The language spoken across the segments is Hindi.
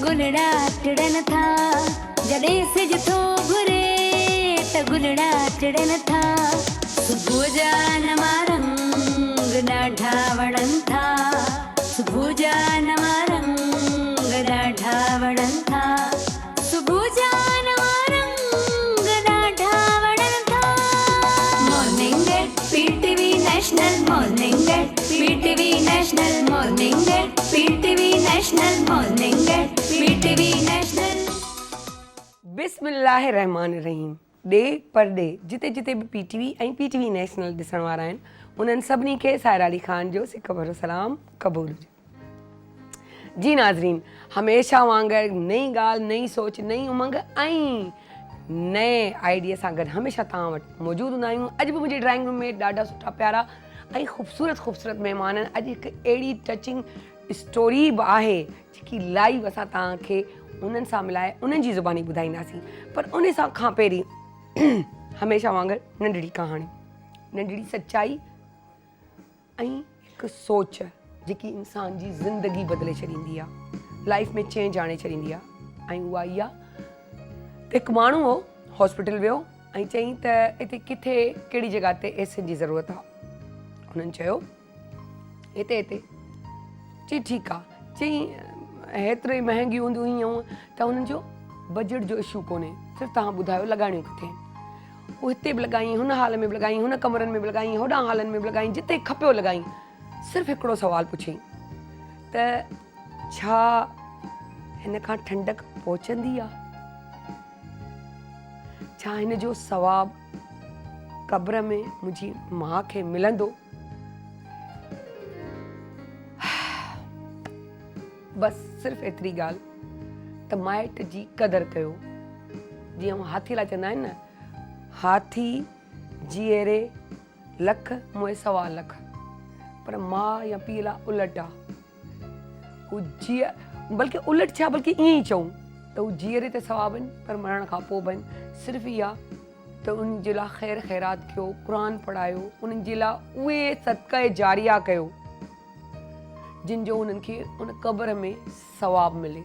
गुलड़ा टिड़न था, जॾहिं सिज थो घुरे त गुलड़ा टिड़न था। सुबुह जा नवा रंग ॾाढा वणनि था, सुबुह जा नवा रंग ॾाढा वणनि था, सुबुह जा नवा रंग ॾाढा वणनि था। Morning at PTV national, morning at PTV national, morning at PTV national, morning at PTV national. बिस्मिल्लाहिर्रहमानिर्रहीम। डे पर डे जिते जिते भी पीटीवी ऐं पीटीवी नेशनल ॾिसण वारा आहिनि उन्हनि सभिनी खे साहिर अली ख़ान जो सिक भरो सलाम क़बूल हुजे। जी नाज़रीन, हमेशह वांगुरु नई ॻाल्हि, नई सोच, नई उमंग ऐं नए आइडिया सां गॾु हमेशह तव्हां वटि मौजूदु हूंदा आहियूं। अॼु बि मुंहिंजे ड्राइंग रूम में ॾाढा सुठा प्यारा ऐं ख़ूबसूरत महिमान आहिनि। अॼु हिकु अहिड़ी टचिंग स्टोरी बि आहे जेकी लाइव असां तव्हांखे उन्हनि सां मिलाए उन्हनि जी ज़ुबानी ॿुधाईंदासीं। पर उन सां खां पहिरीं हमेशह वांगुरु नंढड़ी कहाणी, नंढड़ी सचाई ऐं हिकु सोच जेकी इंसान जी ज़िंदगी बदिले छॾींदी आहे, लाइफ में चेंज आणे छॾींदी आहे। ऐं उहा इहा त हिकु माण्हू हो, हॉस्पिटल वियो ऐं चयईं त हिते किथे कहिड़ी जॻह ते एसिड जी ज़रूरत आहे। हुननि चयो हिते हिते। चई ठीकु आहे। चई हेतिरी महांगी हूंदियूं हीअं त हुननि जो बजट जो इशू कोन्हे, सिर्फ़ु तव्हां ॿुधायो लॻाइणियूं किथे आहिनि। उहो हिते बि लॻाई, हुन हाल में बि लॻाई, हुन कमरनि में बि लॻाई, होॾां हालनि में बि लॻाई, जिते खपियो लॻाई। सिर्फ़ु हिकिड़ो सुवालु पुछईं त छा हिन खां ठंडक पहुचंदी आहे? छा हिन जो सवाबु क़ब्र में मुंहिंजी माउ खे मिलंदो? बसि सिर्फ़ु एतिरी ॻाल्हि त माइट जी क़दुरु कयो। जीअं हाथी लाइ चवंदा आहिनि न, हाथी जीअरे लख मुए सवा लख, पर माउ या पीउ लाइ उलट आहे। हू बल्कि उलट छा, बल्कि ईअं ई चऊं त हू जीअरे ते सवाब आहिनि पर मरण खां पोइ बि आहिनि। सिर्फ़ु इहा त उन्हनि जे लाइ ख़ैर ख़ैरात कयो, क़ुर पढ़ायो, उन्हनि जे लाइ उहे सदक़े जारिया कयो जिन जो उन्हनि खे उन क़ब्र में सवाबु मिले।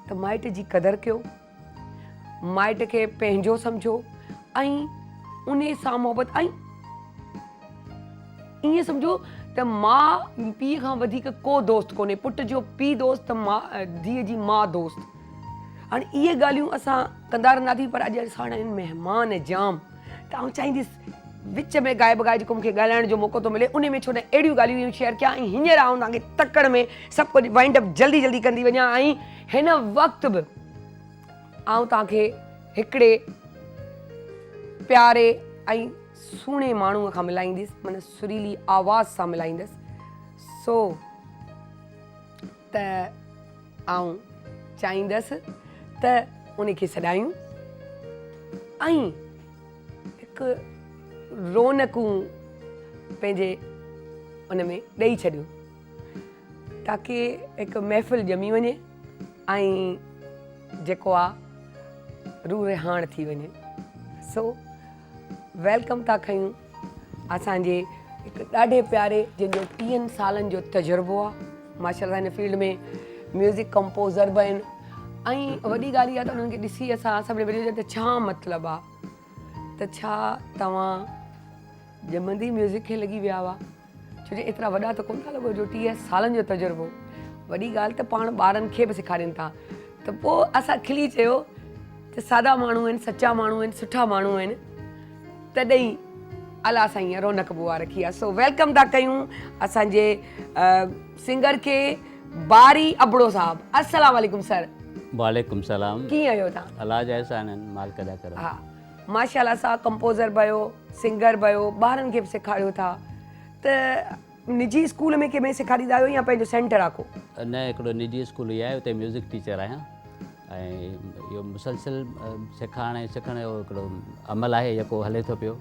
त माइट जी क़दुरु कयो, माइट खे पंहिंजो सम्झो ऐं उन सां मोहबत। ऐं ईअं सम्झो त माउ पीउ खां वधीक को दोस्त कोन्हे, पुट जो पीउ दोस्त त माउ धीअ जी माउ दोस्त। हाणे इहे ॻाल्हियूं असां कंदा रहंदासीं, पर अॼु असां आहिनि महिमान जाम। त आउं चाहींदसि विच में गाए बगाए जेको मूंखे ॻाल्हाइण जो मौक़ो थो मिले उन में छो न अहिड़ियूं ॻाल्हियूं शेयर कयां। ऐं हींअर आउं तव्हांखे तकड़ में सभु कुझु वाइंड अप जल्दी जल्दी कंदी वञा। ऐं हिन वक़्तु बि आउं तव्हांखे हिकिड़े प्यारे ऐं सुहिणे माण्हूअ खां मिलाईंदसि, माना सुरीली आवाज़ सां मिलाईंदसि। सो त आउं चाहींदसि त उनखे सॾायूं ऐं हिकु रौनकूं पंहिंजे उन में ॾेई छॾियूं ताकी हिकु महफ़िल ॼमी वञे ऐं जेको आहे रूह रिहाण थी वञे। सो वेलकम था कयूं असांजे हिकु ॾाढे प्यारे जंहिंजो 30 सालनि जो तजुर्बो आहे। माशाअल्लाह हिन फील्ड में म्यूज़िक कंपोज़र बि आहिनि। ऐं वॾी ॻाल्हि इहा त उन्हनि खे ॾिसी असां सभिनी वरी त छा मतिलबु आहे, त छा तव्हां ॼमंदी म्यूज़िक खे लॻी विया हुआ? छो जो एतिरा वॾा त कोन था लॻो, जो 30 सालनि जो तजुर्बो। वॾी ॻाल्हि त पाण ॿारनि खे बि सेखारीनि था। त पोइ असां खिली चयो त सादा माण्हू आहिनि, सचा माण्हू आहिनि, सुठा माण्हू आहिनि, तॾहिं अला साईं रौनक बुआ रखी आहे। सो वेलकम था कयूं असांजे सिंगर खे, बारी अबड़ो साहब। अस्सलाम वालेकुम सर। वालेकुम सलाम। कीअं आहियो तव्हां? अलाह जा एहसान आहिनि, मालिक अदा करे। हा माशाअल्लाह सां कंपोज़र बि आहियो, सिंगर बि आहियो, ॿारनि खे बि सेखारियो था। त निजी स्कूल में कंहिंमें सेखारींदा आहियो या पंहिंजो सेंटर आहे को? न, हिकिड़ो निजी स्कूल ई आहे, उते म्यूज़िक टीचर आहियां। ऐं इहो मुसलसिल सिखण जो हिकिड़ो अमल आहे जेको हले थो पियो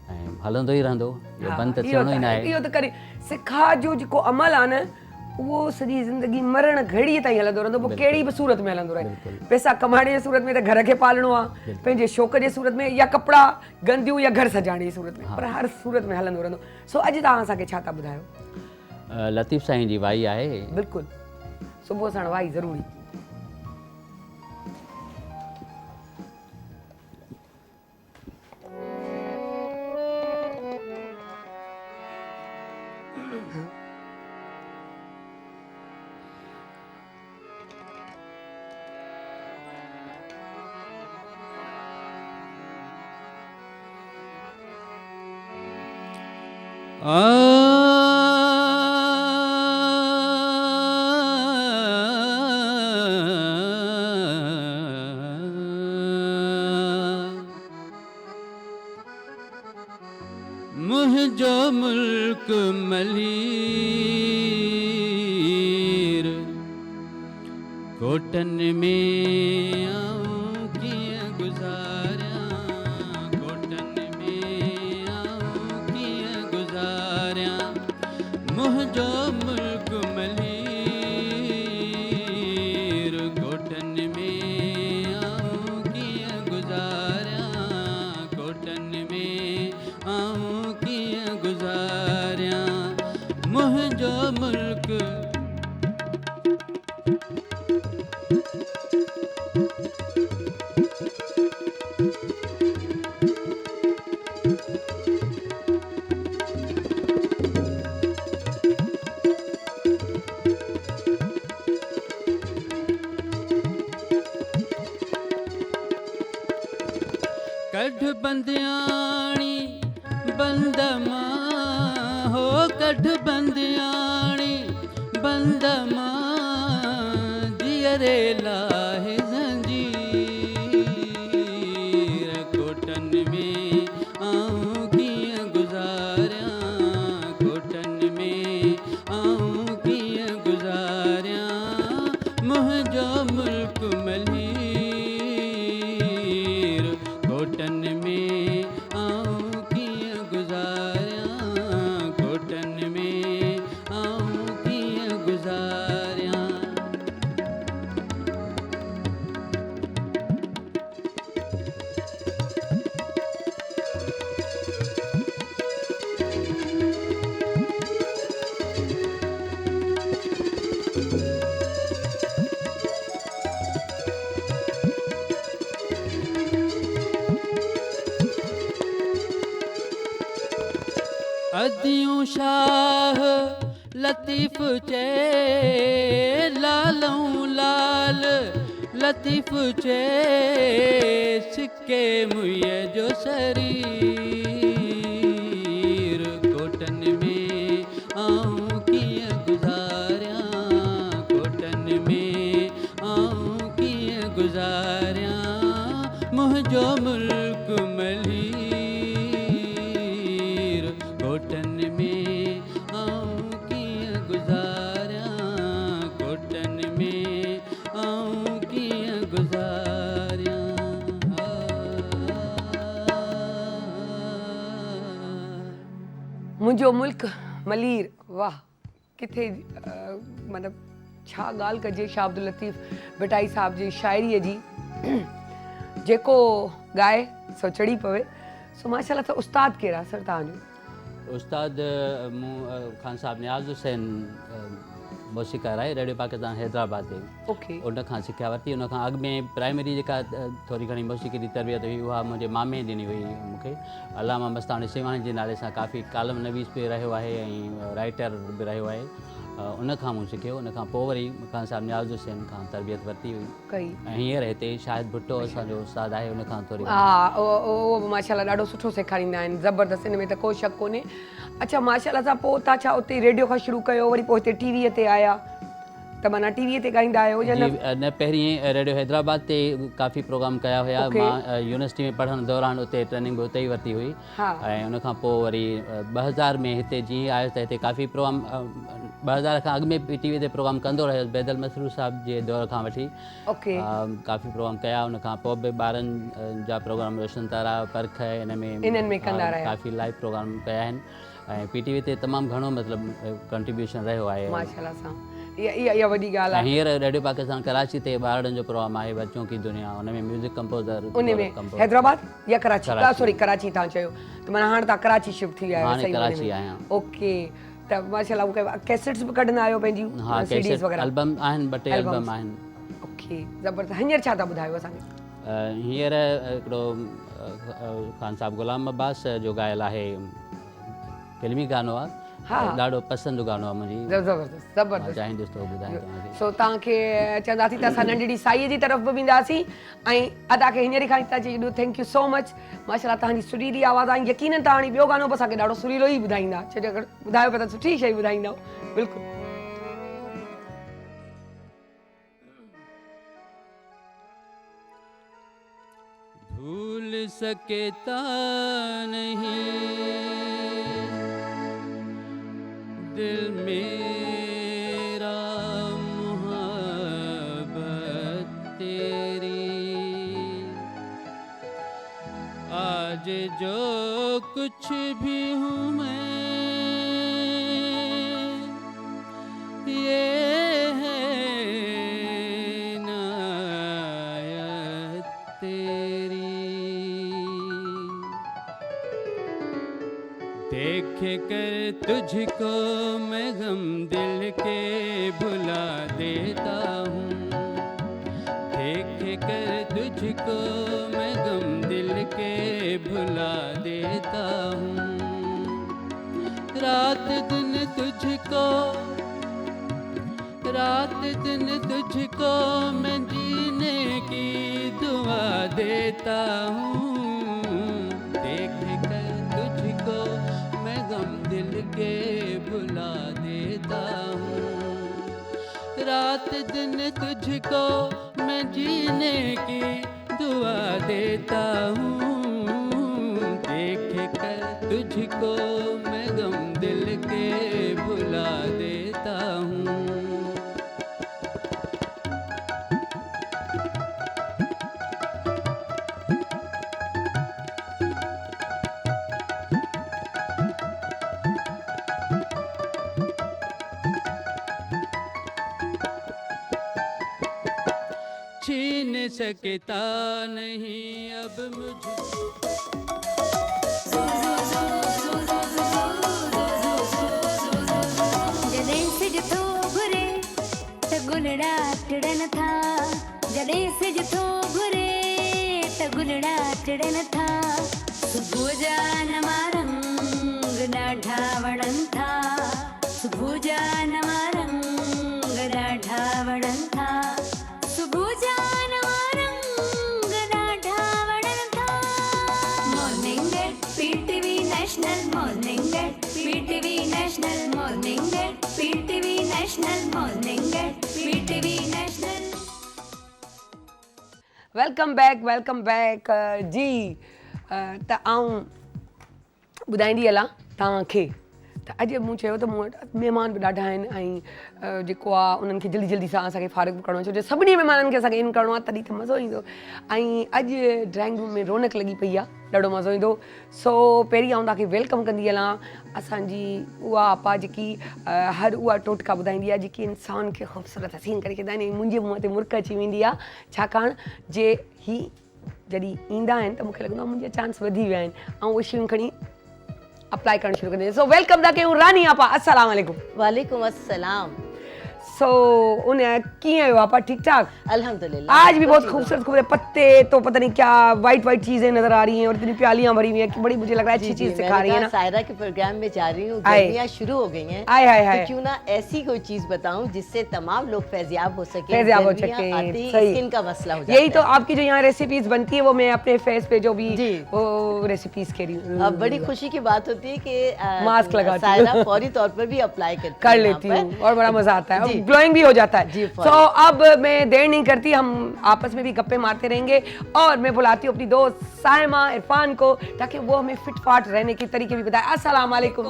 ऐं हलंदो ई रहंदो। इहो बंदि त थियणो ई न आहे। इहो त करे सिखा जो जेको अमल आहे न, उहो सॼी ज़िंदगी मरण घड़ीअ ताईं हलंदो रहंदो। पोइ कहिड़ी बि सूरत में हलंदो रहे। पैसा कमाइण जी सूरत में त घर खे पालणो आहे, पंहिंजे शौक़ जे सूरत में, या कपिड़ा गंदियूं या घर सजाइण जी सूरत में, पर हर सूरत में हलंदो रहंदो। सो अॼु तव्हां असांखे छा था ॿुधायो? लतीफ़ साईं जी वाई आहे। बिल्कुलु, सुबुह साण वाई ज़रूरी। मुंहिंजो मुल्क मलीर कोटन में आऊं कीअं गुज़ारियां कोटन में आऊं कीअं गुज़ारियां मुंहिंजो मुल्क मलीर कोटन में आऊं कीअं गुज़ारियां कोटन में आऊं कीअं गुज़ारियां मुंहिंजो मुल्क कढ बंदियाणी बंद मां हो कढ बंदियाणी बंद मां दियरे लाहे ज़ंजीर कोटन में आऊं कीअं गुज़ारियां कोटन में आऊं कीअं गुज़ारियां मुंहिंजो मुल्क मलीर कोटन में आऊं कीअं गुज़ारियां कोटन में आऊं कीअं गुज़ारियां अदियूं शाह लतीफ़ चे लालूं लाल लतीफ़ चे सिके मुईअ जो शरीर कोटन में आऊं कीअं गुज़ारियां कोटन में आऊं कीअं गुज़ारियां मुंहिंजो मुल्क मलीर कोटन में आऊं कीअं गुज़ारियां कोटन में आऊं कीअं गुज़ारियां मुंहिंजो मुल्क मलीर वाह किथे मतिलबु छा ॻाल्हि कजे शाह अब्दुल लतीफ़ भटाई साहिब जी शाइरीअ जी जेको ॻाए सो चढ़ी पवे सो माशाल्लाह। त उस्ताद कहिड़ा सर तव्हांजो? उस्ताद खान साहब नियाज़ हुसैन मौसीक़ार आहे रेडियो पाकिस्तान हैदराबाद ते ओके उन खां सिखिया वरिती उन खां अॻु में प्राइमरी जेका थोरी घणी मौसीक़ी जी तरबियत हुई उहा मुंहिंजे मामे ॾिनी हुई मूंखे अलामा मस्तानी सिवाणी जे नाले सां काफ़ी कालम नवीस बि रहियो आहे ऐं राइटर बि रहियो आहे उन खां मूं सिखियो उन खां पोइ वरी खान साहिब नियाज़ हुसैन खां तरबियत वरिती हुई कई ऐं हींअर हिते शाहिद भुट्टो असांजो उस्ताद आहे उन खां थोरी हा उहो बि माशाल्लाह ॾाढो सुठो सेखारींदा आहिनि ज़बरदस्त इन में त को शक कोन्हे। अच्छा माशाल्लाह सां पोइ तव्हां छा उते रेडियो खां शुरू कयो वरी पोइ हिते टीवीअ ते आया त माना टीवीअ ते ॻाईंदा आहियो या जी न पहिरीं रेडियो हैदराबाद ते काफ़ी प्रोग्राम कया हुया मां यूनिवर्सिटी में पढ़ण दौरान उते ट्रेनिंग बि उते ई वरिती हुई ऐं उन खां पोइ वरी 2000 में हिते जीअं आयो त हिते काफ़ी प्रोग्राम 2000 खां अॻु में बि टीवी ते प्रोग्राम कंदो रहियो बैदल मसरूर साहिब जे दौर खां वठी ओके काफ़ी प्रोग्राम कया उन खां पोइ बि ॿारनि जा प्रोग्राम रोशन तारा परख इन्हनि में कंदा रहिया काफ़ी लाइव प्रोग्राम कया आहिनि ऐं PTV ते तमामु घणो मतिलबु कंट्रीब्यूशन रहियो आहे माशाल्लाह सां इहा वॾी ॻाल्हि आहे। हींअर रेडियो पाकिस्तान कराची ते ॿारनि जो प्रोग्राम आहे बच्चों की दुनिया उन में म्यूज़िक कंपोज़र उन में हैदराबाद या कराची सॉरी कराची तव्हां चयो त माना हाणे तव्हां कराची शिफ्ट थी विया आहियो हाणे कराची आहियां ओके त माशाल्लाह मूंखे कैसेट्स बि कढंदा आहियो पंहिंजियूं सीडीज़ वग़ैरह एल्बम आहिनि 2 टे एल्बम आहिनि ओके ज़बरदस्त हींअर छा था ॿुधायो असांखे? हींअर हिकिड़ो खान साहब ग़ुलाम अब्बास जो ॻायल आहे फिल्मी गानो आहे हाँ। ॾाढो पसंदि गानो आहे मुंहिंजी, ज़बरदस्त ज़बरदस्त। चाहींदुसि त ॿुधायां तव्हांखे। सो तव्हांखे चवंदासीं त असां नंढड़ी साईअ जी तरफ़ बि वेंदासीं ऐं अदा खे हींअर खां था चई थैंक यू सो मच। माशाल्लाह तव्हांजी सुरीली आवाज़ आहे, यकीनन तव्हां हाणे ॿियो गानो बि असांखे ॾाढो सुरीलो ई ॿुधाईंदा, छो जो अगरि ॿुधायो पिया त सुठी शइ ॿुधाईंदव। बिल्कुलु। भूल सकेता नहीं दिल मेरा मोहब्बत तेरी, आज जो कुछ भी हूँ मैं ये है नायत तेरी। देख कर तुझको मैं गम दिल के भुला देता हूँ, देख कर तुझको मैं गम दिल के भुला देता हूँ। रात दिन तुझको मैं जीने की दुआ देता हूँ, देख कर तुझको मैं गम दिल के भुला देता हूँ। रात दिन तुझको मैं जीने की दुआ देता हूँ, देख कर तुझको मैं गम दिल के भुला देता हूँ। छीन सकता नहीं अब मुझे जॾहिं सिज थो घुरे त गुलड़ा टिड़न था, जॾहिं सिज थो घुरे त गुलड़ा टिड़न था। सुबुह जा नवा रंग ॾाढा वणनि था, सुबुह जा नवा रंग ॾाढा वणनि था, सुबुह जा नवा रंग ॾाढा वणनि था। Morning at PTV national, morning at PTV national, morning at PTV national, morning at PTV national. Welcome back जी। त आऊं ॿुधाईंदी हलां तव्हांखे त अॼु मूं चयो त मूं वटि महिमान बि ॾाढा आहिनि ऐं जेको आहे उन्हनि खे जल्दी जल्दी सां असांखे फारिग करिणो आहे, छो जो सभिनी महिमाननि खे असांखे इन करिणो आहे, तॾहिं त मज़ो ईंदो। ऐं अॼु ड्राइंग रूम में रौनक लॻी पई आहे, ॾाढो मज़ो ईंदो। सो पहिरीं आऊं तव्हांखे वेलकम कंदी हलां असांजी उहा आपा जेकी हर उहा टोटका ॿुधाईंदी आहे जेकी इंसान खे ख़ूबसूरत हसीन करे छॾींदा आहिनि। मुंहिंजे मुंहं ते मुर्क अची वेंदी आहे, छाकाणि जे ही जॾहिं ईंदा आहिनि त मूंखे लॻंदो आहे मुंहिंजा चांस वधी विया आहिनि ऐं उहे शयूं खणी अप्लाई करणु शुरू कंदी। सो वेलकम था कयूं रानी आपा। अस्सलाम वालेकुम। वालेकुम अस्सलाम। सो उन कीअं आहियो आपा? ठीक ठाक अल्हम्दुलिल्लाह। आज भी बहुत खूबसूरत पत्ते तो पता नहीं क्या वाइट चीजें नजर आ रही हैं और इतनी प्यालियां भरी हुई हैं कि बड़ी मुझे लग रहा है अच्छी चीज सिखा रही है ना। सायरा के प्रोग्राम में जा रही हूँ, गर्मियाँ शुरू हो गई हैं, आए हाय हाय तो क्यों ना ऐसी कोई चीज बताऊं जिससे तमाम लोग फैजियाब हो सके। फैजियाब हो गर्मियाँ सके, आते ही सही। स्किन का मसला हो जाता यही तो है। आपकी जो यहाँ रेसिपीज बनती है वो मैं अपने फेस पे जो भी जी। वो रेसिपीज कह रही हूँ। अब बड़ी खुशी की बात होती है कि मास्क लगाती हूँ। सायरा फौरी तौर पर भी अप्लाई कर लेती हूँ और बड़ा मजा आता है और जी। ग्लोइंग भी हो जाता है। जी, तो अब मैं देर नहीं करती, हम आपस में भी गप्पे मारते रहेंगे और मैं बुलाती हूँ अपनी दोस्त साइमा इरफान को ताकि वो हमें फिट फाट रहने के तरीके भी बताए। अस्सलाम वालेकुम।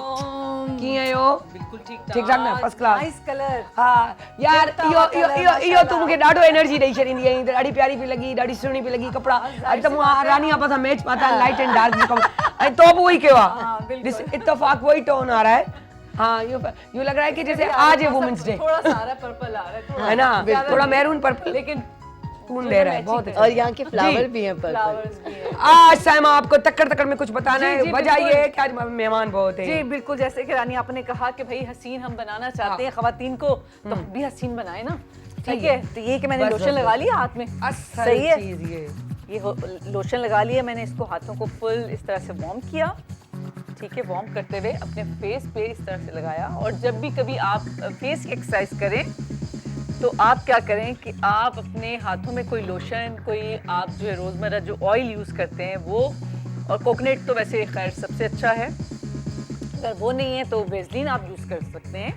कीअं हो? बिल्कुल ठीक ठाक ना? First class. Nice colour. हाँ यार इहो तू मूंखे ॾाढो एनर्जी ॾेई छॾींदी आहीं, ॾाढी प्यारी पई लॻी, ॾाढी सुहिणी पई लॻी कपिड़ा। अॼु त मूं रानी आपा सां मैच पाता है, लाइट एंड डार्क ऐं तो बि वही कयो आहे। ॾिस इत्तेफाक वही टोन आ रहा है। हाँ यूँ लग रहा है कि जैसे आज है वुमेन्स डे, थोड़ा सा आ रहा है, पर्पल आ रहा है, थोड़ा है ना? ज़्यादा थोड़ा नहीं, मैरून पर्पल लेकिन टून दे रहा है, बहुत अच्छा। और यहाँ के फ्लावर जी। भी हैं पर्पल। फ्लावर्स भी हैं। आज साइमा आपको तक्कर में कुछ बताना है। जी, वजह बिल्कुल। ये है कि आज मेहमान बहुत है। जी बिल्कुल, जैसे कि रानी आपने कहा कि भाई हसीन हम बनाना चाहते हैं खवातीन को, तो हम भी हसीन बनाए ना, ठीक है? तो ये कि मैंने बस, लोशन बस, लगा बस। लिया हाथ में, असल सही है? चीज़ ये ये लोशन लगा लिया मैंने, इसको हाथों को फुल इस तरह से वार्म किया ठीक है, वार्म करते हुए अपने फेस पे इस तरह से लगाया। और जब भी कभी आप फेस की एक्सरसाइज करें तो आप क्या करें कि आप अपने हाथों में कोई लोशन, कोई आप जो है रोज़मर्रा जो ऑयल यूज़ करते हैं वो, और कोकोनट तो वैसे खैर सबसे अच्छा है, अगर वो नहीं है तो वेज़लिन आप यूज़ कर सकते हैं,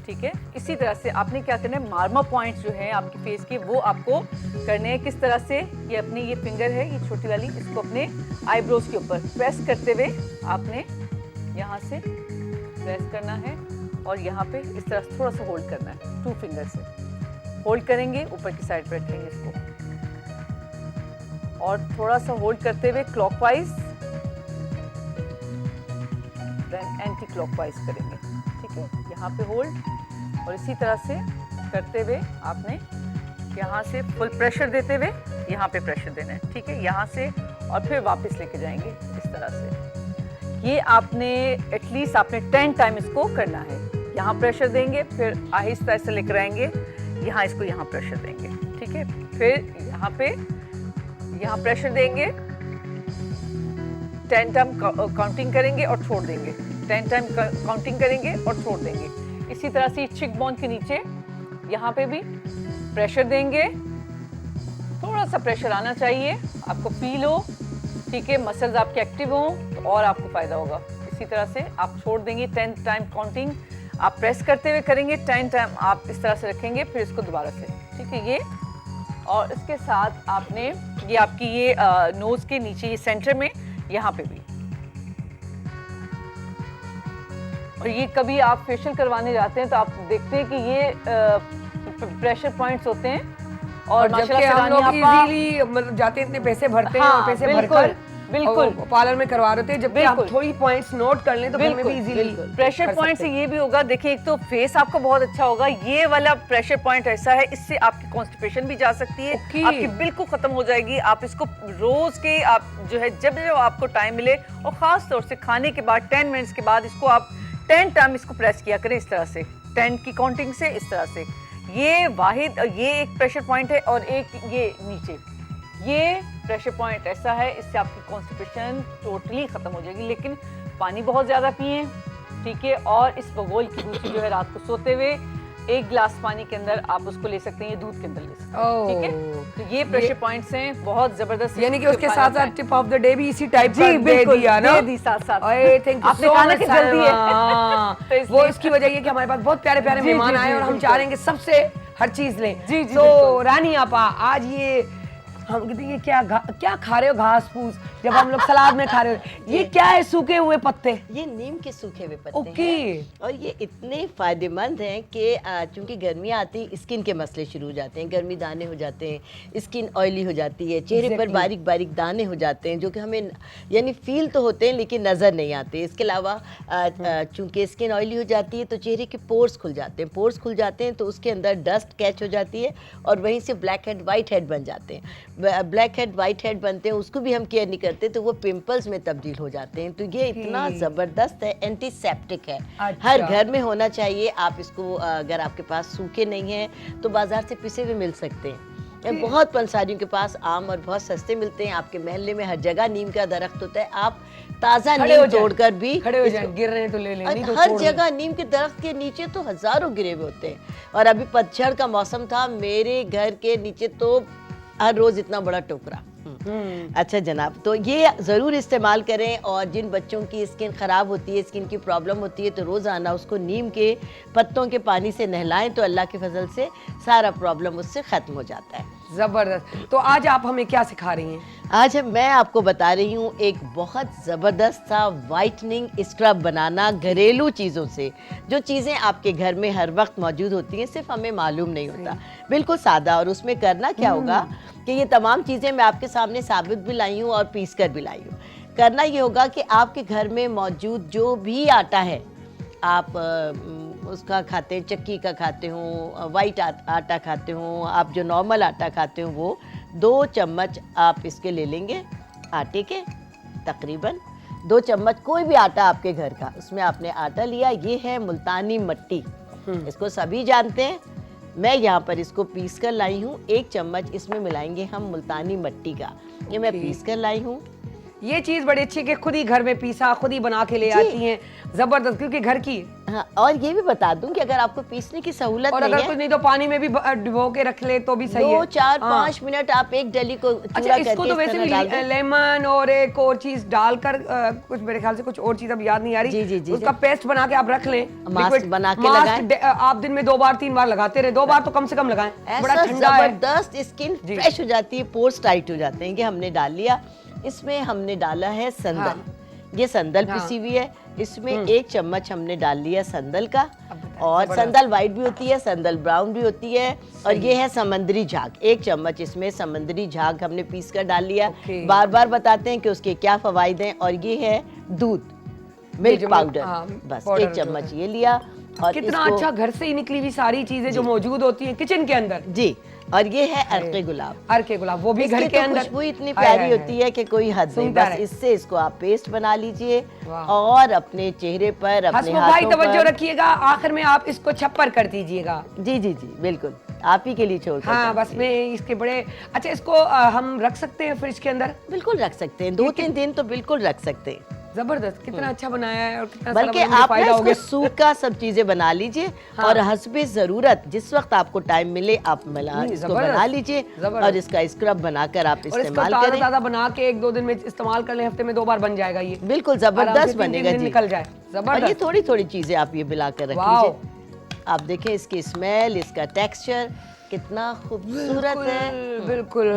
ठीक है। इसी तरह से आपने क्या करना है, मार्मा पॉइंट्स जो है आपके फेस के वो आपको करने हैं। किस तरह से, ये अपनी ये फिंगर है ये छोटी वाली, इसको अपने आईब्रोज के ऊपर प्रेस करते हुए आपने यहाँ से प्रेस करना है और यहाँ पे इस तरह से थोड़ा सा होल्ड करना है, 2 फिंगर से होल्ड करेंगे, ऊपर की साइड पर रखेंगे इसको और थोड़ा सा होल्ड करते हुए क्लॉकवाइज देन एंटी क्लॉकवाइज करेंगे, ठीक है। यहाँ पे होल्ड और इसी तरह से करते हुए आपने यहाँ से फुल प्रेशर देते हुए यहाँ पे प्रेशर देना है, ठीक है, यहाँ से और फिर वापस लेके जाएंगे इस तरह से। ये आपने एटलीस्ट आपने 10 टाइम इसको करना है। यहाँ प्रेशर देंगे, फिर आहिस्ता से लेकर आएंगे, यहाँ इसको यहाँ प्रेशर देंगे, ठीक है, फिर यहाँ पे यहाँ प्रेशर देंगे, 10 टाइम काउंटिंग करेंगे और छोड़ देंगे, 10 टाइम काउंटिंग करेंगे और छोड़ देंगे। इसी तरह से चिक बोन के नीचे यहाँ पे भी प्रेशर देंगे, थोड़ा सा प्रेशर आना चाहिए, आपको फील हो, ठीक है, मसल्स आपके एक्टिव हों तो और आपको फ़ायदा होगा। इसी तरह से आप छोड़ देंगे, 10 टाइम काउंटिंग आप प्रेस करते हुए करेंगे, 10 टाइम आप इस तरह से रखेंगे, फिर इसको दोबारा से, ठीक है, ये। और इसके साथ आपने ये आपकी ये नोज़ के नीचे ये सेंटर में यहाँ पे भी, और ये कभी आप फेशियल करवाने जाते हैं तो आप देखते हैं कि ये प्रेशर पॉइंट्स होते हैं और जबकि हम लोग इजीली मतलब जाते हैं, इतने पैसे भरते हैं और पैसे भरकर बिल्कुल पार्लर में करवा रहे थे, जबकि आप थोड़ी पॉइंट्स नोट कर लें तो घर में भी इजीली प्रेशर पॉइंट से ये भी होगा। देखिए, एक तो फेस आपका बहुत अच्छा होगा, ये वाला प्रेशर पॉइंट ऐसा है, इससे आपकी कॉन्स्टिपेशन भी जा सकती है, आपकी बिल्कुल खत्म हो जाएगी। आप इसको रोज के आप जो है जब आपको टाइम मिले और खास तौर से खाने के बाद 10 मिनट्स के बाद इसको आप 10 टाइम इसको प्रेस किया करें, इस तरह से 10 की काउंटिंग से, इस तरह से। ये वाहिद ये एक प्रेशर पॉइंट है और एक ये नीचे ये प्रेशर पॉइंट ऐसा है, इससे आपकी कॉन्स्टिपेशन टोटली खत्म हो जाएगी। लेकिन पानी बहुत ज़्यादा पिए, ठीक है, और इस बगोल की दूसरी जो है रात को सोते हुए 1 गिलास पानी के अंदर आप उसको ले सकते हैं, ये दूध के अंदर ले सकते हैं, ठीक है। तो ये प्रेशर पॉइंट्स हैं बहुत जबरदस्त, यानी कि उसके साथ साथ टिप ऑफ द डे भी इसी टाइप का दे दिया ना, दे दी साथ साथ। आई थिंक आपने कहा ना कि जल्दी है वो इसकी वजह ये कि हमारे पास बहुत प्यारे प्यारे मेहमान आए और हम चाह रहे हैं कि सबसे हर चीज लें। जी, तो रानी आपा, आज ये हम कहते हैं ये क्या खा रहे हो, घास फूस, जब हम लोग सलाद में खा रहे हो, ये क्या है? सूखे हुए पत्ते, ये नीम के सूखे हुए पत्ते ओके हैं और ये इतने फायदेमंद हैं कि चूंकि गर्मियाँ आती स्किन के मसले शुरू हो जाते हैं, गर्मी दाने हो जाते हैं, स्किन ऑयली हो जाती है, चेहरे पर बारीक बारीक दाने हो जाते हैं जो कि हमें यानी फील तो होते हैं लेकिन नज़र नहीं आते। इसके अलावा चूंकि स्किन ऑयली हो जाती है तो चेहरे के पोर्स खुल जाते हैं, पोर्स खुल जाते हैं तो उसके अंदर डस्ट कैच हो जाती है और वहीं से ब्लैक हेड वाइट हेड बन जाते हैं। ब्लैक हेड वाइट हेड बनते हैं, उसको भी हम केयर नहीं करते तो वो पिंपल्स में तब्दील हो जाते हैं। तो ये इतना ज़बरदस्त है, एंटीसेप्टिक है, हर घर में होना चाहिए। आप इसको अगर आपके पास सूखे नहीं हैं तो बाजार से पिसे हुए मिल सकते हैं, बहुत पंसारियों के पास आम और बहुत सस्ते मिलते हैं। आपके मोहल्ले में हर जगह नीम का दरख्त होता है, आप ताज़ा नीम तोड़कर भी खड़े हो जाएं, गिर रहे हैं तो ले लें, नहीं तो हर जगह नीम के दरख्त के नीचे तो हजारों गिरे हुए होते हैं। और अभी पतझड़ का मौसम था, मेरे घर के नीचे तो हर रोज इतना बड़ा टोकरा। अच्छा जनाब, तो ये ज़रूर इस्तेमाल करें और जिन बच्चों की स्किन ख़राब होती है, स्किन की प्रॉब्लम होती है, तो रोज़ाना उसको नीम के पत्तों के पानी से नहलाएं तो अल्लाह के फजल से सारा प्रॉब्लम उससे ख़त्म हो जाता है। ज़बरदस्त। तो आज आप हमें क्या सिखा रही हैं? आज मैं आपको बता रही हूँ एक बहुत ज़बरदस्त सा वाइटनिंग स्क्रब बनाना घरेलू चीज़ों से, जो चीज़ें आपके घर में हर वक्त मौजूद होती हैं, सिर्फ हमें मालूम नहीं होता, बिल्कुल सादा। और उसमें करना क्या होगा कि ये तमाम चीज़ें मैं आपके सामने साबित भी लाई हूँ और पीस कर भी लाई हूँ। करना ये होगा कि आपके घर में मौजूद जो भी आटा है, आप उसका खाते हैं, चक्की का खाते हो, वाइट आटा खाते हो, आप जो नॉर्मल आटा खाते हो, वो 2 चम्मच आप इसके ले लेंगे आटे के, तकरीबन 2 चम्मच कोई भी आटा आपके घर का, उसमें आपने आटा लिया। ये है मुल्तानी मट्टी, इसको सभी जानते हैं। मैं यहाँ पर इसको पीस कर लाई हूँ, 1 चम्मच इसमें मिलाएंगे हम मुल्तानी मट्टी का, ये मैं पीस कर लाई हूँ। ये चीज बड़ी अच्छी है कि खुद ही घर में पीसा, खुद ही बना के ले जी। आती हैं, जबरदस्त, क्योंकि घर की है। हाँ, और ये भी बता दूं कि अगर आपको पीसने की सहूलत और नहीं अगर है, कुछ नहीं तो पानी में भी डुबो के रख ले तो भी सही है। 2, 4, हाँ। 5 मिनट आप एक डली को अच्छा, चूरा इसको करके तो इस वैसे तरह भी डाल दें। लेमन और एक और चीज डालकर कुछ मेरे ख्याल से कुछ और चीज अब याद नहीं आ रही, जी, जी, जी, उसका जी। पेस्ट बना के आप रख लें। मास्क लिक्विड बना के मास्क लगाएं। आप दिन में 2 बार 3 बार लगाते रहे, 2 बार तो कम से कम लगाएं। बड़ा ऐसा ठंडा है। जबरदस्त स्किन जी। फ्रेश हो जाती है, पोर्स टाइट हो जाते हैं। ये हमने डाल लिया। इसमें हमने डाला है संदल। हाँ। ये संदल हाँ। पिसी हुई है। इसमें 1 चम्मच हमने डाल लिया संदल का। बताएं, और जबरदस्त। संदल व्हाइट भी होती है, संदल ब्राउन भी होती है। और ये है समंदरी झाग। 1 चम्मच इसमें समंदरी झाग हमने पीस कर डाल लिया। ओके। बार बार बताते हैं कि उसके क्या फवाइद हैं। और ये है दूध, मिल्क जो पाउडर। हाँ, बस पाउडर 1 जो चम्मच है। ये लिया। और कितना इसको- अच्छा घर से ही निकली हुई सारी चीजें जो मौजूद होती हैं किचन के अंदर। जी। और ये है अर्के गुलाब। अर्के गुलाब, वो भी इसकी घर के तो अंदर। खुशबू इतनी हाय, प्यारी हाय, होती है कि कोई हद नहीं। सुनता बस रहे। इससे इसको आप पेस्ट बना लीजिए वाह। और अपने चेहरे पर, अपने हसमुख भाई हाथों तवज्जो पर। रखिएगा, आखिर में आप इसको छप्पर कर दीजिएगा। जी जी जी, बिल्कुल आप ही के लिए छोड़ कर हाँ, जाते बस हैं। में इसके बड़े अच्छा, इसको हम रख सकते हैं फ्रिज के अंदर। बिल्कुल रख सकते हैं, 2-3 दिन तो बिल्कुल रख सकते हैं। जबरदस्त, कितना अच्छा बनाया है और कितना सारा बल्कि मुझे आप ना फायदा हो इसको गया। सूखा सब चीजें बना लीजिए। हाँ। और हस्बे जरूरत जिस वक्त आपको टाइम मिले आप नहीं, इसको जबरदस्त, बना लीजिए। जबरदस्त। और इसका स्क्रब बनाकर आप और इसको इस्तेमाल ताजा करें। ताजा बना के 1-2 दिन में इस्तेमाल कर लें, हफ्ते में 2 बार बन जाएगा ये। बिल्कुल आराम से जबरदस्त 3-3 बनेगा दिन जी। निकल जाए। और ये जबरदस्त। थोड़ी थोड़ी चीजें आप ये मिलाकर रख वाओ। लीजिए। आप देखें इसकी स्मेल, इसका टेक्सचर कितना खूबसूरत है। बिल्कुल।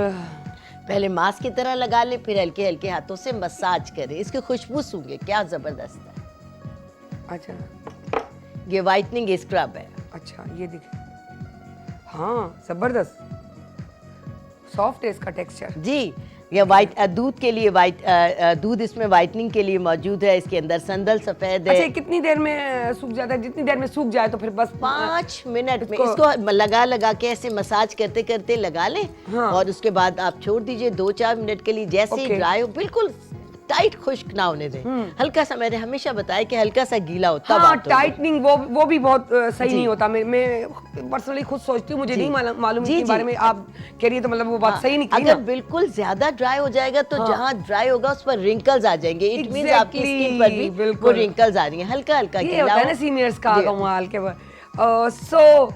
पहले मास्क की तरह लगा ले, फिर हल्के हल्के हाथों से मसाज करें। इसकी खुशबू सूंघे, क्या जबरदस्त है। अच्छा ये वाइटनिंग स्क्रब है। अच्छा, ये देखिए, हाँ जबरदस्त, सॉफ्ट है इसका टेक्सचर। जी, ये वाइट दूध के लिए दूध इसमें वाइटनिंग के लिए मौजूद है। इसके अंदर संदल सफेद है। अच्छा, ये कितनी देर में सूख जाता है? जितनी देर में सूख जाए तो फिर बस 5 मिनट में इसको- इसको लगा के ऐसे मसाज करते करते लगा लें। हाँ। और उसके बाद आप छोड़ दीजिए 2-4 मिनट के लिए। जैसे ही ओके। ड्राई हो, बिल्कुल टाइट खुश्क ना होने दें। हल्का सा, मैंने हमेशा बताया कि हल्का सा गीला होता हाँ, टाइटनिंग वो भी बहुत सही जी। नहीं होता। मैं पर्सनली खुद सोचती हूँ, मुझे जी। नहीं मालूम जी, इसके जी। बारे में। आप कह रही है तो मतलब वो बात सही निकली अगर ना। बिल्कुल ज्यादा ड्राई हो जाएगा तो हाँ। जहाँ ड्राई होगा उस पर रिंकल्स आ जाएंगे। इट मींस आपकी Exactly, स्किन पर भी वो बिल्कुल। रिंकल्स आ रही हैं। हल्का हल्का ये गीला होता है ना हो। सीनियर्स का जी। कमाल के। सो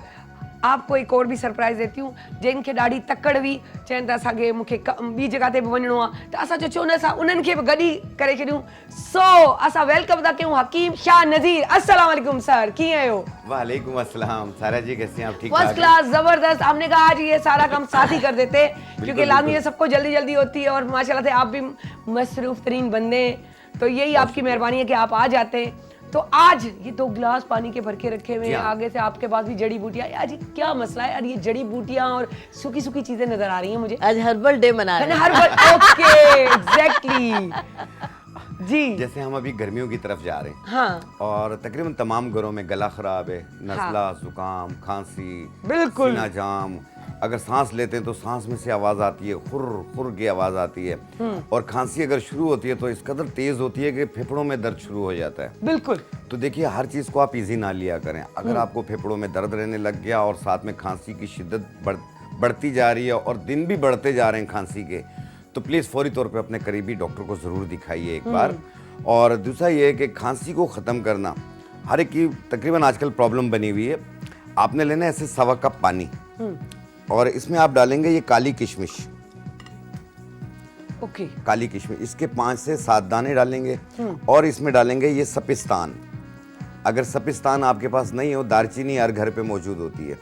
आपको एक और भी सरप्राइज देती हूँ। जिनखे ॾाढी तकड़ हुई, चवनि था असांखे मूंखे ॿी जॻह ते बि वञिणो आहे, त असां चयो न असां उन्हनि खे बि गॾु ई करे छॾियूं। सो असां वेलकम था कयूं हकीम शाह नज़ीर। अस्सलाम वालेकुम सर, कीअं आहियो? वालेकुम अस्सलाम। सारा जी कैसे हैं आप? ठीक फर्स्ट ठाक हैं? क्लास, जबरदस्त। हमने कहा आज ये सारा काम साथ ही कर देते क्योंकि बिल्कुल, लाजमी बिल्कुल। ये सबको जल्दी जल्दी होती है और माशाल्लाह से आप भी मसरूफ तरीन बंदे हैं, तो यही आपकी मेहरबानी है कि आप आ जाते हैं। तो आज ये 2 गिलास पानी के भर के रखे हुए हैं, जी हाँ। आगे से आपके पास भी जड़ी बूटियां। आज ये क्या मसला है यार, ये जड़ी बूटियां और सूखी सूखी चीजें नजर आ रही हैं मुझे। आज हर्बल डे मना रहे हैं। हर बार ओके, एग्जैक्टली जी। जैसे हम अभी गर्मियों की तरफ जा रहे हैं हाँ और तकरीबन तमाम घरों में गला खराब है, नज़ला, जुकाम, खांसी, बिल्कुल। सीना जाम। अगर सांस लेते हैं तो सांस में से आवाज़ आती है, खुर खुर की आवाज़ आती है। और खांसी अगर शुरू होती है तो इस कदर तेज़ होती है कि फेफड़ों में दर्द शुरू हो जाता है। बिल्कुल। तो देखिए, हर चीज़ को आप इजी ना लिया करें। अगर आपको फेफड़ों में दर्द रहने लग गया और साथ में खांसी की शिद्दत बढ़ती जा रही है और दिन भी बढ़ते जा रहे हैं खांसी के, तो प्लीज़ फौरी तौर पे अपने करीबी डॉक्टर को ज़रूर दिखाइए एक बार। और दूसरा ये है कि खांसी को ख़त्म करना हर एक की तकरीबन आजकल प्रॉब्लम बनी हुई है। आपने लेना है ऐसे 1.25 कप पानी और इसमें आप डालेंगे ये काली किशमिश। ओके। काली किशमिश, इसके 5 से 7 दाने डालेंगे। और इसमें डालेंगे ये सपिस्तान। अगर सपिस्तान आपके पास नहीं हो, दालचीनी हर घर पे मौजूद होती है,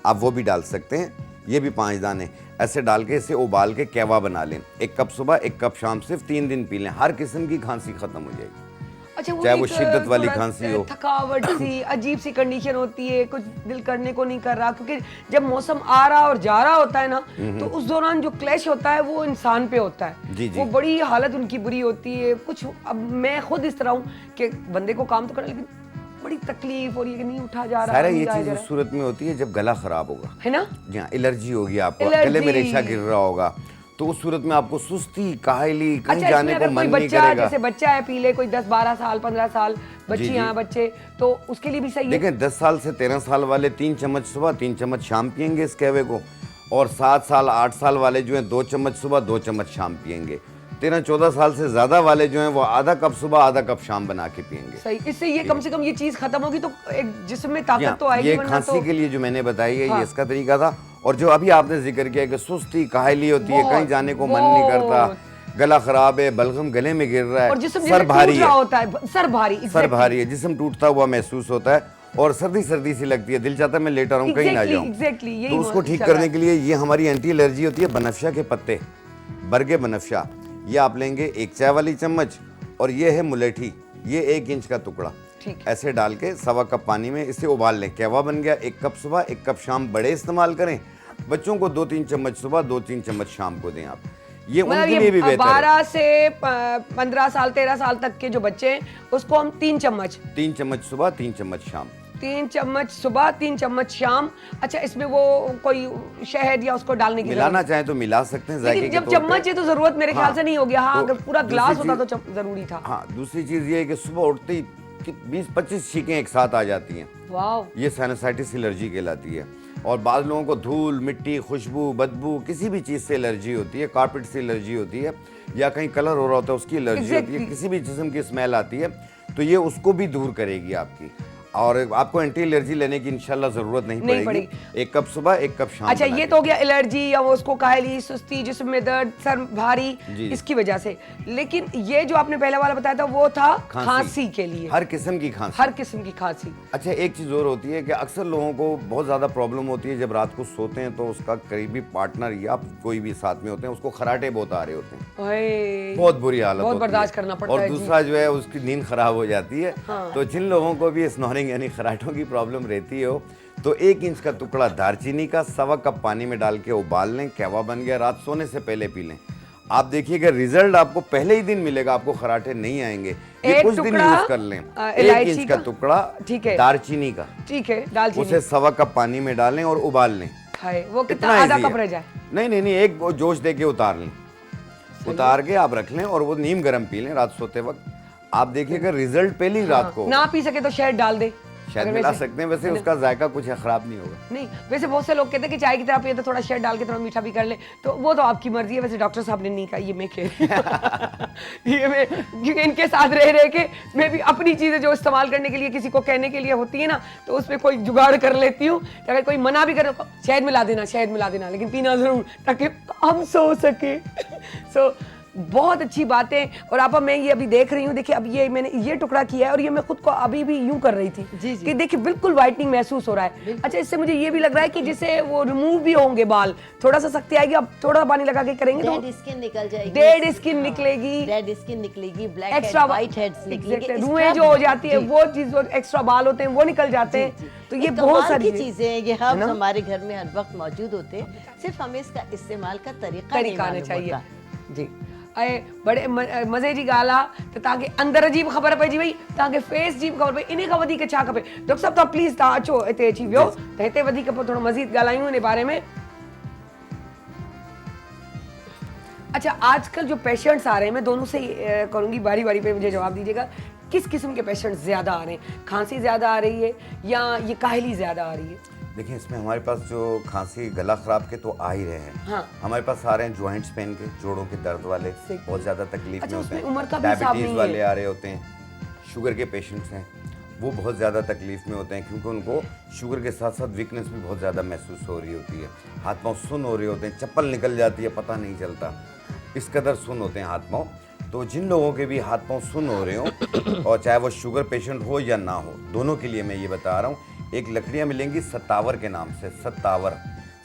आप वो भी डाल सकते हैं। ये भी 5 दाने ऐसे डाल के इसे उबाल के कहवा बना लें। 1 कप सुबह, 1 कप शाम, सिर्फ 3 दिन पी लें। हर किस्म की खांसी खत्म हो जाएगी। अच्छा, चाहे वो एक, शिद्दत वाली थोड़ा खांसी हो। थकावट सी अजीब सी कंडीशन होती है, कुछ दिल करने को नहीं कर रहा, क्योंकि जब मौसम आ रहा और जा रहा होता है ना, तो उस दौरान जो क्लैश होता है वो इंसान पे होता है। जी, जी। वो बड़ी हालत उनकी बुरी होती है। कुछ अब मैं खुद इस तरह हूँ कि बंदे को काम तो करना, लेकिन बड़ी तकलीफ और ये कि नहीं उठा जा रहा, सारा नहीं ये जाया चीज़ जा उस रहा। सूरत में होती है जब गला खराब होगा, है ना? जी हाँ, एलर्जी होगी आपको, एलर्जी। गले में रेशा गिर रहा होगा, तो उस सूरत में आपको सुस्ती, काहली, कहीं अच्छा, जाने इसमें को अगर कोई मन नहीं बच्चा, करेगा। जैसे बच्चा है पी ले, कोई 10-12 साल 15 साल बच्चियां बच्चे, तो उसके लिए भी सही है। देखें, 10 साल से 13 साल वाले 3 चम्मच सुबह 3 चम्मच शाम पियेंगे इस कहवे को। और 7 साल 8 साल वाले जो हैं 2 चम्मच सुबह 2 चम्मच शाम पियेंगे। 13-14 साल से ज्यादा वाले जो हैं वो आधा कप सुबह आधा कप शाम बना के पियेंगे। सही, इससे ये कम से कम ये चीज खत्म होगी तो एक जिस्म में ताकत तो या, आएगी, ये वरना खांसी तो के लिए जो मैंने बताई है हाँ। ये इसका तरीका था। और जो अभी आपने जिक्र किया कि सुस्ती काहली होती है, कहीं जाने को मन नहीं करता, गला खराब है, बलगम गले में गिर रहा और है, जिस्म सर भारी टूट रहा है, होता है, सर भारी, सर exactly. भारी है, जिस्म टूटता हुआ महसूस होता है और सर्दी सर्दी सी लगती है, दिल चाहता है मैं लेटा रहूं, कहीं ना जाऊं। Exactly, यही तो उसको ठीक चल रहा करने है। के लिए ये हमारी एंटी एलर्जी होती है। बनफशा के पत्ते, बरगे बनफशा, ये आप लेंगे 1 चाय वाली चम्मच, और ये है मुलेठी, ये 1 इंच का टुकड़ा, ठीक। ऐसे डाल के 1.25 कप पानी में इसे उबाल लें। कहवा बन गया। 1 कप सुबह 1 कप शाम, बड़े इस्तेमाल करें। बच्चों को 2-3 चम्मच सुबह 2-3 चम्मच शाम को दें आप, ये मतलब उनके लिए भी बेहतर है। 12 से 15 साल 13 साल तक के जो बच्चे हैं उसको हम 3 चम्मच, 3 चम्मच सुबह 3 चम्मच शाम। 3 चम्मच सुबह 3 चम्मच शाम। अच्छा, इसमें वो कोई शहद या उसको डालने की मिलाना जरूरत? चाहें तो मिला सकते हैं जायके लेकिन के जब तौर पे। चम्मच है तो जरूरत मेरे ख्याल से नहीं होगी। हाँ, तो अगर पूरा दूसरी ग्लास होता चीज- तो जरूरी था। हाँ, दूसरी चीज ये है कि सुबह उठते ही 20-25 छींकें एक साथ आ जाती हैं, वाह, ये साइनसाइटिस एलर्जी कहलाती है। और बाद लोगों को धूल, मिट्टी, खुशबू, बदबू, किसी भी चीज़ से एलर्जी होती है, कारपेट से एलर्जी होती है, या कहीं कलर हो रहा होता है उसकी एलर्जी होती है, किसी भी जिस्म की स्मेल आती है, तो ये उसको भी दूर करेगी आपकी। और आपको एंटी एलर्जी लेने की इंशाल्लाह जरूरत नहीं पड़ेगी। 1 कप सुबह 1 कप शाम। अच्छा, ये तो हो गया एलर्जी या वो उसको काहली, सुस्ती, जिस्म में दर्द, सर भारी, जी। इसकी वजह से। लेकिन ये जो आपने पहले वाला बताया था वो था खांसी के लिए, हर किस्म की खांसी। हर किस्म की खांसी। अच्छा, एक चीज़ और होती है कि अक्सर लोगों को बहुत ज़्यादा प्रॉब्लम होती है जब रात को सोते हैं तो उसका करीबी पार्टनर या कोई भी साथ में होते हैं, उसको खराटे बहुत आ रहे होते हैं, ओए, बहुत बुरी हालत बहुत होती है। बर्दाश्त करना पड़ता और है जी। दूसरा जो है उसकी नींद खराब हो जाती है। हाँ। तो जिन लोगों को भी स्नोरिंग यानी खराटों की प्रॉब्लम रहती हो तो 1 इंच का टुकड़ा दालचीनी का 1.25 कप पानी में डाल के उबाल लें। कहवा बन गया, रात सोने से पहले पी लें। आप देखिएगा रिजल्ट आपको पहले ही दिन मिलेगा, आपको खराटे नहीं आएंगे। ये एक कुछ दिन टुकड़ा, यूज कर लें। 1 इलायची इंच का का, टुकड़ा ठीक है, दालचीनी का, ठीक है, दालचीनी, उसे 1.25 कप पानी में डालें और उबाल लें। हाय, वो कितना, इतना आधा easy कप है। रह जाए? नहीं, एक वो जोश दे के उतार लें, उतार के आप रख लें और वो नीम गर्म पी लें रात सोते वक्त। आप देखिएगा रिजल्ट पहली रात को। ना पी सके तो शहद डाल दे, शायद अगर मिला वैसे- सकते हैं, वैसे उसका जायका कुछ है, खराब नहीं होगा। नहीं, वैसे बहुत से लोग कहते हैं कि चाय की तरह पिए तो थोड़ा शहद डाल के थोड़ा मीठा भी कर ले, तो वो तो आपकी मर्जी है। वैसे डॉक्टर साहब ने नहीं कहा, ये मैं कह ये मैं, क्योंकि इनके साथ रह के मैं भी अपनी चीजें जो इस्तेमाल करने के लिए किसी को कहने के लिए होती है ना, तो उसमें कोई जुगाड़ कर लेती हूँ। अगर कोई मना भी करे शहद मिला देना, शहद मिला देना, लेकिन पीना जरूर ताकि हम सो सके। सो बहुत अच्छी बात है। और आपा, मैं ये अभी देख रही हूँ, देखिए अब ये मैंने ये टुकड़ा किया है और ये मैं खुद को अभी भी यूं कर रही थी जी, जी। कि देखिए बिल्कुल वाइटनिंग महसूस हो रहा है। अच्छा, इससे मुझे ये भी लग रहा है कि जिससे वो रिमूव भी होंगे बाल, थोड़ा सा सख्ती आएगी, अब थोड़ा पानी लगा के करेंगे तो डेड स्किन निकल जाएगी, डेड स्किन निकलेगी, डेड स्किन निकलेगी, black extra head, white heads निकलेंगे, रुएं जो हो जाती है, वो चीज, वो एक्स्ट्रा बाल होते हैं वो निकल जाते हैं। तो ये बहुत सारी चीजें हैं, ये हमारे घर में हर वक्त मौजूद होते हैं, सिर्फ हमें इसका इस्तेमाल का तरीका नहीं आना मालूम चाहिए होता। जी। ऐं बड़े मज़े जी ॻाल्हि आहे त तव्हांखे अंदर जी बि ख़बर पइजी वई, तव्हांखे फेस जी बि ख़बर पई, इन खां वधीक छा खपे? डॉक्टर साहब तव्हां प्लीज़ तव्हां अचो हिते अची वियो त हिते वधीक पोइ थोरो मज़ीद ॻाल्हायूं इन बारे में। अच्छा, आजकल जो पेशेंट्स आ रहे हैं, मैं दोनों से करूँगी, बारी बारी पे मुझे जवाब दीजिएगा, किस किस्म के पेशेंट्स ज़्यादा आ रहे हैं? खांसी ज़्यादा आ रही है या ये काहली ज़्यादा आ रही है? देखिए, इसमें हमारे पास जो खांसी गला खराब के तो आ ही रहे हैं। हाँ। हमारे पास आ रहे हैं जॉइंट्स पेन के, जोड़ों के दर्द वाले, बहुत ज़्यादा तकलीफ अच्छा, में होते उसमें हैं। उम्र का भी हिसाब डायबिटीज़ नहीं वाले है। आ रहे होते हैं, शुगर के पेशेंट्स हैं, वो बहुत ज़्यादा तकलीफ में होते हैं क्योंकि उनको शुगर के साथ साथ वीकनेस भी बहुत ज़्यादा महसूस हो रही होती है। हाथ पाँव सुन्न हो रहे होते हैं, चप्पल निकल जाती है, पता नहीं चलता, इस कदर सुन्न होते हैं हाथ पाँव। तो जिन लोगों के भी हाथ पाँव सुन्न हो रहे हों, और चाहे वो शुगर पेशेंट हो या ना हो, दोनों के लिए मैं ये बता रहा हूँ, एक लकड़ियाँ मिलेंगी सत्तावर के नाम से,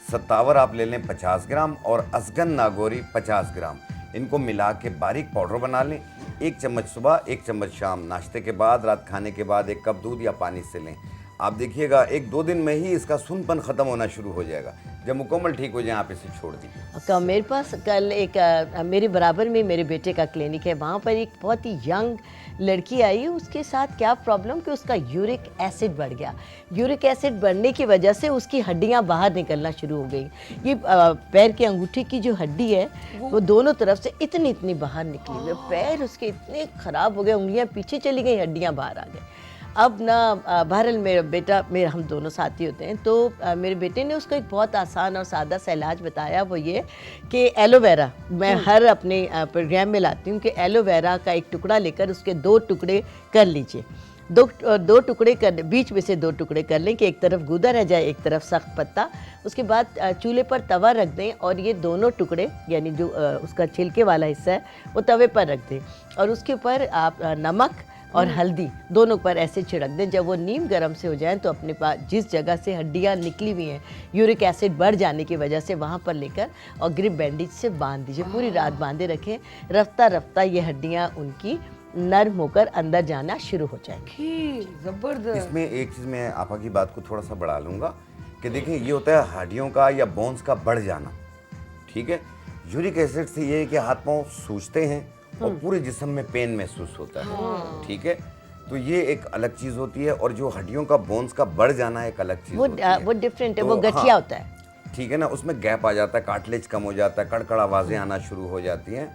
सत्तावर आप ले लें 50 ग्राम, और असगन नागौरी 50 ग्राम, इनको मिला के बारीक पाउडर बना लें। 1 चम्मच सुबह, 1 चम्मच शाम, नाश्ते के बाद, रात खाने के बाद 1 कप दूध या पानी से लें। आप देखिएगा 1-2 दिन में ही इसका सुनपन ख़त्म होना शुरू हो जाएगा। जब मुकम्मल ठीक हो जाए आप इसे छोड़ दीजिए। मेरे पास कल एक मेरे बराबर में मेरे बेटे का क्लिनिक है, वहाँ पर एक बहुत ही यंग लड़की आई, उसके साथ क्या प्रॉब्लम कि उसका यूरिक एसिड बढ़ गया। यूरिक एसिड बढ़ने की वजह से उसकी हड्डियाँ बाहर निकलना शुरू हो गई। ये पैर के अंगूठे की जो हड्डी है वो दोनों तरफ से इतनी बाहर निकली हुई, पैर उसके इतने ख़राब हो गए, उंगलियाँ पीछे चली गई, हड्डियाँ बाहर आ गई। अब ना बहरहाल मेरा बेटा हम दोनों साथी होते हैं, तो मेरे बेटे ने उसको एक बहुत आसान और सादा सा इलाज बताया। वो ये कि एलोवेरा, मैं हर अपने प्रोग्राम में लाती हूँ कि एलोवेरा का एक टुकड़ा लेकर उसके 2 टुकड़े कर लीजिए। दो टुकड़े कर, बीच में से 2 टुकड़े कर लें कि एक तरफ गूदा रह जाए, एक तरफ सख्त पत्ता। उसके बाद चूल्हे पर तवा रख दें और ये दोनों टुकड़े यानी जो उसका छिलके वाला हिस्सा है वो तवे पर रख दें और उसके ऊपर आप नमक और हल्दी दोनों पर ऐसे छिड़क दें। जब वो नीम गर्म से हो जाए तो अपने पास जिस जगह से हड्डियाँ निकली हुई हैं यूरिक एसिड बढ़ जाने की वजह से वहाँ पर लेकर और ग्रिप बैंडेज से बांध दीजिए। पूरी रात बांधे रखें, रफ्ता रफ्ता ये हड्डियाँ उनकी नर्म होकर अंदर जाना शुरू हो जाएंगी। जबरदस्त। इसमें एक चीज़ मैं आपा की बात को थोड़ा सा बढ़ा लूँगा कि देखिए ये होता है हड्डियों का या बोन्स का बढ़ जाना, ठीक है। यूरिक एसिड से ये है कि हाथ पांव सूजते हैं और पूरे जिस्म में पेन महसूस होता है, ठीक है। तो ये एक अलग चीज़ होती है और जो हड्डियों का बोन्स का बढ़ जाना एक अलग चीज़ होती है। वो डिफरेंट है, तो वो गठिया होता है, ठीक है ना, उसमें गैप आ जाता है, कार्टिलेज कम हो जाता है, कड़कड़ आवाज़ें आना शुरू हो जाती हैं।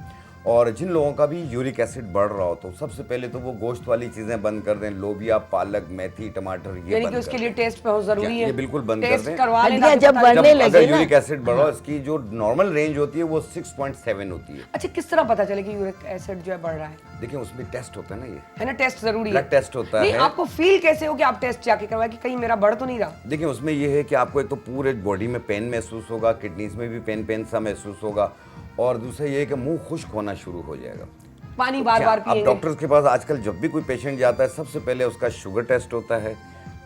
और जिन लोगों का भी यूरिक एसिड बढ़ रहा हो तो सबसे पहले तो वो गोश्त वाली चीजें बंद कर दें, लोबिया, पालक, मेथी, टमाटर, ये यानी बंद कि उसके कर लिए दें। टेस्ट बहुत जरूरी है, ये बिल्कुल बंद कर टेस्ट दें। करवा लें हड्डियां ताकि जब पता बढ़ने चले। लगे अगर ना, यूरिक एसिड बढ़ रहा हो, इसकी जो नॉर्मल रेंज होती है वो 6.7 होती है। अच्छा, किस तरह पता चले कि यूरिक एसिड जो है बढ़ रहा है? देखिए उसमें टेस्ट होता है ना, ये है ना, टेस्ट जरूरी है। ब्लड टेस्ट होता नहीं, है। आपको फील कैसे हो कि आप टेस्ट जाके करवाए कि कहीं मेरा बढ़ तो नहीं रहा? देखिए उसमें ये है कि आपको एक तो पूरे बॉडी में पेन महसूस होगा, किडनीज में भी पेन सा महसूस होगा और दूसरा ये है कि मुंह खुश्क होना शुरू हो जाएगा। पानी बार बार अब पिएंगे। डॉक्टर्स के पास आजकल जब भी कोई पेशेंट जाता है सबसे पहले उसका शुगर टेस्ट होता है,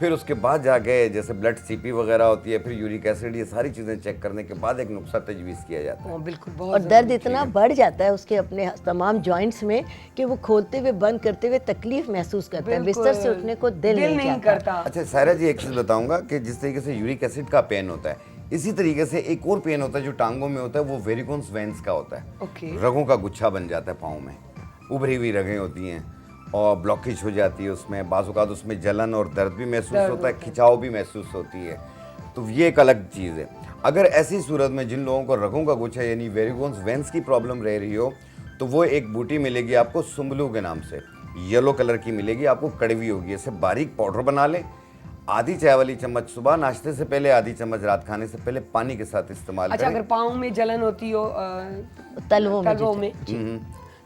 फिर उसके बाद जाके जैसे ब्लड सीपी वगैरह होती है, फिर यूरिक एसिड, ये सारी चीज़ें चेक करने के बाद एक नुस्खा तजवीज़ किया जाता है। बिल्कुल, बहुत और दर्द इतना बढ़ जाता है उसके अपने तमाम जॉइंट्स में कि वो खोलते हुए बंद करते हुए तकलीफ महसूस करता है, बिस्तर से उठने को दिल नहीं करता। अच्छा सायरा जी, एक चीज़ बताऊंगा कि जिस तरीके से यूरिक एसिड का पेन होता है, इसी तरीके से एक और पेन होता है जो टांगों में होता है, वो वेरिकोन्स वेन्स का होता है। ओके। रगों का गुच्छा बन जाता है पाँव में, उभरी हुई रगें होती हैं और ब्लॉकेज हो जाती है उसमें, बाज़-औक़ात उसमें जलन और दर्द भी महसूस होता है, खिंचाव भी महसूस होती है। तो ये एक अलग चीज़ है। अगर ऐसी सूरत में जिन लोगों को रगों का गुच्छा यानी वेरिकोन्स वेन्स की प्रॉब्लम रह रही हो तो वो एक बूटी मिलेगी आपको सुम्बलू के नाम से, येलो कलर की मिलेगी आपको, कड़वी होगी। इसे बारीक पाउडर बना लें, आधी चाय वाली चम्मच सुबह नाश्ते से पहले, आधी चम्मच रात खाने से पहले पानी के साथ इस्तेमाल अच्छा, करें। अगर पाँव में जलन होती हो तलवों में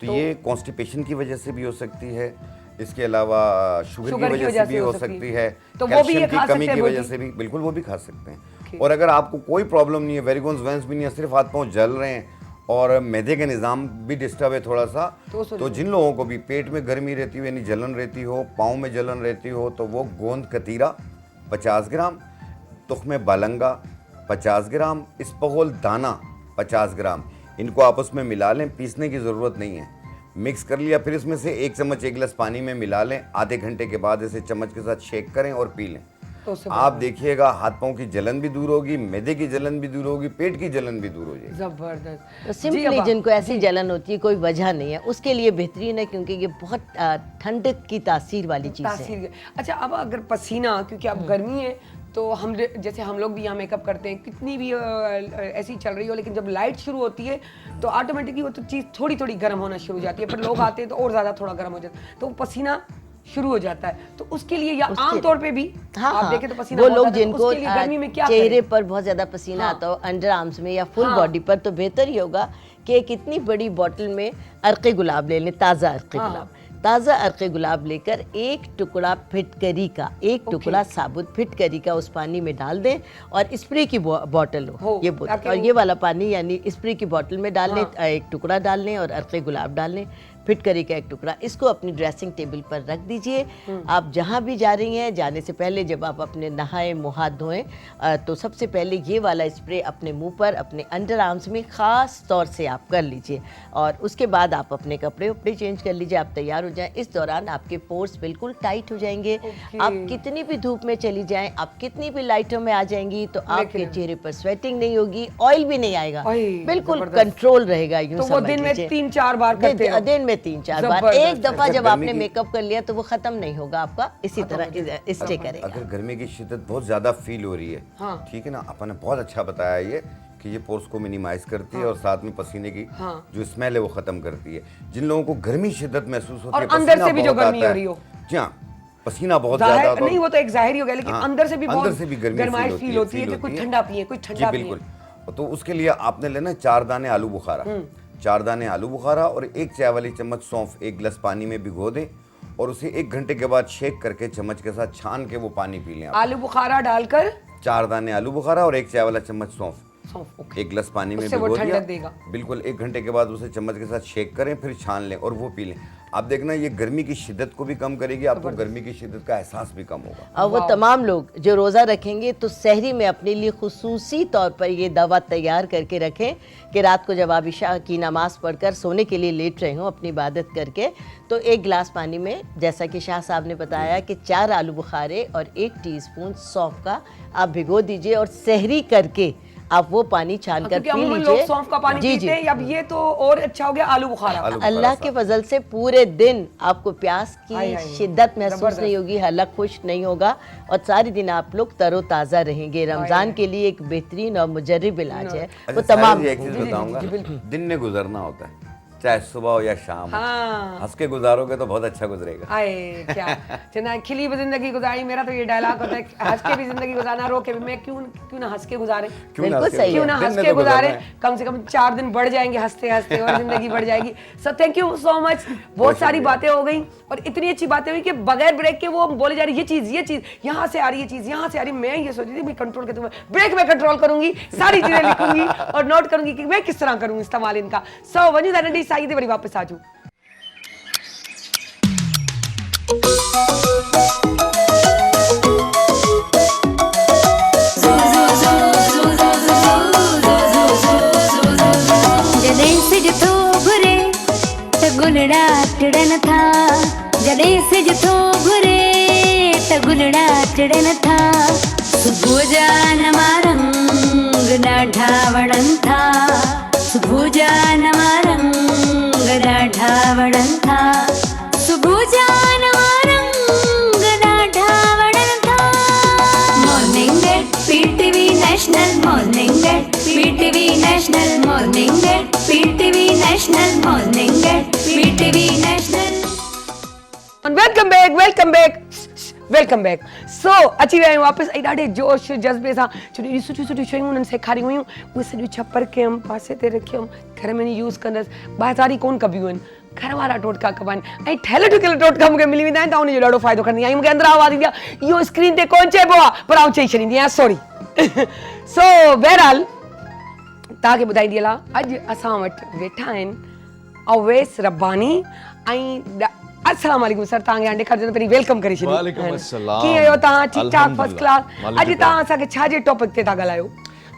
तो ये कॉन्स्टिपेशन की वजह से भी हो सकती है, इसके अलावा शुगर की वजह से भी हो सकती है, तो वो भी ये कैल्शियम की खा कमी सकते की हैं वजह से भी, बिल्कुल वो भी खा सकते हैं। और अगर आपको कोई प्रॉब्लम नहीं है, वेरिकोन्स वेन्स भी नहीं है, सिर्फ हाथ पाँव जल रहे हैं और मैदे का निज़ाम भी डिस्टर्ब है थोड़ा सा, तो जिन लोगों को भी पेट में गर्मी रहती हो यानी जलन रहती हो, पाँव में जलन रहती हो, तो वो गोंद कतीरा 50 ग्राम, तुख्मे बालंगा 50 ग्राम, इसबगोल दाना 50 ग्राम, इनको आपस में मिला लें, पीसने की ज़रूरत नहीं है। मिक्स कर लिया, फिर इसमें से 1 चम्मच 1 गिलास पानी में मिला लें, आधे घंटे के बाद इसे चम्मच के साथ शेक करें और पी लें। आप देखिएगा हाथ पाँव की जलन भी दूर होगी, मैदे की जलन भी दूर होगी, पेट की जलन भी दूर हो जाएगी। जबरदस्त। तो सिंपली जिनको ऐसी जलन होती है कोई वजह नहीं है उसके लिए बेहतरीन है, क्योंकि ये बहुत ठंडक की तासीर वाली चीज़ है। अच्छा, अब अगर पसीना, क्योंकि अब गर्मी है तो हम जैसे हम लोग भी यहाँ मेकअप करते हैं, कितनी भी ऐसी चल रही हो, लेकिन जब लाइट शुरू होती है तो ऑटोमेटिकली वो तो चीज़ थोड़ी थोड़ी गर्म होना शुरू हो जाती है, फिर लोग आते हैं तो और ज़्यादा थोड़ा गर्म हो जाता है, तो पसीना शुरू हो जाता है। तो उसके लिए या आम तौर पे भी आप देखें तो पसीना वो बहुत लोग आता है, तो जिनको उसके लिए गर्मी में क्या चेहरे करें? पर बहुत ज़्यादा पसीना आता हो, अंडर आर्म्स में या फुल बॉडी पर, तो बेहतर ही होगा कि एक इतनी बड़ी बॉटल में अर्क़े गुलाब ले लें, ताज़ा अर्क़े गुलाब। ताज़ा अर्क़े गुलाब लेकर 1 टुकड़ा फिटकरी का, 1 टुकड़ा साबुत फिटकरी का उस पानी में डाल दें और स्प्रे की बॉटल हो ये बोतल, और ये वाला पानी यानी स्प्रे की बॉटल में डाल लें, 1 टुकड़ा डाल लें और अर्क़े गुलाब डाल लें, फिटकरी का 1 टुकड़ा, इसको अपनी ड्रेसिंग टेबल पर रख दीजिए। आप जहाँ भी जा रही हैं, जाने से पहले जब आप अपने नहाएं, मुँह हाथ धोएं, तो सबसे पहले ये वाला स्प्रे अपने मुंह पर, अपने अंडर आर्म्स में ख़ास तौर से आप कर लीजिए और उसके बाद आप अपने कपड़े उपड़े चेंज कर लीजिए, आप तैयार हो जाएं। इस दौरान आपके पोर्स बिल्कुल टाइट हो जाएंगे। आप कितनी भी धूप में चली जाएं, आप कितनी भी लाइटों में आ जाएंगी, तो आपके चेहरे पर स्वेटिंग नहीं होगी, ऑयल भी नहीं आएगा, बिल्कुल कंट्रोल रहेगा। यूँ तो वो दिन में 3-4 बार करते हो? दिन में 3-4 बार। एक दफा जब आपने मेकअप कर लिया तो वो खत्म नहीं होगा आपका, इसी तरह स्टे करेगा। अगर गर्मी की शिद्दत बहुत ज्यादा फील हो रही है, ठीक है ना, अपन ने बहुत अच्छा बताया ये कि ये पोर्स को मिनिमाइज करती है और साथ में पसीने की जो स्मेल है वो खत्म करती है। जिन लोगों को गर्मी शिद्दत महसूस होती है, और अंदर से भी जो गर्मी हो रही हो, जी हाँ, पसीना बहुत ज्यादा जाहिर आता है। नहीं, वो तो एक जाहिर ही हो गया, लेकिन हाँ, अंदर से भी अंदर से भी बहुत गर्मी गर्माइश फील होती है कि कुछ ठंडा पिए, कुछ ठंडा जी पिए। बिल्कुल। तो उसके लिए आपने लेना 4 दाने आलू बुखारा, 4 दाने आलू बुखारा और 1 चाय वाली चम्मच सौंफ 1 गिलास पानी में भिगो दें और उसे 1 घंटे के बाद शेक करके चम्मच के साथ छान के वो पानी पी लें। आलू बुखारा डालकर 4 दाने आलू बुखारा और 1 चाय वाला चम्मच सौंफ सौंफ, ओके। 1 गिलास पानी में उससे वो भिगो दिया, ठंडक देगा। बिल्कुल 1 घंटे के बाद उसे चम्मच के साथ शेक करें, फिर छान लें और वो पी लें। आप देखना ये गर्मी की शिद्दत को भी कम करेगी, आपको गर्मी की शिद्दत का एहसास भी कम होगा। और वो तमाम लोग जो रोज़ा रखेंगे तो सहरी में अपने लिए खुसूसी तौर पर ये दवा तैयार करके रखें कि रात को जब आप इशा की नमाज़ पढ़कर सोने के लिए लेट रहे हों अपनी इबादत करके, तो 1 गिलास पानी में, जैसा कि शाह साहब ने बताया कि 4 आलू बुखारे और 1 टीस्पून सौंफ का आप भिगो दीजिए और सहरी करके आप वो पानी छान कर क्योंकि पी अमूमन लोग लीजिए। सौंफ का पानी पीते हैं, अब ये तो और अच्छा हो गया आलू बुखारा। अल्लाह के फजल से पूरे दिन आपको प्यास हाय की हाय, शिद्दत महसूस जबरदस्त। नहीं होगी, हलक खुश्क नहीं होगा और सारी दिन आप लोग तरोताज़ा रहेंगे। रमज़ान के लिए एक बेहतरीन और मुजर्रिब इलाज है वो अच्छा, तमाम। साहिर जी, एक चीज बताऊंगा, दिन में गुजरना होता है, चाहे सुबह हो या शाम हो। हाँ। हंस के गुजारोगे तो बहुत अच्छा गुजरेगा। आए क्या जना खिली हुई जिंदगी गुजारी, मेरा तो ये डायलॉग होता है, हंस के भी जिंदगी गुजारना, रो के भी। मैं क्यों ना हंस के गुजारे, बिल्कुल सही है। क्यों ना दिन हंस में के तो गुजारे, गुजरना है। कम से कम 4 दिन बढ़ जाएंगे हंसते हंसते और जिंदगी बढ़ जाएगी। So thank you so much, बहुत सारी बातें हो गई और इतनी अच्छी बातें हुई कि बगैर ब्रेक के वो बोले जा रही ये चीज यहाँ से आ रही, ये चीज यहाँ से आ रही। मैं ये सोच रही थी कंट्रोल करते हुए ब्रेक में कंट्रोल करूंगी, सारी चीजें लिखूंगी और नोट करूंगी कि मैं किस तरह करूंगी इस्तेमाल इनका। सो वंजू दादी साई बड़ी वापस आजू। जॾहिं सिज थो घुरे त गुलड़ा टिड़न था, जॾहिं सिज थो घुरे त गुलड़ा टिड़न था। सुबुह जा नवा रंग ॾाढा वणनि था, सुबुह जा नवा रंग ॾाढा वणनि था, सुबुह जा नवा रंग ॾाढा वणनि था। Morning at PTV national, morning at PTV national, morning at PTV national, morning at PTV national. Welcome back welcome back. So अची विया आहियूं वापसि ऐं ॾाढे जोश जज़्बे सां, छो जो सुठियूं सुठियूं शयूं उन्हनि सेखारियूं हुयूं, उहे सॼियूं छपर कयमि, पासे ते रखियमि, घर में यूज़ कंदसि, ॿाहिरि कोन कबियूं आहिनि, घर वारा टोटका कबा आहिनि ऐं ठहियल ठुकियल टोटका मूंखे मिली वेंदा आहिनि त उनजो ॾाढो फ़ाइदो खणंदी आहियां। मूंखे अंदरां आवाज़ ईंदी आहे इहो स्क्रीन ते कोन चइबो आहे, पर आउं चई छॾींदी आहियां सॉरी। सो बहरहाल तव्हांखे ॿुधाईंदी हलां, अॼु असां वटि वेठा आहिनि अवैस रब्बानी ऐं अस्सलाम वालेकुम सर, तव्हांखे हाणे ॾेखारिजो पहिरीं वेलकम करे छॾियो। वालेकुम अस्सलाम। कीअं आहियो तव्हां? ठीक ठाक, फर्स्ट क्लास। मालिक अॼु तव्हां असांखे छाजे टॉपिक ते था ॻाल्हायो?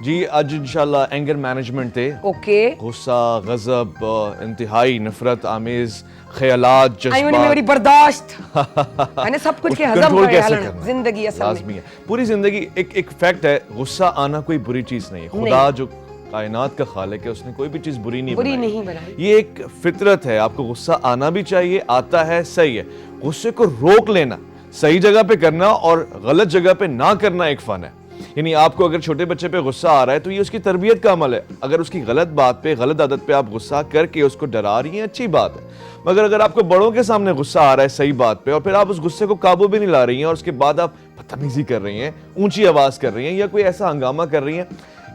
जी अज इंशाल्लाह एंगर मैनेजमेंट ते, ओके, गुस्सा, गजब, इंतहाई नफरत आमेज ख्यालात, ऐं उन में वरी जज्बात, बर्दाश्त, यानी सब कुछ के हजम कंट्रोल करे कैसे हलण करना है? जिंदगी असल में। लाजमी है। पूरी जिंदगी एक फैक्ट है, गुस्सा आना कोई बुरी चीज नहीं है। खुदा जो कायनात का खालिक है, उसने कोई भी चीज बुरी नहीं बनाई। ये एक फितरत है, आपको गुस्सा आना भी चाहिए, आता है, सही है। गुस्से को रोक लेना, सही जगह पे करना और गलत जगह पे ना करना एक फन है। यानी आपको अगर छोटे बच्चे पे गुस्सा आ रहा है तो ये उसकी तरबियत का अमल है। अगर उसकी गलत बात पे, गलत आदत पे आप गुस्सा करके उसको डरा रही हैं, अच्छी बात है। मगर अगर आपको बड़ों के सामने गुस्सा आ रहा है सही बात पे और फिर आप उस गुस्से को काबू भी नहीं ला रही हैं और उसके बाद आप बदतमीजी कर रही हैं, ऊंची आवाज कर रही हैं या कोई ऐसा हंगामा कर रही हैं,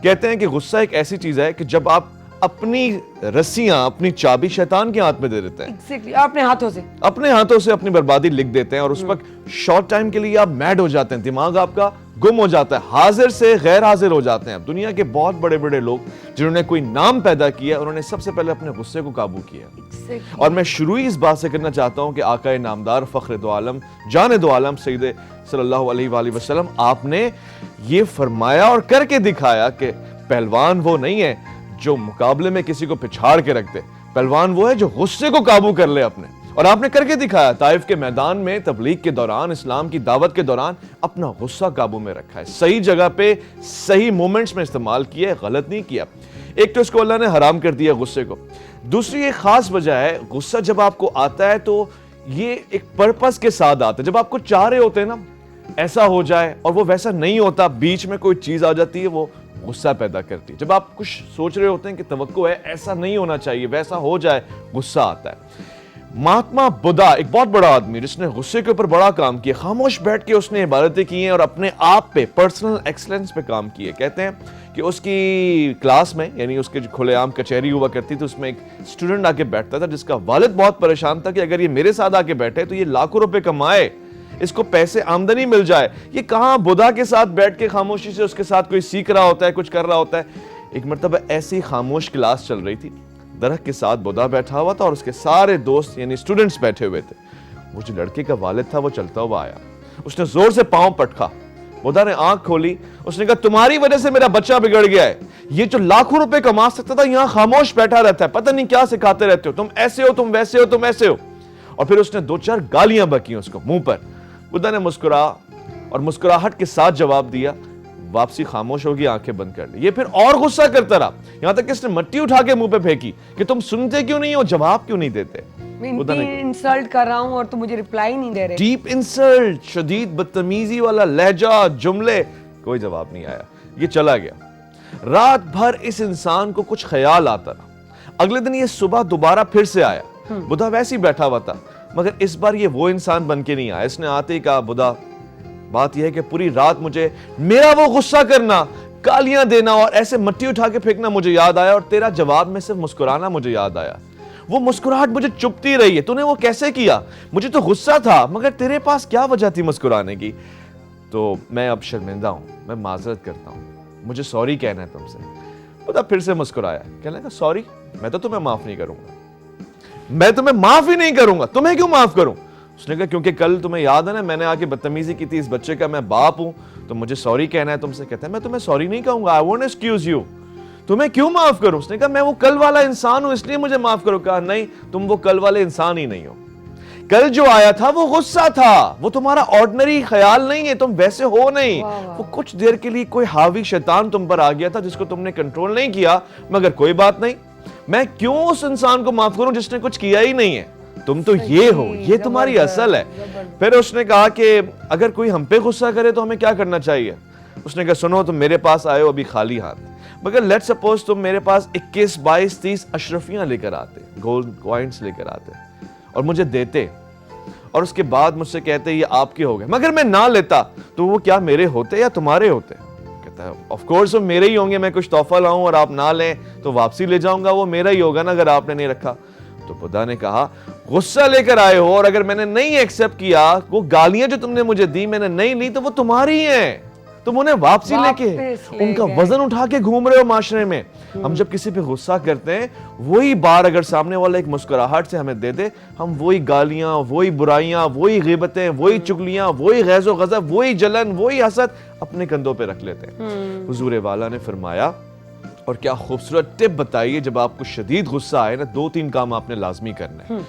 कहते हैं कि गुस्सा एक ऐसी चीज है कि जब आप अपनी रस्सियां, अपनी चाबी शैतान के हाथ में दे देते हैं, एग्जैक्टली, अपने हाथों से अपनी बर्बादी लिख देते हैं और उस वक्त शॉर्ट टाइम के लिए आप मैड हो जाते हैं, दिमाग आपका गुम हो जाता है, हाजिर से गैर हाजिर हो जाते हैं। दुनिया के बहुत बड़े बड़े लोग जिन्होंने कोई नाम पैदा किया, उन्होंने सबसे पहले अपने गुस्से को काबू किया। और मैं शुरू ही इस बात से करना चाहता हूं कि आका नामदार, फख्र दो आलम, जान दो आलम सैयद सल्लल्लाहु अलैहि वसल्लम, आपने ये फरमाया और करके दिखाया कि पहलवान वो नहीं है जो मुकाबले में किसी को पिछाड़ के रख दे, पहलवान वो है जो गुस्से को काबू कर ले अपने। और आपने करके दिखाया, ताइफ के मैदान में तबलीग के दौरान, इस्लाम की दावत के दौरान अपना गुस्सा काबू में रखा है, सही जगह पे सही मोमेंट्स में इस्तेमाल किया है, गलत नहीं किया। एक तो इसको अल्लाह ने हराम कर दिया गुस्से को। दूसरी एक खास वजह है, गुस्सा जब आपको आता है तो ये एक पर्पस के साथ आता है। जब आपको चाह रहे होते हैं ना ऐसा हो जाए और वो वैसा नहीं होता, बीच में कोई चीज आ जाती है, वो गुस्सा पैदा करती है। जब आप कुछ सोच रहे होते हैं कि तवक्को है ऐसा नहीं होना चाहिए, वैसा हो जाए, गुस्सा आता है। महात्मा बुद्धा एक बहुत बड़ा आदमी जिसने गुस्से के ऊपर बड़ा काम किया, खामोश बैठ के उसने इबादतें की हैं और अपने आप पे पर्सनल एक्सीलेंस पे काम किए। कहते हैं कि उसकी क्लास में, यानी उसके जो खुलेआम कचहरी हुआ करती थी, उसमें एक स्टूडेंट आके बैठता था जिसका वालिद बहुत परेशान था कि अगर ये मेरे साथ आके बैठे तो ये लाखों रुपए कमाए, इसको पैसे आमदनी मिल जाए, ये कहाँ बुद्धा के साथ बैठ के खामोशी से उसके साथ कोई सीख रहा होता है, कुछ कर रहा होता है। एक मरतबा ऐसी खामोश क्लास चल रही थी, दरख्त के साथ बुद्धा बैठा हुआ था और उसके सारे दोस्त यानी स्टूडेंट्स बैठे हुए थे। वो जो लड़के का वालिद था वो चलता हुआ आया, उसने जोर से पांव पटका, बुद्धा ने आंख खोली, उसने कहा तुम्हारी वजह से मेरा बच्चा बिगड़ गया है, ये जो लाखों रुपए कमा सकता था यहाँ खामोश बैठा रहता है, पता नहीं क्या सिखाते रहते हो, तुम ऐसे हो, तुम वैसे हो, तुम ऐसे हो। और फिर उसने 2-4 गालियां बकी उसको मुंह पर। बुद्धा ने मुस्कुरा और मुस्कुराहट के साथ जवाब दिया, वापसी खामोश होगी, आंखें बंद कर ली। ये फिर और गुस्सा करता रहा, यहां तक कि इसने मट्टी उठा के मुंह पे फेंकी कि तुम सुनते क्यों नहीं हो, जवाब क्यों नहीं देते। मैं इतनी इंसल्ट कर रहा हूं और तुम मुझे रिप्लाई नहीं दे रहे। डीप इंसल्ट, शदीद बदतमीजी वाला लहजा, जुमले, कोई जवाब नहीं आया, ये चला गया। रात भर इस इंसान को कुछ ख्याल आता रहा। अगले दिन ये सुबह दोबारा फिर से आया, बुद्धा वैसे ही बैठा हुआ था, मगर इस बार ये वो इंसान बन के नहीं आया। इसने आते ही कहा, बुद्धा बात यह है कि पूरी रात मुझे मेरा वो गुस्सा करना, गालियां देना और ऐसे मट्टी उठा के फेंकना मुझे याद आया, और तेरा जवाब में सिर्फ मुस्कुराना मुझे याद आया। वो मुस्कुराहट मुझे चुभती रही है, तूने वो कैसे किया, मुझे तो गुस्सा था, मगर तेरे पास क्या वजह थी मुस्कुराने की। तो मैं अब शर्मिंदा हूं, मैं माजरत करता हूं, मुझे सॉरी कहना है तुमसे। बुद्धा फिर से मुस्कुराया, कहने लगा सॉरी, मैं तो तुम्हें माफ नहीं करूंगा, मैं तुम्हें माफ ही नहीं करूंगा। तुम्हें क्यों माफ करूं? उसने कहा क्योंकि कल तुम्हें याद है ना, मैंने आके बदतमीजी की थी इस बच्चे का, मैं बाप हूं, तो मुझे सॉरी कहना है तुमसे। कहता है मैं तुम्हें सॉरी नहीं कहूंगा, आई वोंट एक्सक्यूज यू, तुम्हें क्यों माफ करूं? उसने कहा मैं वो कल वाला इंसान हूं इसलिए मुझे माफ करो। कहा नहीं, तुम वो कल वाले इंसान ही नहीं हो, कल जो आया था वो गुस्सा था, वो तुम्हारा ऑर्डिनरी ख्याल नहीं है, तुम वैसे हो नहीं। वो कुछ देर के लिए कोई हावी शैतान तुम पर आ गया था जिसको तुमने कंट्रोल नहीं किया, मगर कोई बात नहीं, मैं क्यों उस इंसान को माफ करूं जिसने कुछ किया ही नहीं है, तुम तो ये हो, ये तुम्हारी असल है। फिर उसने कहा कि अगर कोई हम पे गुस्सा करे तो हमें क्या करना चाहिए? उसने कहा सुनो, तुम मेरे पास आए हो अभी खाली हाथ, मगर लेट्स सपोज तुम मेरे पास 21, 22, 30 अशरफियां लेकर आते, गोल्ड कॉइन्स लेकर आते और मुझे देते, और उसके बाद मुझसे कहते ये आपके हो गए, मगर मैं ना लेता, तो वो क्या मेरे होते या तुम्हारे होते? कहता है ऑफ कोर्स वो मेरे ही होंगे, मैं कुछ तोहफा लाऊं और आप ना लें तो वापसी ले जाऊंगा, वो मेरा ही होगा ना अगर आपने नहीं रखा। तो बुद्धा ने कहा गुस्सा लेकर आए हो और अगर मैंने नहीं एक्सेप्ट किया, वो गालियां जो तुमने मुझे दी मैंने नहीं ली, तो वो तुम्हारी हैं, तुम उन्हें वापसी लेके उनका वजन उठा के घूम रहे हो माशरे में। हम जब किसी पे गुस्सा करते हैं, वही बार अगर सामने वाला एक मुस्कुराहट से हमें दे दे, हम वही गालियां, वही बुराइयां, वही गिबतें, वही चुगलियां, वही गैज़ो गज़ब, वही जलन, वही हसद अपने कंधों पे रख लेते हैं। हुजूर वाला ने फरमाया, और क्या खूबसूरत टिप बताइए, जब आपको शदीद गुस्सा आए ना, 2-3 काम आपने लाजमी करना है।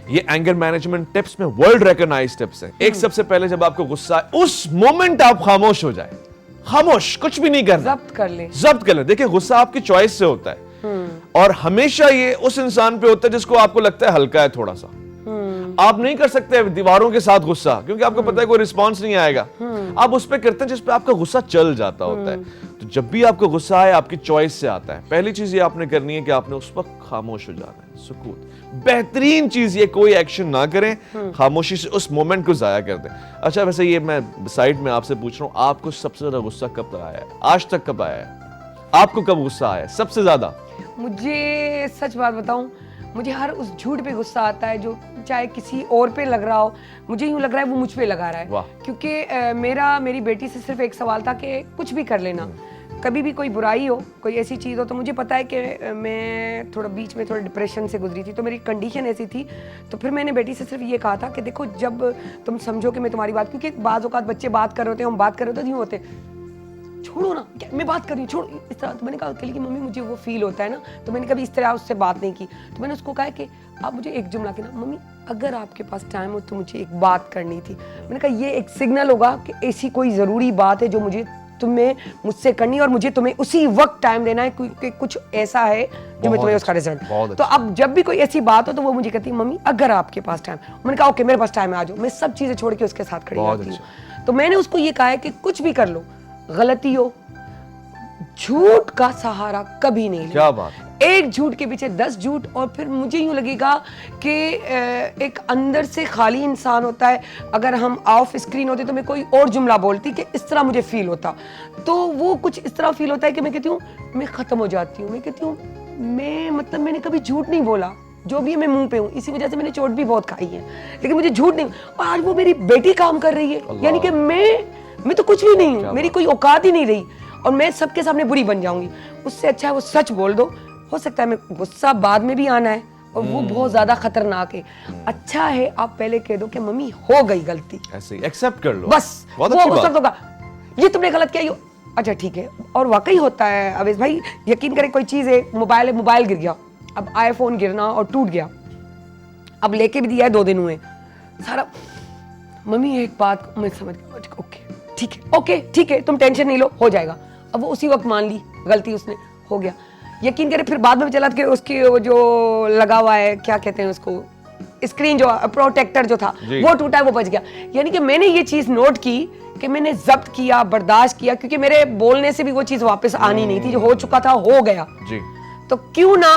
ये एंगर मैनेजमेंट टिप्स में वर्ल्ड रिकॉग्नाइज्ड टिप्स हैं। एक सबसे पहले जब आपको गुस्सा आए, उस मोमेंट आप खामोश हो जाए, खामोश, कुछ भी नहीं करना, जब्त कर ले, जब्त कर ले। देखिए गुस्सा आपकी चॉइस से होता है और हमेशा ये उस इंसान पे होता है जिसको आपको लगता है हल्का है थोड़ा सा। आप नहीं कर सकते दीवारों के साथ गुस्सा, क्योंकि आपको पता है कोई रिस्पांस नहीं आएगा। आप उस पे करते हैं जिस पे आपका गुस्सा चल जाता होता है। तो जब भी आपको गुस्सा आए, आपकी चॉइस से आता है, पहली चीज ये आपने करनी है कि आपने उस वक्त खामोश हो जाना है, सुकून। बेहतरीन चीज ये, कोई एक्शन ना करें, खामोशी से उस मोमेंट को जाया कर दें। अच्छा वैसे ये मैं साइड में आपसे पूछ रहा हूँ, आपको सबसे ज्यादा गुस्सा कब आया है? आज तक कब आया है? आपको कब गुस्सा आया है सबसे ज्यादा? मुझे सच बात बताऊं, मुझे हर उस झूठ पे गुस्सा आता है जो चाहे किसी और पे लग रहा हो, मुझे यूं लग रहा है वो मुझ पे लगा रहा है। क्योंकि मेरी बेटी से सिर्फ एक सवाल था कि कुछ भी कर लेना, कभी भी कोई बुराई हो, कोई ऐसी चीज़ हो, तो मुझे पता है कि मैं थोड़ा बीच में थोड़ा डिप्रेशन से गुजरी थी, तो मेरी कंडीशन ऐसी थी। तो फिर मैंने बेटी से सिर्फ ये कहा था कि देखो जब तुम समझो कि मैं तुम्हारी बात, क्योंकि बाज़ औक़ात बच्चे बात कर रहे होते हैं, हम बात कर रहे होते यूँ होते, छोड़ो ना, क्या मैं बात कर रही हूँ, छोड़ो इस तरह। तो मैंने कहा कि मम्मी मुझे वो फील होता है ना, तो मैंने कभी इस तरह उससे बात नहीं की। तो मैंने उसको कहा कि आप मुझे एक जुमला कहना, मम्मी अगर आपके पास टाइम हो तो मुझे एक बात करनी थी। मैंने कहा ये एक सिग्नल होगा कि ऐसी कोई ज़रूरी बात है जो मुझे तुम्हें मुझसे करनी, और मुझे तुम्हें उसी वक्त टाइम देना है, क्योंकि कुछ ऐसा है जो मैं तुम्हें उसका रिजल्ट। तो अब जब भी कोई ऐसी बात हो तो वो मुझे कहती है मम्मी अगर आपके पास टाइम। मैंने कहा ओके मेरे पास टाइम है, आ जाओ। मैं सब चीज़ें छोड़ के उसके साथ खड़ी रहती हूँ। तो मैंने उसको ये कहा है कि कुछ भी कर लो, गलती हो, झूठ का सहारा कभी नहीं। क्या बात है। एक झूठ के पीछे 10 झूठ, और फिर मुझे यूँ लगेगा कि एक अंदर से खाली इंसान होता है। अगर हम ऑफ स्क्रीन होते तो मैं कोई और जुमला बोलती कि इस तरह मुझे फील होता, तो वो कुछ इस तरह फील होता है कि मैं कहती हूँ मैं ख़त्म हो जाती हूँ। मैं कहती हूँ मैं मतलब मैंने कभी झूठ नहीं बोला, जो भी है मैं मुंह पे हूँ, इसी वजह से मैंने चोट भी बहुत खाई है, लेकिन मुझे झूठ नहीं। और आज वो मेरी बेटी काम कर रही है, यानी कि मैं तो कुछ भी नहीं हूँ, मेरी कोई औकात ही नहीं रही, और मैं सबके सामने बुरी बन जाऊंगी। उससे अच्छा है वो सच बोल दो। हो सकता है मैं गुस्सा बाद में भी आना है, और वो बहुत ज्यादा खतरनाक है। अच्छा है आप पहले कह दो कि मम्मी हो गई गलती, ऐसे एक्सेप्ट कर लो, बस बहुत वो अच्छी उस बात। वक्त होगा ये तुमने गलत किया, ये अच्छा ठीक है। और वाकई होता है अवेश भाई, यकीन करें कोई चीज़ है, मोबाइल गिर गया, अब आईफोन गिरना और टूट गया, अब लेके भी दिया है 2 दिन हुए, सारा मम्मी एक बात मैं समझ गई, ओके ठीक है तुम टेंशन नहीं लो, हो जाएगा। अब वो उसी वक्त मान ली गलती उसने, हो गया। यकीन करें फिर बाद में चला कि उसकी वो जो लगा हुआ है क्या कहते हैं उसको, स्क्रीन जो प्रोटेक्टर जो था वो टूटा है, वो बच गया। यानी कि मैंने ये चीज नोट की कि मैंने जब्त किया, बर्दाश्त किया, क्योंकि मेरे बोलने से भी वो चीज वापस आनी नहीं थी, जो हो चुका था हो गया जी। तो क्यों ना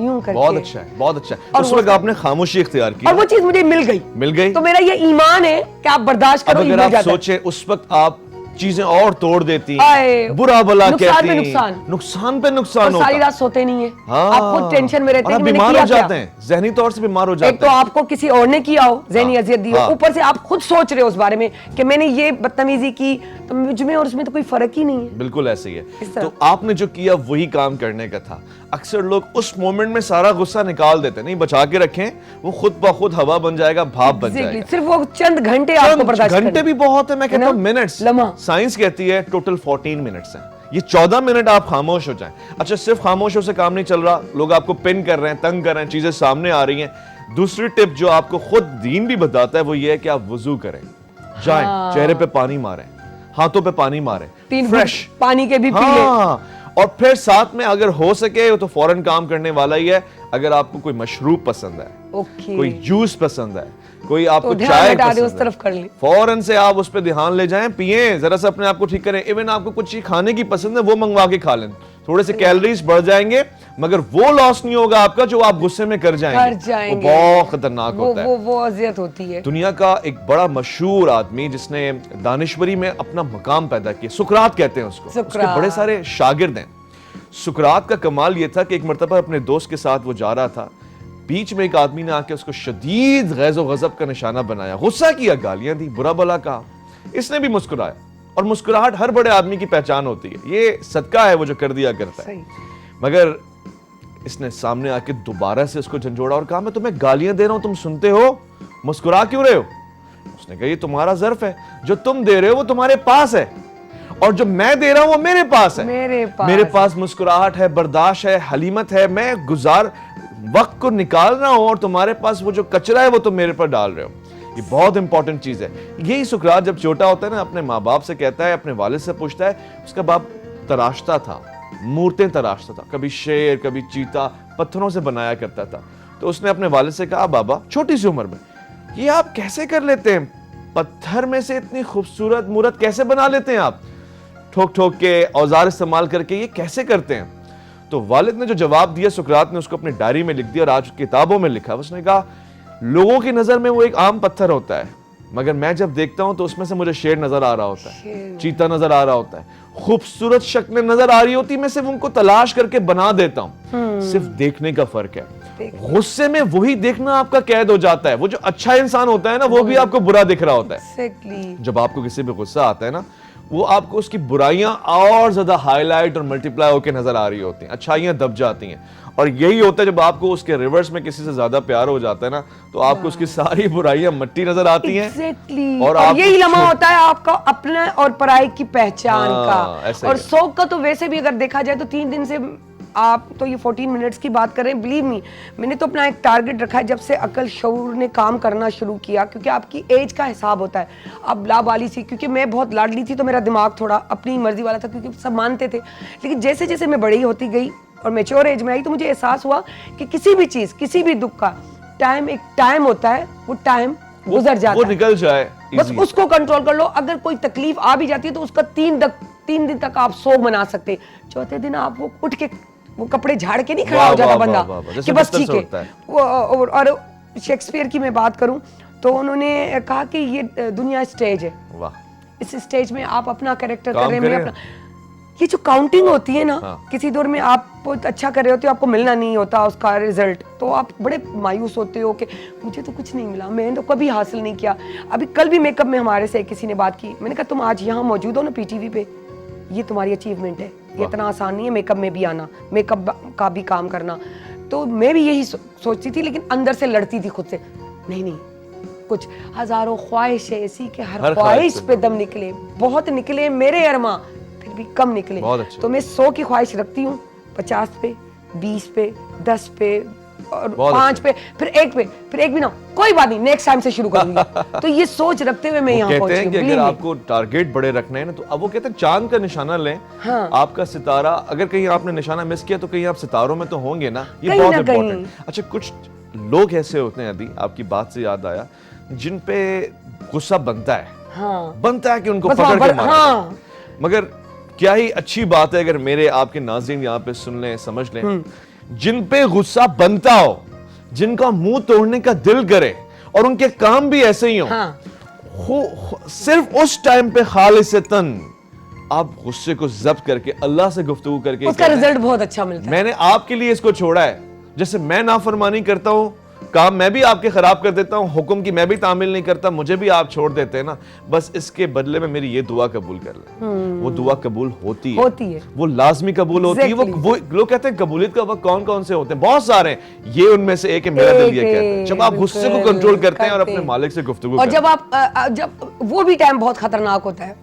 यूं करके। बहुत अच्छा है, बहुत अच्छा है। और उस वक्त आपने खामोशी इख्तियार की, और वो चीज मुझे मिल गई, तो मेरा ये ईमान है कि आप बर्दाश्त अब करो। अगर आप सोचे उस वक्त आप चीजें और तोड़ देती आए, बुरा भला नुकसान कहती, पे नुकसान। नुकसान पे नुकसान और सारी होता। रात सोते नहीं है, हाँ। आप खुद टेंशन में रहते और हैं आप कि मैंने बीमार किया हो क्या? जाते हैं, जहनी तौर से बीमार हो जाते हैं। एक तो आपको किसी और ने किया हो, जहनी अजियत दी हो, हाँ। ऊपर से आप खुद सोच रहे हो उस बारे में कि मैंने ये बदतमीजी की, तो मुझ में और उसमें तो कोई फर्क ही नहीं है। बिल्कुल ऐसे ही है। इस तरह। तो आपने जो किया वही काम करने का था। अक्सर लोग उस मोमेंट में सारा गुस्सा निकाल देते हैं, नहीं बचा के रखें, वो खुद ब खुद हवा बन जाएगा, भाप बन जाएगा। सिर्फ वो चंद घंटे आपको बर्दाश्त घंटे करने। भी बहुत है, मैं कहता है हूँ ना? मिनट्स। लम्हा। साइंस कहती है टोटल 14 मिनट्स हैं। ये 14 मिनट आप खामोश हो जाएं। अच्छा, सिर्फ खामोशों से काम नहीं चल रहा, लोग आपको पिन कर रहे हैं, तंग कर रहे हैं, चीजें सामने आ रही हैं। दूसरी टिप जो आपको खुद दीन भी बताता है वो ये है कि आप वुजू करें, जाएं, चेहरे पे पानी मारें, हाथों पे पानी मारें, 3 फ्रेश पानी के भी पी ले। हाँ, और फिर साथ में अगर हो सके तो फौरन काम करने वाला ही है। अगर आपको कोई मशरूब पसंद है, ओके, कोई जूस पसंद है, कोई आपको तो ध्यान चाय हटा दे, पसंद उस तरफ है, कर ले। फौरन से आप उस पर ध्यान ले जाएं, पिए, जरा सा अपने आप को ठीक करें। इवन आपको कुछ चीज खाने की पसंद है वो मंगवा के खा लें, थोड़े से कैलोरीज बढ़ जाएंगे, मगर वो लॉस नहीं होगा आपका जो आप गुस्से में कर जाएंगे। वो बहुत खतरनाक होता है। वो अजियत होती है। दुनिया का एक बड़ा मशहूर आदमी जिसने दानिश्वरी में अपना मकाम पैदा किया, सुकरात कहते हैं उसको, उसके बड़े सारे शागिर्द हैं। सुकरात का कमाल ये था कि एक मर्तबा अपने दोस्त के साथ वो जा रहा था, बीच में एक आदमी ने आके उसको शदीद गैज़ो गज़ब का निशाना बनाया, गुस्सा किया, गालियां दी, बुरा भला कहा। इसने भी मुस्कुराया, और मुस्कुराहट हर बड़े आदमी की पहचान होती है, ये सदका है वो जो कर दिया करता है। मगर इसने सामने आके दोबारा से उसको झंझोड़ा और कहा, मैं तुम्हें गालियां दे रहा हूं, तुम सुनते हो, मुस्कुरा क्यों रहे हो? उसने कहा, ये तुम्हारा ज़र्फ है, जो तुम दे रहे हो वो तुम्हारे पास है, और जो मैं दे रहा हूं वो मेरे पास है। मेरे पास मुस्कुराहट है, बर्दाश्त है, हलीमत है, मैं वक्त को निकाल रहा हूं, और तुम्हारे पास वो जो कचरा है वो तुम मेरे पर डाल रहे हो। ये बहुत इंपॉर्टेंट चीज है। यही सुकरात जब छोटा होता है ना, अपने माँ बाप से कहता है, अपने वालिद से पूछता है, उसका बाप तराशता था, मूर्तें तराशता था, कभी शेर, कभी चीता, पत्थरों से बनाया करता था। तो उसने अपने वालिद से कहा, बाबा, छोटी सी उम्र में, ये आप कैसे कर लेते हैं? पत्थर में से इतनी खूबसूरत मूर्त कैसे बना लेते हैं आप? ठोक ठोक के, औजार इस्तेमाल करके, ये कैसे करते हैं? तो वालिद ने जो जवाब दिया, सुकरात ने उसको अपनी डायरी में लिख दिया और आज किताबों में लिखा। उसने कहा, लोगों की नजर में वो एक आम पत्थर होता है, मगर मैं जब देखता हूं तो उसमें से मुझे शेर नजर आ रहा होता है, चीता नजर आ रहा होता है, खूबसूरत शक्लें नजर आ रही होती, मैं सिर्फ उनको तलाश करके बना देता हूं। सिर्फ देखने का फर्क है। गुस्से में वही देखना आपका कैद हो जाता है। वो जो अच्छा इंसान होता है ना, वो भी आपको बुरा दिख रहा होता है। जब आपको किसी पे गुस्सा आता है ना, वो आपको उसकी बुराइयां और ज्यादा हाईलाइट और मल्टीप्लाई होकर नजर आ रही होती हैं, अच्छाइयां दब जाती हैं। और यही होता है जब आपको उसके रिवर्स में किसी से ज्यादा प्यार हो जाता है ना, तो आपको उसकी सारी बुराइयां मट्टी नजर आती हैं। और यही लम्हा होता है आपका अपना और पराई की पहचान का। और शौक का तो वैसे भी अगर देखा जाए तो 3 दिन से आप तो ये 14 मिनट्स की बात कर रहे हैं। बिलीव मी, मैंने तो अपना एक टारगेट रखा है जब से अकल शऊर ने काम करना शुरू किया, क्योंकि आपकी एज का हिसाब होता है। अब लाबाली सी, क्योंकि मैं बहुत लाडली थी तो मेरा दिमाग थोड़ा अपनी मर्जी वाला था, क्योंकि सब मानते थे। लेकिन जैसे जैसे मैं बड़ी होती गई और मैच्योर एज में आई, तो मुझे एहसास हुआ कि किसी भी चीज़, किसी भी दुख का एक टाइम होता है, वो टाइम गुजर जाता है, वो निकल जाए, बस उसको कंट्रोल कर लो। अगर कोई तकलीफ आ भी जाती है तो उसका 3 दिन तक आप सोग मना सकते, चौथे दिन आप वो उठ के वो कपड़े झाड़ के नहीं खड़ा वाह, हो जाता वाह, बंदा वाह, वाह, जैसे कि बस बिस्तर से ठीक है उठता है। वो और शेक्सपियर की मैं बात करूं तो उन्होंने कहा कि ये दुनिया स्टेज है, वाह, इस स्टेज में आप अपना कैरेक्टर कर काम रहे हैं, मैं करें। अपना, ये जो काउंटिंग होती है ना, हाँ। किसी दौर में आप बहुत अच्छा कर रहे होते हो, आपको मिलना नहीं होता उसका रिजल्ट, तो आप बड़े मायूस होते हो कि मुझे तो कुछ नहीं मिला, मैंने तो कभी हासिल नहीं किया। अभी कल भी मेकअप में हमारे से किसी ने बात की, मैंने कहा तुम आज यहाँ मौजूद हो ना पीटीवी पे, ये तुम्हारी अचीवमेंट है, ये इतना आसान नहीं है मेकअप में भी आना, मेकअप का भी काम करना। तो मैं भी यही सोचती थी, लेकिन अंदर से लड़ती थी खुद से, नहीं कुछ हजारों ख्वाहिश है ऐसी कि हर ख्वाहिश पे दम निकले, बहुत निकले मेरे अरमा फिर भी कम निकले। बहुत अच्छा। तो मैं 100 की ख्वाहिश रखती हूँ, 50 पे, 20 पे, 10 पे और बहुत 5 पे, फिर 1 पे, फिर 1 भी ना, कोई बात नहीं, नेक्स्ट टाइम से शुरू करूंगी। तो ये सोच रखते हुए मैं यहाँ कहते पहुंची हैं हूँ, कि अगर believe me। आपको टारगेट बड़े रखने हैं ना, तो अब वो कहते हैं चांद का निशाना लें। हाँ। आपका सितारा, अगर कहीं आपने निशाना मिस किया तो कहीं आप सितारों में तो होंगे ना, ये कहीं बहुत ना कहीं। इंपॉर्टेंट। अच्छा, कुछ लोग ऐसे होते हैं, अभी आपकी बात से याद आया, जिन पे गुस्सा बनता है, हाँ। बनता है कि उनको बस पकड़ वहाँ के पर- मारा हाँ। जाए। मगर क्या ही अच्छी बात है अगर मेरे आपके नाज़रीन यहाँ पे सुन लें, समझ लें, जिन पे गुस्सा बनता हो, जिनका मुंह तोड़ने का दिल करे और उनके काम भी ऐसे ही हो, हाँ। सिर्फ उस टाइम पे खालिसतन आप गुस्से को जब्त करके अल्लाह से गुफ्तगू करके उसका कहते हैं, रिजल्ट बहुत अच्छा मिलता है। मैंने आपके लिए इसको छोड़ा है। जैसे मैं नाफरमानी करता हूँ, काम मैं भी आपके खराब कर देता हूँ, हुक्म की मैं भी तामील नहीं करता, मुझे भी आप छोड़ देते हैं ना, बस इसके बदले में मेरी ये दुआ कबूल कर ले। वो दुआ कबूल होती है, वो लाजमी कबूल होती है। वो लोग कहते हैं कबूलियत का वक्त कौन कौन से होते हैं, बहुत सारे हैं, ये उनमें से एक है। मेरा दिल ये कहता है, जब आप गुस्से को कंट्रोल करते हैं और अपने मालिक से गुफ्तगू और करते जब आप जब वो भी टाइम बहुत खतरनाक होता है,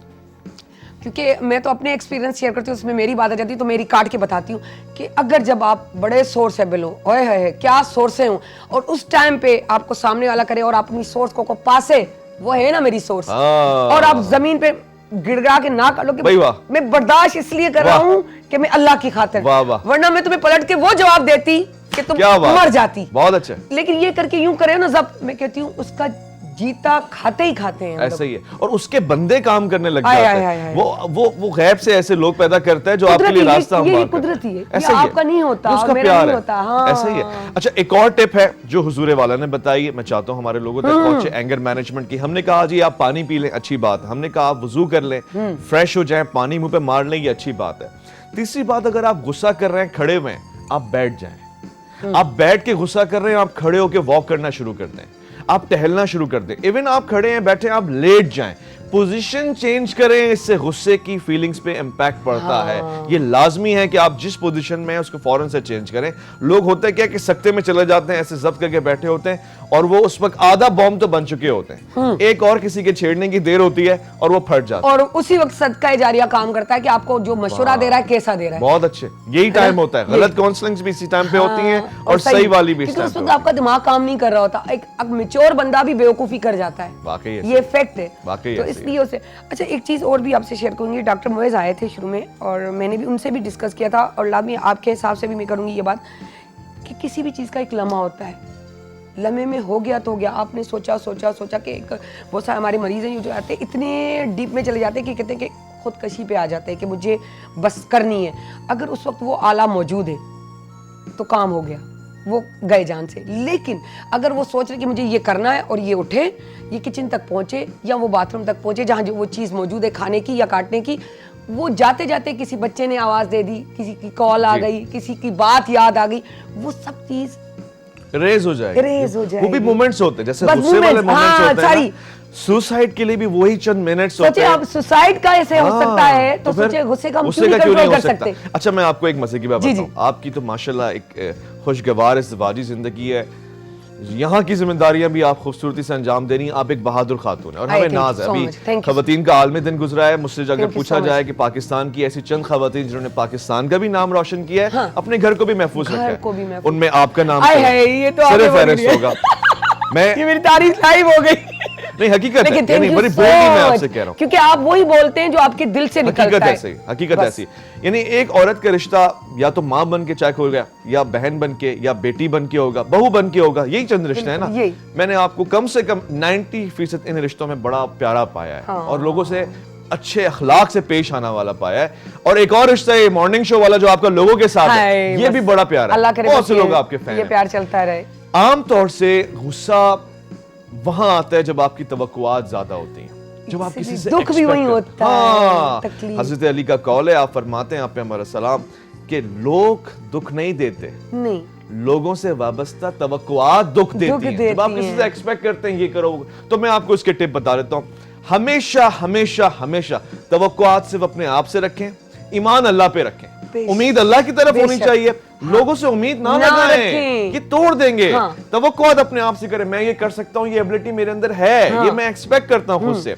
क्योंकि मैं तो अपने एक्सपीरियंस शेयर करती हूँ, उसमें मेरी बात आ जाती है, तो मेरी काट के बताती हूँ कि अगर जब आप बड़े सोर्स है बिलो, ओए है क्या सोर्स हूँ, और उस टाइम पे आपको सामने वाला करे और आप अपनी सोर्स को पासे, वो है ना मेरी सोर्स, और आप जमीन पे गिड़गिड़ा के ना कर लो कि मैं बर्दाश्त इसलिए कर रहा हूँ कि मैं अल्लाह की खातिर, वरना मैं तुम्हें पलट के वो जवाब देती कि तुम मर जाती। बहुत अच्छा। लेकिन ये करके यूं करे ना, जब मैं कहती हूँ उसका जीता खाते ही खाते हैं, ऐसा ही है। और उसके बंदे काम करने लग जाते हैं। वो गैब से ऐसे लोग पैदा करता है जो आपके लिए रास्ता हमवार करता है। ये कुदरती है, ये आपका नहीं होता, उसका मेरा प्यार नहीं है, होता। हाँ। ऐसा ही है। अच्छा, एक और टिप है जो हुजूर वाला ने बताई है, मैं चाहता हूँ हमारे लोगों तक पहुंचे, एंगर मैनेजमेंट की। हमने कहा जी आप पानी पी लें, अच्छी बात। हमने कहा आप वजू कर लें, फ्रेश हो जाएं, पानी मुंह पे मार लें, ये अच्छी बात है। तीसरी बात, अगर आप गुस्सा कर रहे हैं खड़े हुए, आप बैठ जाएं। आप बैठ के गुस्सा कर रहे हैं, आप खड़े होकर वॉक करना शुरू कर दें, आप टहलना शुरू कर दें। इवन आप खड़े हैं, बैठे हैं, आप लेट जाएं, पोजीशन चेंज करें, इससे गुस्से की फीलिंग्स पे इम्पैक्ट पड़ता है। ये लाजमी है कि आप जिस पोजीशन में हैं उसको फौरन से चेंज करें। लोग होते हैं क्या कि सख्ते में चले जाते हैं, ऐसे जब्त करके बैठे होते हैं, और वो उस वक्त आधा बॉम्ब तो बन चुके होते हैं, एक और किसी के छेड़ने की देर होती है और वो फट जाता है। और उसी वक्त सदका जारिया काम करता है कि आपको जो मशवरा दे रहा है कैसा दे रहा है। बहुत अच्छे, यही टाइम होता है। गलत काउंसलिंग भी इसी टाइम पे होती हैं और सही वाली भी इस टाइम पे। आपका दिमाग काम नहीं कर रहा होता, एक मैच्योर बंदा भी बेवकूफी कर जाता है, वाकई ये फैक्ट है। वाकई तो इसलिए उसे अच्छा एक चीज और भी आपसे शेयर करूंगी। डॉक्टर मोइज आए थे शुरू में और मैंने भी उनसे भी डिस्कस किया था, और लाजमी आपके हिसाब से भी मैं करूंगी ये बात कि किसी भी चीज का एक लम्हा होता है, लम्हे में हो गया तो हो गया। आपने सोचा कि बहुत सारे हमारे मरीज हैं जो आते हैं इतने डीप में चले जाते हैं कि कहते हैं कि खुदकशी पे आ जाते हैं कि मुझे बस करनी है। अगर उस वक्त वो आला मौजूद है तो काम हो गया, वो गए जान से। लेकिन अगर वो सोच रहे कि मुझे ये करना है और ये उठे, ये किचन तक पहुंचे या वो बाथरूम तक पहुंचे जहाँ जो वो चीज़ मौजूद है खाने की या काटने की, वो जाते जाते किसी बच्चे ने आवाज़ दे दी, किसी की कॉल आ गई, किसी की बात याद आ गई, वो सब चीज़ रेज हो जाएगी। वो भी मोमेंट्स होते हैं, जैसे गुस्से वाले मोमेंट्स होते हैं। सुसाइड के लिए भी वही चंद मिनट्स होते हैं। आप सुसाइड का ऐसे हो सकता है तो सोचिए गुस्से का हम क्यों नहीं कंट्रोल कर सकते। अच्छा, मैं आपको एक मजे की बात बताऊं। आपकी तो माशाल्लाह एक खुशगवार इज़्दिवाजी जिंदगी है, यहाँ की जिम्मेदारियां भी आप खूबसूरती से अंजाम दे रही हैं। आप एक बहादुर खातून है और हमें नाज है। अभी खवातीन का आलमी दिन गुजरा है, मुझसे अगर पूछा जाए कि पाकिस्तान की ऐसी चंद खवातीन जिन्होंने पाकिस्तान का भी नाम रोशन किया है, अपने घर को भी महफूज रखा है, उनमें आपका नाम सिर्फ फहरिस्त होगा। मैं ये मेरी तारीफ लाइव हो गई। नहीं, हकीकत है, यानी बड़ी बोल्डली मैं आपसे कह रहा हूं, क्योंकि आप वही बोलते हैं जो आपके दिल से निकलता है। हकीकत ऐसी, यानी एक औरत का रिश्ता या तो माँ बन के चाहे हो गया, या बहन बन के, या बेटी बन के होगा, बहू बन के होगा, यही चंद रिश्ते हैं ना। मैंने आपको कम से कम 90% इन रिश्तों में बड़ा प्यारा पाया है और लोगों से अच्छे अखलाक से पेश आना वाला पाया है। और एक और रिश्ता है मॉर्निंग शो वाला जो आपका लोगों के साथ है, ये भी बड़ा प्यार है। अल्लाह करे बहुत से बस लोग आपके फैन ये हैं। प्यार चलता रहे। आमतौर से गुस्सा वहां आता है जब आपकी तवक्कुआत ज्यादा होती हैं, जब आप किसी से दुख भी expect वहीं करते- होता है, हाँ, तकलीफ। हजरत अली का कौल है, आप फरमाते हैं आप पे हमारा सलाम कि लोग दुख नहीं देते, नहीं, लोगों से वाबस्ता तवक्कुआत दुख देती हैं। जब आप देती किसी हैं। से एक्सपेक्ट करते हैं ये करो, तो मैं आपको इसके टिप बता देता हूँ। हमेशा हमेशा हमेशा तवक्कुआत सिर्फ अपने आप से रखें, ईमान अल्लाह पे रखें, बेशक। उम्मीद अल्लाह की तरफ होनी बेशक। चाहिए। लोगों से उम्मीद ना ना लगाएं रखें। कि तोड़ देंगे। हाँ। तवक्कुआत अपने आप से करें, मैं ये कर सकता हूँ, ये एबिलिटी मेरे अंदर है, हाँ। ये मैं एक्सपेक्ट करता हूँ खुद से।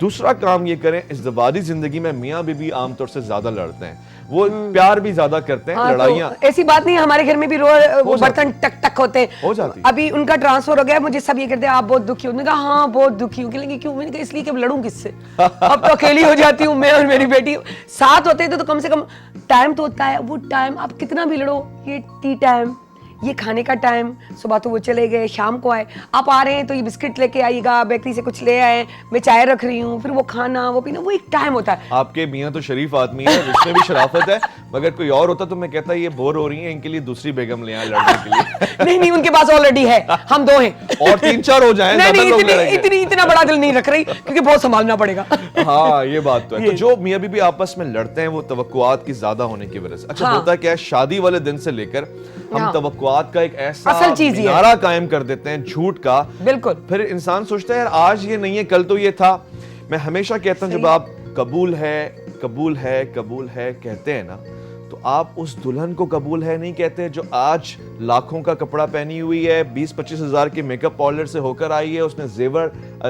दूसरा काम ये करें, इस ज़वादी जिंदगी में मियाँ बीबी आमतौर से ज्यादा लड़ते हैं, वो प्यार भी ज्यादा करते हैं, हाँ, लड़ाइयाँ तो ऐसी बात नहीं है, हमारे घर में भी वो बर्तन टक टक होते हैं। हो जाती है। अभी उनका ट्रांसफर हो गया, मुझे सब ये कहते हैं आप बहुत दुखी हो। मैंने कहा हाँ बहुत दुखी हूँ। कहने क्यों? मैंने कहा इसलिए कि अब लड़ूं किससे, अब तो अकेली हो जाती हूँ मैं और मेरी बेटी। साथ होते थे तो कम से कम टाइम तो होता है, वो टाइम आप कितना भी लड़ो, ये टी टाइम, ये खाने का टाइम, सुबह तो वो चले गए, शाम को आए, आप आ रहे हैं तो ये बिस्किट लेके आइएगा, बेकरी से कुछ ले आए, मैं चाय रख रही हूँ, फिर वो खाना वो पीना, वो एक टाइम होता है। आपके मियाँ तो शरीफ आदमी है, उसमें भी शराफत है, मगर कोई और होता तो मैं कहता ये बोर हो रही है, इनके लिए दूसरी बेगम ले आए लड़ने के लिए। नहीं नहीं, उनके पास ऑलरेडी है, हम दो हैं। और 3-4 हो जाएं, नहीं ज्यादा नहीं, लोग लड़ेंगे। इतना बड़ा दिल नहीं रख रही, क्योंकि बहुत संभालना पड़ेगा। हाँ ये बात तो है। तो जो मियाँ बीबी आपस में लड़ते हैं वो तवक्कुआत की ज्यादा होने की वजह से। अच्छा हाँ। होता क्या है, शादी वाले दिन से लेकर हम हाँ। तवक्कुआत का एक ऐसा असल चीज ये है। मीनारा कायम कर देते हैं झूठ का, बिल्कुल। फिर इंसान सोचता है यार आज ये नहीं है कल तो ये था। मैं हमेशा कहता हूँ जब आप कबूल है कबूल है कबूल है कहते हैं ना, तो आप उस दुल्हन को कबूल है नहीं कहते जो आज लाखों का कपड़ा पहनी हुई है, 20-25 हजार के मेकअप पार्लर से होकर आई है, उसने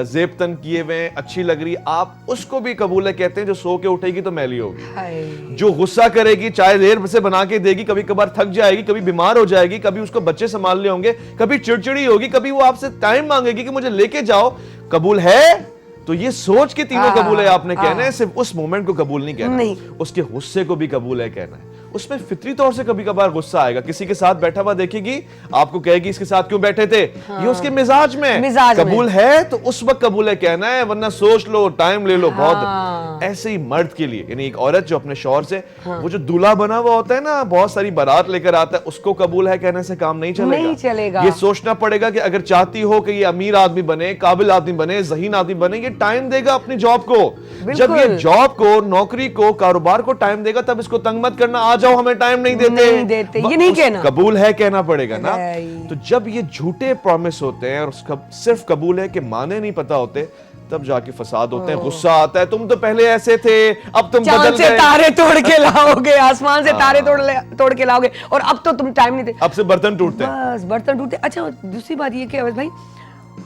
जेब तन किए हुए हैं, अच्छी लग रही है, आप उसको भी कबूल है कहते हैं जो सो के उठेगी तो मैली होगी, हाय। जो गुस्सा करेगी, चाय देर से बना के देगी, कभी कभार थक जाएगी, कभी बीमार हो जाएगी, कभी उसको बच्चे संभालने होंगे, कभी चिड़चिड़ी होगी, कभी वो आपसे टाइम मांगेगी कि मुझे लेके जाओ, कबूल है? तो ये सोच के तीनों कबूल है आपने कहना है, सिर्फ उस मोमेंट को कबूल नहीं कहना नहीं। उसके गुस्से को भी कबूल है कहना है। उसमें फितरी तौर से कभी कभार गुस्सा आएगा, किसी के साथ बैठा हुआ देखेगी, आपको कहेगी इसके साथ क्यों बैठे थे, ये उसके मिजाज में कबूल है, तो उस वक्त कबूल है कहना है, वरना सोच लो, टाइम ले लो। बहुत ऐसे ही मर्द के लिए, यानी एक औरत जो अपने शौहर से वो जो दूल्हा बना हुआ होता है ना, बहुत सारी बारात लेकर आता है, उसको कबूल है कहने से काम नहीं चलेगा। नहीं चलेगा। ये सोचना पड़ेगा कि अगर चाहती हो कि ये अमीर आदमी बने, काबिल आदमी बने, ज़हीन आदमी बने, ये टाइम देगा अपनी जॉब को। जब ये जॉब को, नौकरी को, कारोबार को टाइम देगा, तब इसको तंग मत करना, आ जाओ हमें टाइम नहीं देते, ये नहीं कहना, कबूल है कहना पड़ेगा ना। नहीं। तो जब ये झूठे प्रॉमिस होते हैं और उसका सिर्फ कबूल है कि माने नहीं पता होते, तब जाके फसाद होते हैं, गुस्सा आता है, तुम तो पहले ऐसे थे, अब तुम चांद बदल से गए, तारे तोड़ के लाओगे, आसमान से तारे तोड़ के लाओगे, और अब तो तुम टाइम नहीं दे, अब से बर्तन टूटते हैं। बस बर्तन टूटते। अच्छा दूसरी बात ये कि अवैध भाई,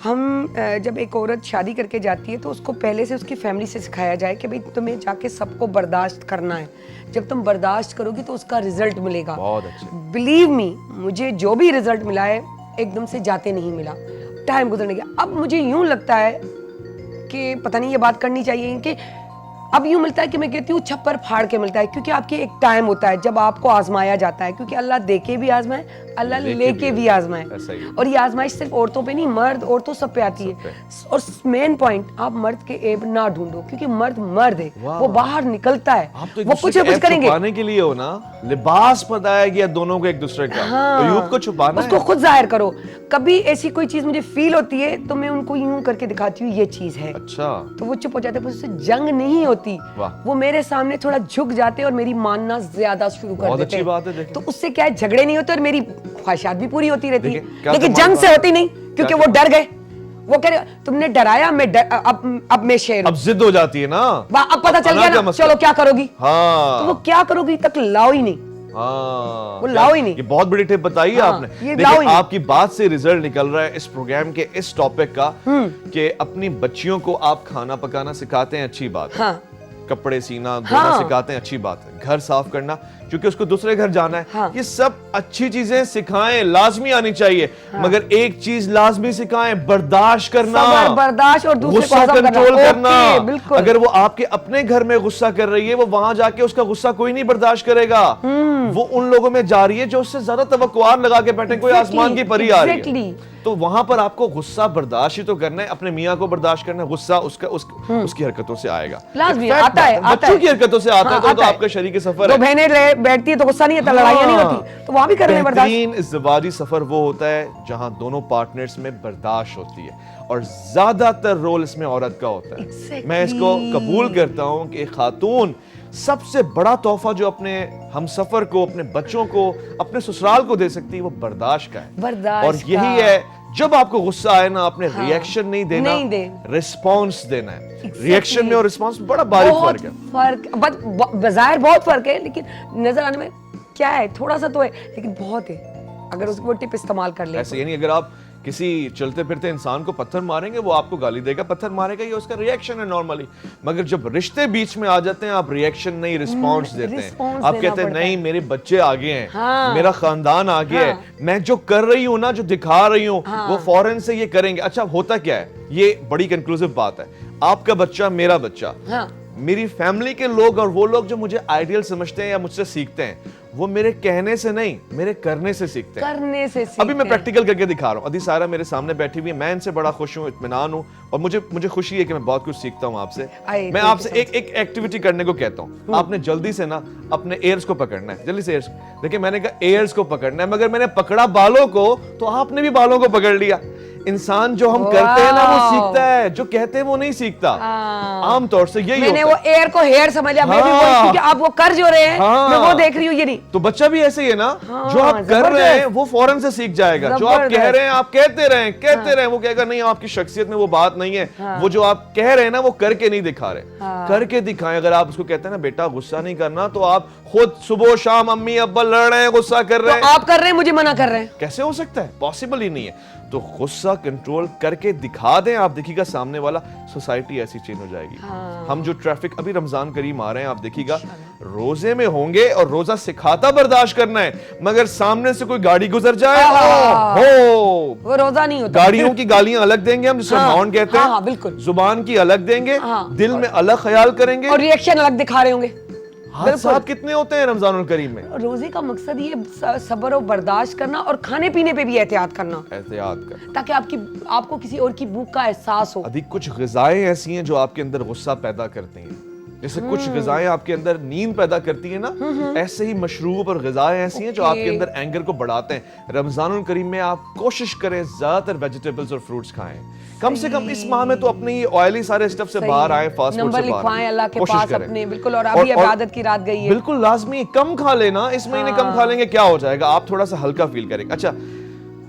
हम जब एक औरत शादी करके जाती है तो उसको पहले से उसकी फैमिली से सिखाया जाए कि भाई तुम्हें जाके सबको बर्दाश्त करना है, जब तुम बर्दाश्त करोगी तो उसका रिजल्ट मिलेगा। बहुत अच्छे। बिलीव मी, मुझे जो भी रिजल्ट मिला है एकदम से जाते नहीं मिला, टाइम गुजरने गया। अब मुझे यूं लगता है कि पता नहीं ये बात करनी चाहिए कि अब यूं मिलता है कि मैं कहती हूँ छप्पर फाड़ के मिलता है, क्योंकि आपके एक टाइम होता है जब आपको आजमाया जाता है, क्योंकि अल्लाह दे के भी आजमाए, अल्लाह लेके भी आजमाए, और ये आजमाइश सिर्फ औरतों पे नहीं, मर्द औरतों सब पे आती है। और मेन पॉइंट, आप मर्द के ऐब ना ढूंढो, क्योंकि मर्द है, वो बाहर निकलता है, आप तो वो कुछ ना कुछ करेंगे, छुपाने के लिए हो ना, लिबास पता है कि दोनों को एक दूसरे का, तो यूथ को छुपाना है, उसको खुद जाहिर करो। कभी ऐसी कोई चीज मुझे फील होती है तो मैं उनको यूं करके दिखाती हूँ ये चीज है, अच्छा, तो वो चुप हो जाते हैं, उससे जंग नहीं होती, वो मेरे सामने थोड़ा झुक जाते हैं और मेरी मानना ज्यादा शुरू कर देते हैं। बात है, तो उससे क्या है, झगड़े नहीं होते और मेरी ख्वाहिशात भी पूरी होती रहती है, क्या लेकिन जंग से होती नहीं, क्योंकि वो डर गए, वो कह रहे तुमने डराया, अब मैं शेर हूं, अब जिद हो जाती है ना, अब पता चल गया ना, चलो क्या करोगी, हाँ, तो वो क्या करोगी तक लाओ ही नहीं, हाँ, वो लाओ ही नहीं। ये बहुत बड़ी टिप बताई है हाँ, आपने। ये लाओ ही देखिए नहीं। आपकी बात से रिजल्ट निकल रहा है इस प्रोग्राम के इस टॉपिक का कि अपनी बच्चियों को आप खाना पकाना सिखाते हैं, अच्छी बात है, हाँ, कपड़े सीना धोना सिखाते हैं, अच्छी बात है, घर साफ करना क्योंकि उसको दूसरे घर जाना है, हाँ। ये सब अच्छी चीजें सिखाएं, लाजमी आनी चाहिए, मगर एक चीज लाजमी सिखाएं, बर्दाश्त करना, सब्र, बर्दाश्त और दूसरे को गुस्सा हजम कंट्रोल करना। बिल्कुल। अगर वो आपके अपने घर में गुस्सा कर रही है, वो वहां जाके उसका गुस्सा कोई नहीं बर्दाश्त करेगा, वो उन लोगों में जा रही है जो उससे ज्यादा तवक्कुआत लगा के बैठे, कोई आसमान की परी आ रही है। तो वहां पर आपको गुस्सा बर्दाश्त ही तो करना है, अपने मियाँ को बर्दाश्त करना है, गुस्सा उसकी हरकतों से आएगा, लाजमी In fact, आता है, आता बच्चों है। की हरकतों से आता हाँ, है, तो आता है। आपका शरीक सफर दो है। बहनें बैठती है तो गुस्सा नहीं आता, लड़ाइयाँ नहीं होती, तो वहां भी करने बर्दाश्त। बेहतरीन इज़्दिवाजी सफर वो होता है जहां दोनों पार्टनर्स में बर्दाश्त होती है, और ज्यादातर रोल इसमें औरत का होता है। Exactly. मैं इसको कबूल करता हूं कि एक खातून सबसे बड़ा तोहफा जो अपने हम सफर को, अपने बच्चों को, अपने ससुराल को दे सकती है वो बर्दाश्त का है। बर्दाश्त और यही का। है, जब आपको गुस्सा आए ना, आपने रिएक्शन नहीं देना, नहीं दे। रिस्पॉन्स देना है। Exactly. रिएक्शन में और रिस्पॉन्स में बड़ा बारीक बहुत फर्क है। फर्क, बजाहिर बहुत फर्क है, लेकिन नजर आने में क्या है, थोड़ा सा तो है, लेकिन बहुत है अगर उसको टिप इस्तेमाल कर ले। ऐसे यानी अगर आप किसी चलते फिरते इंसान को पत्थर मारेंगे, वो आपको गाली देगा, पत्थर मारेगा, ये उसका रिएक्शन है नॉर्मली। मगर जब रिश्ते बीच में आ जाते हैं, आप रिएक्शन नहीं, रिस्पॉन्स देते हैं। रिस्पॉन्स आप देना कहते हैं पड़ता नहीं, मेरे बच्चे आगे हैं, हाँ। मेरा खानदान आगे है, मैं जो कर रही हूँ ना, जो दिखा रही हूँ, वो फौरन से ये करेंगे। अच्छा, होता क्या है, ये बड़ी कंक्लूसिव बात है, आपका बच्चा, मेरा बच्चा, हाँ। मेरी फैमिली के लोग और वो लोग जो मुझे आइडियल समझते हैं या मुझसे सीखते हैं, वो मेरे कहने से नहीं, मेरे करने से सीखते हैं। करने से अभी मैं प्रैक्टिकल करके दिखा रहा हूँ। अदी सारा मेरे सामने बैठी हुई है, मैं इनसे बड़ा खुश हूँ, इत्मीनान हूँ, और मुझे खुशी है कि मैं बहुत कुछ सीखता हूँ आपसे। मैं आपसे एक एक्टिविटी करने को कहता हूँ, आपने जल्दी से ना अपने एयर्स को पकड़ना है, जल्दी से एयर्स। देखिए, मैंने कहा एयर्स को पकड़ना है, मगर मैंने पकड़ा बालों को, तो आपने भी बालों को पकड़ लिया। इंसान जो हम करते हैं ना, वो सीखता है, जो कहते हैं वो नहीं सीखता। आमतौर से यही मैंने होता वो एयर को हेयर समझ लिया, मैं भी हाँ। वही, क्योंकि आप वो कर जो रहे हैं, हाँ। मैं वो देख रही हूँ, ये नहीं। तो बच्चा भी ऐसे ही है ना, जो आप कर जबरदस्त। रहे हैं वो फौरन से सीख जाएगा। जो आप कह जबरदस्त। रहे हैं, आप कहते रहें, वो कहेगा नहीं, आपकी शख्सियत में वो बात नहीं है। वो जो आप कह रहे हैं ना, वो करके नहीं दिखा रहे, करके दिखाएं। अगर आप उसको कहते हैं ना, बेटा गुस्सा नहीं करना, तो आप खुद सुबह शाम अम्मी अब्बा लड़ रहे हैं, गुस्सा कर रहे हैं, तो आप कर रहे हैं, मुझे मना कर रहे हैं, कैसे हो सकता है? पॉसिबल ही नहीं है। तो गुस्सा कंट्रोल करके दिखा दें, आप देखिएगा सामने वाला, सोसाइटी ऐसी चेंज हो जाएगी। हम जो ट्रैफिक, अभी रमजान करीम आ रहे हैं, आप देखिएगा रोजे में होंगे और रोजा सिखाता बर्दाश्त करना है, मगर सामने से कोई गाड़ी गुजर जाए, हो वो रोजा नहीं होता। गाड़ियों की गालियां अलग देंगे हम, जिसे हॉर्न कहते हैं, हाँ, बिल्कुल। जुबान की अलग देंगे, हाँ। दिल में अलग ख्याल करेंगे, और रिएक्शन अलग दिखा रहे होंगे। हादसात कितने होते हैं रमजानुल करीम में। रोजे का मकसद ये सब्र और बर्दाश्त करना, और खाने पीने पे भी एहतियात करना, एहतियात कर, ताकि आपको किसी और की भूख का एहसास हो। अधिक कुछ ग़िज़ाएं ऐसी हैं जो आपके अंदर गुस्सा पैदा करती हैं, जैसे कुछ ग़िज़ाएं आपके अंदर नींद पैदा करती है ना, ऐसे ही मशरूब और ग़िज़ाएं ऐसी हैं जो आपके अंदर एंगर को बढ़ाते हैं। रमजानुल करीम में आप कोशिश करें ज्यादातर वेजिटेबल्स और फ्रूट्स खाएं, कम से कम इस माह में तो अपने ये ऑयली सारे स्टफ से बाहर आए, फास्ट फूड से नंबर लिखवाएं अल्लाह के कोशिश पास करें। अपने, बिल्कुल। और अभी इबादत की रात गई है, बिल्कुल लाजमी, कम खा लेना इस महीने, कम खा लेंगे क्या हो जाएगा, आप थोड़ा सा हल्का फील करेंगे। अच्छा,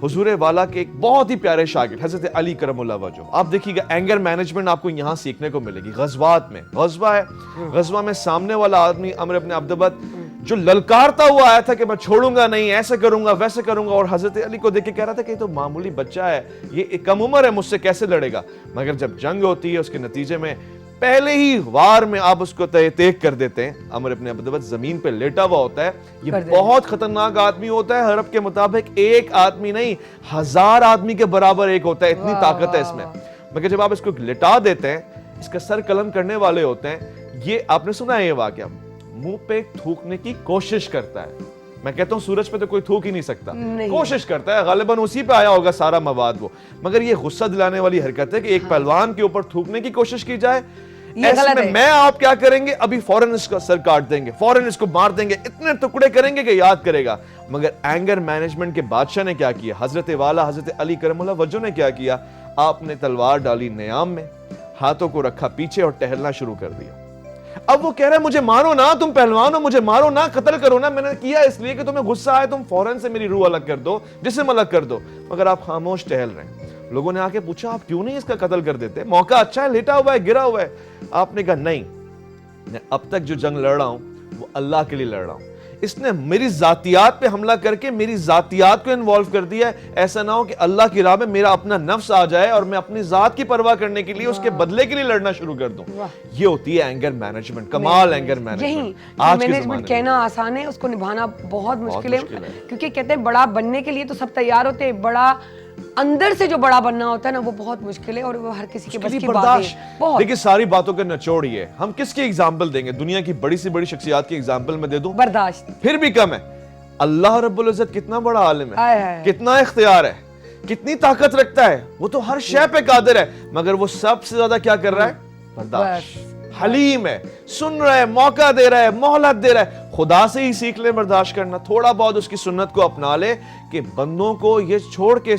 हुजूर वाला के एक बहुत ही प्यारे शागिर्द हजरत अली करमुल्लाह वजह, आप देखिएगा एंगर मैनेजमेंट आपको यहाँ सीखने को मिलेगी। गज़वात में, गज़वा है, गज़वा में सामने वाला आदमी अमर इब्न अब्दबत जो ललकारता हुआ आया था कि मैं छोड़ूंगा नहीं, ऐसे करूंगा वैसे करूंगा, और हजरत अली को देख के कह रहा था कि ये तो मामूली बच्चा है, ये कम उम्र है, मुझसे कैसे लड़ेगा। मगर जब जंग होती है, उसके नतीजे में पहले ही वार में आप उसको तेक कर देते हैं। अमर इब्न अब्दबत जमीन पे लेटा हुआ होता है, ये बहुत खतरनाक आदमी होता है, हरब के मुताबिक एक आदमी नहीं 1000 आदमी के बराबर एक होता है, इतनी ताकत है इसमें। मगर जब आप इसको लिटा देते हैं, इसका सर कलम करने वाले होते हैं। ये आपने सुना है ये वाकया, मुंह पे थूकने की कोशिश करता है। मैं कहता हूं सूरज पे तो कोई थूक ही नहीं सकता, कोशिश करता है, गालिबन उसी पे आया होगा सारा मवाद वो। मगर ये गुस्सा दिलाने वाली हरकत है कि एक पहलवान के ऊपर थूकने की कोशिश की जाए। ऐसे में मैं आप क्या करेंगे, अभी फौरन इसका सर काट देंगे, फौरन इसको मार देंगे, इतने टुकड़े करेंगे कि याद करेगा। मगर एंगर मैनेजमेंट के बादशाह ने क्या किया, हजरत वाला हजरत अली करमुल्लाह वजह ने क्या किया, आपने तलवार डाली नियाम में, हाथों को रखा पीछे और टहलना शुरू कर दिया। अब वो कह रहा है मुझे मारो ना, तुम पहलवान हो, मुझे मारो ना, कत्ल करो ना, मैंने किया इसलिए कि तुम्हें गुस्सा आए, तुम फौरन से मेरी रूह अलग कर दो, जिस्म अलग कर दो। मगर आप खामोश टहल रहे हैं। लोगों ने आके पूछा आप क्यों नहीं इसका कत्ल कर देते, मौका अच्छा है, लेटा हुआ है, गिरा हुआ है। आपने कहा नहीं, मैं अब तक जो जंग लड़ रहा हूं वो अल्लाह के लिए लड़ रहा हूं। इसने मेरी जातियात पे हमला करके मेरी जातियात को इन्वॉल्व कर दिया है। ऐसा ना हो कि अल्लाह की राह में मेरा अपना नफ्स आ जाए और मैं अपनी जात की परवाह करने के लिए उसके बदले के लिए लड़ना शुरू कर दूं। ये होती है एंगर मैनेजमेंट, कमाल एंगर मैनेजमेंट। आज के मैनेजमेंट कहना आसान है, उसको निभाना बहुत मुश्किल है, क्योंकि कहते हैं बड़ा बनने के लिए तो सब तैयार होते हैं, बड़ा अंदर से जो बड़ा बनना होता है ना वो बहुत मुश्किल है, और वो हर किसी के बस की बात है। बहुत देखिए सारी बातों का निचोड़ ये, हम किसकी एग्जांपल देंगे, दुनिया की बड़ी से बड़ी शख्सियत की एग्जांपल मैं दे दूं, बर्दाश्त फिर भी कम है। अल्लाह रब्बुल इज्जत कितना बड़ा आलिम है, आय। कितना इख्तियार है, कितनी ताकत रखता है, वो तो हर शय पे कादिर है, मगर वो सबसे ज्यादा क्या कर रहा है? बर्दाश्त। हलीम है, सुन रहा है, मौका दे रहा है, मोहलत दे रहा है। खुदा से ही सीख ले बर्दाश्त करना, थोड़ा बहुत उसकी सुन्नत को अपना ले कि बंदों को ये छोड़ के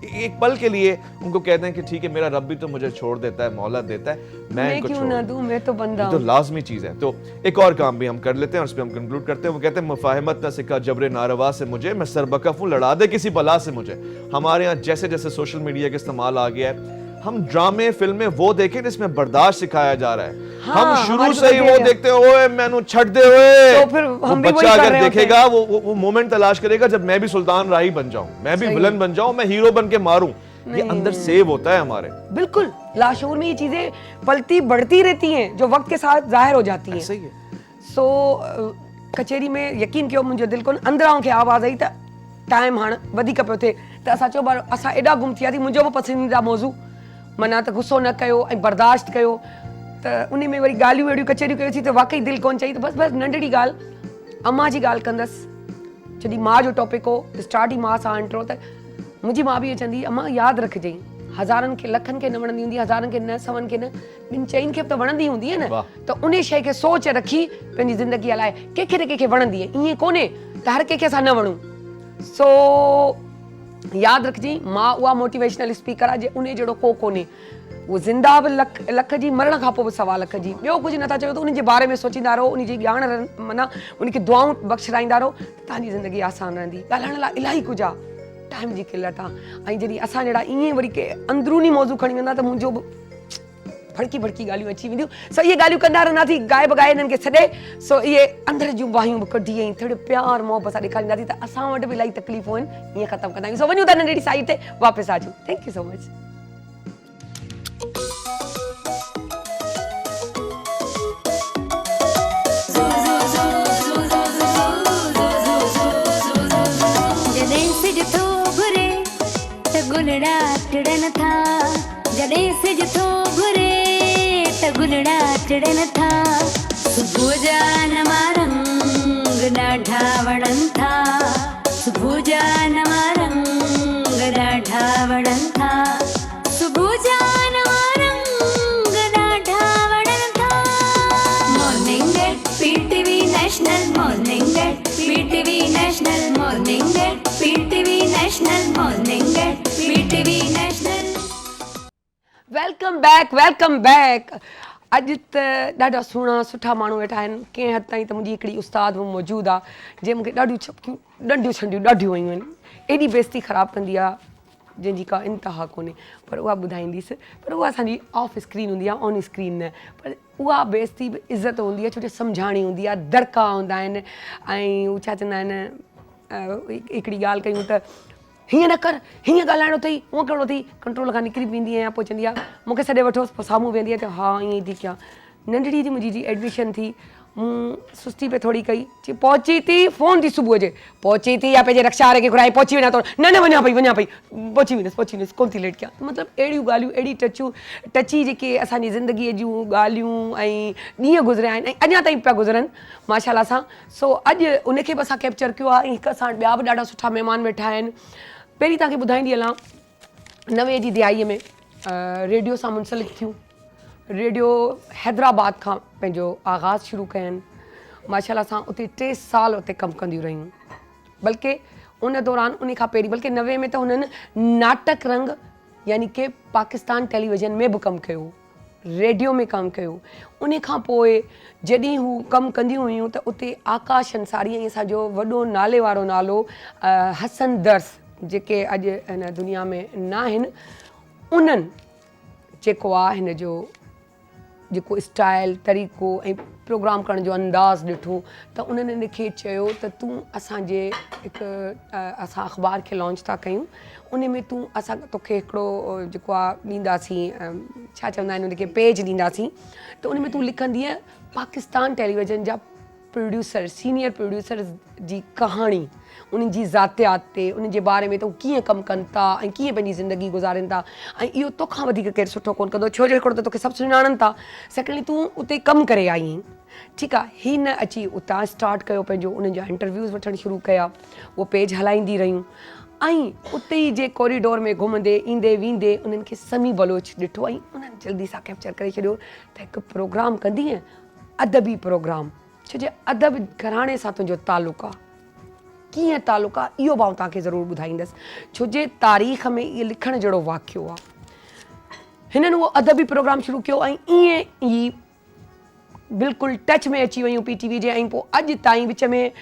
एक पल के लिए उनको कहते हैं कि ठीक है मेरा रब भी तो मुझे छोड़ देता है, मोहलत देता है, मैं इनको क्यों ना दूं, मैं तो बंदा हूं। तो लाजमी चीज है। तो एक और काम भी हम कर लेते हैं और उस पर हम कंक्लूड करते हैं। वो कहते हैं मुफाहिमत ना सिखा जबरे नारवा से मुझे, मैं सरबकफ हूं लड़ा दे किसी बला से मुझे। हमारे यहाँ जैसे जैसे सोशल मीडिया का इस्तेमाल आ गया है, हम ड्रामे फिल्में वो देखें जिसमें बर्दाश्त सिखाया जा रहा है। हम शुरू से ही वो देखते हैं, ओए मैनू छट दे ओए, तो फिर हम भी बच्चा वही कर अगर रहे होते देखेगा वो मोमेंट तलाश करेगा जब मैं भी सुल्तान राही बन जाऊं, मैं भी विलन बन जाऊं, मैं हीरो बन के मारूं। ये अंदर सेव होता है हमारे। बिल्कुल लाशूर में ये चीजें पलती बढ़ती रहती हैं जो वक्त के साथ जाहिर हो जाती हैं। सही है। सो कचेरी में यकीन कयो मुंहिंजो दिल को अंदरां खे आवाज़ आई त टाइम हाणे वधीक पियो थिए त असां चयो असां एॾा गुम थी वियासीं। मुंहिंजो बि पसंदीदा मौज़ू, माना त गुस्सो न कयो ऐं बर्दाश्त कयो, त उन में वरी ॻाल्हियूं अहिड़ियूं कचेरियूं कयोसीं त वाकई दिलि कोन चई। त बसि नंढड़ी ॻाल्हि अम्मा जी ॻाल्हि कंदसि। जॾहिं माउ जो टॉपिक हो, स्टार्ट ई माउ सां इंट्रो, त मुंहिंजी माउ बि चवंदी अम्मा यादि रखिजांइ, हज़ारनि खे लखनि खे न वणंदी हूंदी, हज़ारनि खे न, सवनि खे न, ॿिनि चइनि खे बि त वणंदी हूंदी आहे न। त उन शइ खे सोच रखी पंहिंजी ज़िंदगी हलाए। कंहिंखे न कंहिंखे वणंदी आहे, ईअं कोन्हे त हर कंहिंखे असां न वणूं। सो यादि रखिजांइ, मां उहा मोटिवेशनल स्पीकर आहे जे उन जहिड़ो को कोन्हे। वो ज़िंदा बि लख जी, मरण खां पोइ बि सवा लख जी। ॿियो कुझु नथा चयो त उन जे बारे में सोचींदा रहो, उन जी ॼाण माना उनखे दुआऊं बख़्शराईंदा रहो, तव्हांजी ज़िंदगी आसान रहंदी। ॻाल्हाइण लाइ इलाही कुझु आहे, टाइम जी किल्लत आहे। ऐं जॾहिं असां जहिड़ा ईअं वरी के अंदरूनी मौज़ू खणी वेंदा त मुंहिंजो बि भड़की भड़की ॻाल्हियूं अची वेंदियूं। सो इहे ॻाल्हियूं कंदा रहंदासीं, गाए बगाए हिननि खे छॾे। सो इहे अंदर जूं वाहियूं बि कढी ऐं थोरो प्यार मोहबत सां ॾेखारींदासीं त असां वटि बि इलाही तकलीफ़ूं आहिनि, ईअं ख़तमु कंदा आहियूं। सो वञूं था नंढड़ी साइड ते वापसि अचूं। Thank you so much. गुलड़ा टिड़न था, जॾहिं सिज थो घुरे त गुलड़ा टिड़न था। सुबुह जा नवां रंग ॾाढा वणनि था, सुबुह जा नवां रंग ॾाढा वणनि था, सुबुह जा नवां रंग ॾाढा वणनि था। Morning at PTV national, morning at PTV national, morning at PTV national, morning at PTV national. Welcome back, welcome back. अॼु त ॾाढा सुहिणा सुठा माण्हू वेठा आहिनि। कंहिं हद ताईं त मुंहिंजी हिकिड़ी उस्ताद बि मौजूदु आहे जंहिं मूंखे ॾाढियूं चपकियूं ॾंडियूं छंडियूं ॾाढियूं वयूं आहिनि। एॾी बेइज़ती ख़राबु कंदी आहे जंहिंजी का इंतिहा कोन्हे, पर उहा ॿुधाईंदीसि। पर उहा असांजी ऑफ स्क्रीन हूंदी आहे, ऑन स्क्रीन न। पर उहा बेइज़ती बि इज़त हूंदी आहे, छो जो सम्झाणी हूंदी आहे, दड़का हूंदा आहिनि। ऐं उहो छा चवंदा आहिनि, हिकिड़ी ॻाल्हि कयूं त हीअं न कर, हीअं ॻाल्हाइणो अथई, उहो करिणो अथई, कंट्रोल खां निकिरी वेंदी आहियां। पोइ चवंदी आहे मूंखे सॾे वठोसि, पोइ साम्हूं वेंदी आहे त हा ईअं ई थी कयां। नंढड़ी जी मुंहिंजी एडमिशन थी, मूं सुस्ती पे थोड़ी कई, चई पहुची थी, फ़ोन थी सुबुह जे, पहुची थी या पंहिंजे रक्षा वारे खे घुराए पहुची वञा थो, न वञा पई पहुची वेंदसि, कोन थी लेट कयां। मतिलबु अहिड़ियूं ॻाल्हियूं, अहिड़ी टची जेके असांजी ज़िंदगीअ जूं ॻाल्हियूं ऐं ॾींहं गुज़रिया आहिनि ऐं अञा ताईं पिया गुज़रनि माशाअल्लाह सां। सो अॼु उनखे बि असां कैप्चर कयो आहे। ऐं हिक सां ॿिया बि ॾाढा सुठा महिमान वेठा आहिनि। पहिरीं तव्हांखे ॿुधाईंदी हलां, 90 जी दिहाईअ में रेडियो सां मुंसलिक थियूं। रेडियो हैदराबाद खां पंहिंजो आगाज़ शुरू कया आहिनि। माशाअल्लाह सां उते 3 साल उते कमु कंदियूं रहियूं। बल्कि उन दौरान उन खां पहिरीं बल्कि 90 में त हुननि नाटक रंग यानी कि पाकिस्तान टेलीविज़न में बि कमु कयो, रेडियो में कमु कयो। उन खां पोइ जॾहिं हू कमु कंदियूं हुयूं त उते आकाश अंसारी ऐं असांजो वॾो नाले वारो नालो हसन दर्स, जेके अॼु हिन दुनिया में न आहिनि, उन्हनि जेको आहे हिन जो जेको स्टाइल तरीक़ो ऐं प्रोग्राम करण जो अंदाज़ ॾिठो त उन्हनि हिनखे चयो त तूं असांजे असां अख़बार खे लॉन्च था कयूं, उन में तूं असां तोखे हिकिड़ो जेको आहे ॾींदासीं, छा चवंदा आहिनि उनखे, पेज ॾींदासीं। त उन में तूं लिखंदीअ पाकिस्तान टेलीविज़न जा प्रोड्यूसर, सीनियर प्रोड्यूसर जी कहाणी, उन्हनि जी ज़ातियात ते, उन्हनि जे बारे में त कीअं कमु कनि था ऐं कीअं पंहिंजी ज़िंदगी गुज़ारनि था। ऐं इहो तोखां वधीक केरु सुठो कोन कंदो, छो जो हिकिड़ो त तोखे सभु सुञाणनि था, सेकेंडली तूं उते कमु करे आई आहीं। ठीकु आहे, ही न अची उतां स्टार्ट कयो पंहिंजो, उन्हनि जा इंटरव्यूज़ वठणु शुरू कया, उहो पेज हलाईंदी रहियूं। ऐं उते ई जे कॉरिडोर में घुमंदे ईंदे वेंदे उन्हनि खे समी बलोच ॾिठो ऐं उन्हनि जल्दी सां कैप्चर करे छॾियो त हिकु प्रोग्राम कंदीअ अदबी प्रोग्राम, छो जे अदब घराणे सां तुंहिंजो तालुक़ु आहे। कीअं तालुक़ु आहे इहो मां तव्हांखे ज़रूरु ॿुधाईंदसि, छो जे तारीख़ में इहो लिखण जहिड़ो वाक़ियो आहे। हिननि उहो अदबी प्रोग्राम शुरू कयो ऐं ईअं ई बिल्कुलु टच में अची वियूं PTV जे, ऐं पोइ अॼु ताईं विच में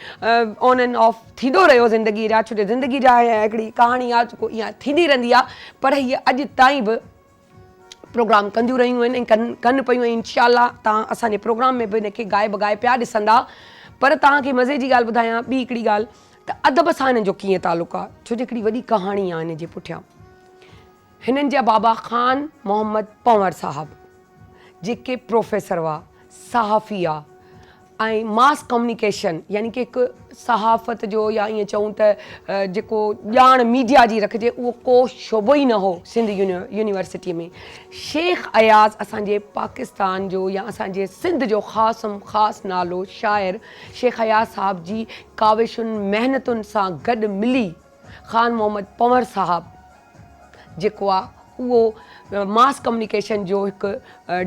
ऑन एंड ऑफ थींदो रहियो ज़िंदगी जा, छो जो ज़िंदगी जा हिकिड़ी कहाणी आहे जेको ईअं थींदी रहंदी आहे, पर हीअ अॼु ताईं बि प्रोग्राम कंदियूं रहियूं आहिनि ऐं कनि पियूं। ऐं इंशाअल्लाह तव्हां असांजे प्रोग्राम में बि हिनखे गाए बगाए पिया ॾिसंदा। पर तव्हांखे मज़े जी ॻाल्हि ॿुधायां ॿी हिकिड़ी ॻाल्हि, त अदब सां हिननि जो कीअं तालुक़ु आहे, छो जो हिकिड़ी वॾी कहाणी आहे हिन जे पुठियां। हिननि जा बाबा ख़ान मोहम्मद पंवर साहब जेके प्रोफेसर हुआ, सहाफ़ी आहे ऐं मास कम्युनिकेशन यानी कि हिकु सहाफ़त जो या ईअं चऊं त जेको ॼाण मीडिया जी रखिजे उहो को शोबो ई न हो सिंध यूनिवर्सिटी में। शेख अयाज़ असांजे पाकिस्तान जो या असांजे सिंध जो ख़ासि नालो शाइर शेख अयाज़ साहब जी काविशुनि महिनतुनि सां गॾु मिली ख़ान मोहम्मद पंवर साहब जेको आहे उहो मास कम्युनिकेशन जो हिकु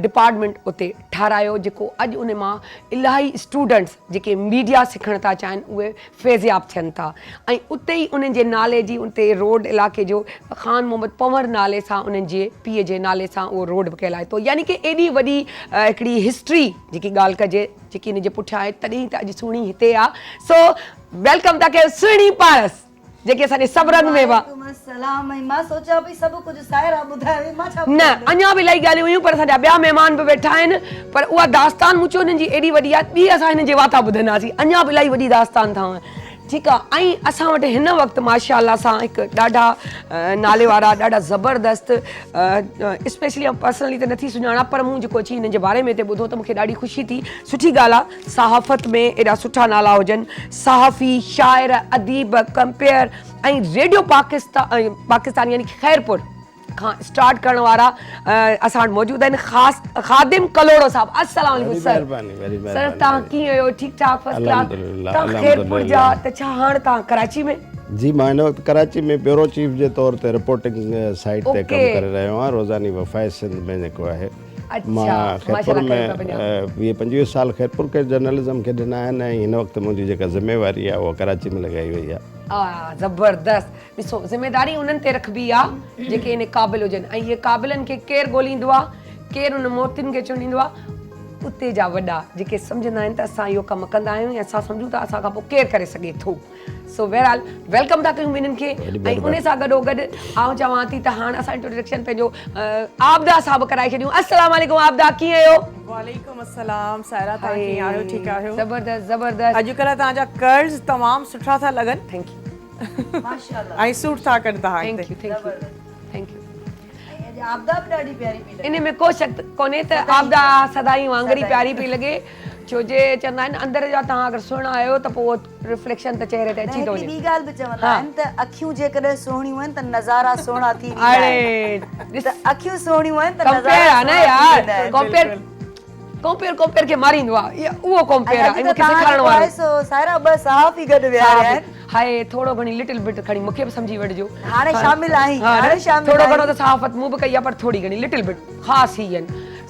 डिपार्टमेंट उते ठारायो, जेको अॼु उन मां इलाही स्टूडेंट्स जेके मीडिया सिखणु था चाहिनि उहे फैज़याब थियनि था। ऐं उते ई उन्हनि जे नाले जी उते रोड इलाइक़े जो ख़ान मोहम्मद पंवर नाले सां उन्हनि जे पीउ जे नाले सां उहो रोड बि कहलाए थो। यानी कि एॾी वॾी हिकिड़ी हिस्ट्री जेकी ॻाल्हि कजे जेकी हिन जे पुठियां आहे, तॾहिं त अॼु सुहिणी हिते आहे। सो वेलकम था कयो सुहिणी पारस जेके असांजे सब्रनि में हुआ। न अञा बि इलाही ॻाल्हियूं हुयूं पर असांजा ॿिया महिमान बि वेठा आहिनि, पर उहा दास्तान मूं चयो हिननि जी एॾी वॾी आहे, ॿी असां हिन जे वाता ॿुधंदासीं। अञा बि इलाही वॾी दास्तान अथव, ठीकु आहे। ऐं असां वटि हिन वक़्तु माशाअल्लाह सां हिकु ॾाढा नाले वारा ॾाढा ज़बरदस्त स्पेशली पर्सनली त नथी सुञाणा, पर मूं जेको अची हिन जे बारे में हिते ॿुधो त मूंखे ॾाढी ख़ुशी थी। सुठी ॻाल्हि आहे सहाफ़त में एॾा सुठा नाला हुजनि, सहाफ़ी, शाइर, अदीब, कंपेयर ऐं रेडियो पाकिस्तान यानी ख़ैरपुर खां स्टार्ट करण वारा असां वटि मौजूदु आहिनि ख़ासि ख़ादिम कलोड़ो साहब। अस्सलाम वालेकुम सर। सर तव्हां कीअं आहियो? ठीकु ठाक फर्स्ट क्लास। तव्हां ख़ैरपुर जा, त छा हाणे तव्हां कराची में? जी मां हिन वक़्तु कराची में ब्यूरो चीफ जे तौर ते रिपोर्टिंग साइट ते कमु करे रहियो आहियां। रोज़ानी वफ़ाए सिंध में जेको आहे मां ख़ैरपुर में 20-25 साल ख़ैरपुर के जर्नलिज़म खे ॾिना आहिनि ऐं हिन वक़्तु मुंहिंजी जेका ज़िम्मेवारी आहे उहा कराची में लॻाई वई आहे। ज़बरदस्त। ॾिसो ज़िम्मेदारी उन्हनि ते रखबी आहे जेके इन क़ाबिल हुजनि, ऐं इहे क़ाबिलनि खे केरु ॻोल्हींदो आहे, केरु उन मोतियुनि खे चुनींदो आहे, उते जा वॾा जेके सम्झंदा आहिनि त असां इहो कमु कंदा आहियूं या असां सम्झूं था असां खां पोइ केरु करे सघे थो। सो बहरहाल वेलकम था कयूं हिननि खे। ऐं उन सां गॾोगॾु आउं चवां थी त हाणे असां इंट्रोडक्शन पंहिंजो आबदा साहब कराए छॾियूं। अस्सलाम वालेकुम आबदा, कीअं आहियो? वालेकुम अस्सलाम सायरा, तव्हां कीअं आहियो? ठीकु आहियो? ज़बरदस्त ज़बरदस्त। अॼुकल्ह तव्हांजा कर्ल्स तमामु सुठा था लॻनि। Thank you. माशाल्लाह। ऐं सूट था कनि तव्हां थैंक हिते। You thank you. आपदा भी ॾाढी प्यारी पई लॻे। इन में को शक कोन्हे त आबदा सदाई वांगुरु ई प्यारी पई लॻे, छो जे चवंदा आहिनि अंदरि जा तव्हां अगरि सुहिणा आहियो त पोइ रिफ्लेक्शन त चेहरे ते अची थो वञे। ॿी ॻाल्हि बि चवंदा आहिनि त अखियूं जेकॾहिं सुहिणियूं आहिनि त नज़ारा सुहिणा थी वेंदा आहिनि। त अखियूं सुहिणियूं आहिनि त कंपेयर आहे न यार, कंपेयर खे मारींदो आहे, उहो कंपेयर आहे। मूंखे सेखारणो आहे सायरा ॿ सहाफ़ी गॾु विया आहिनि। हाय थोरो घणी लिटिल बिट खणी मूंखे बि सम्झी वठिजो। हाणे शामिल आहीं, हाणे शामिल थोरो घणो त सहाफ़त मूं बि कई आहे, पर थोरी घणी लिटिल बिट ख़ासि ई आहिनि।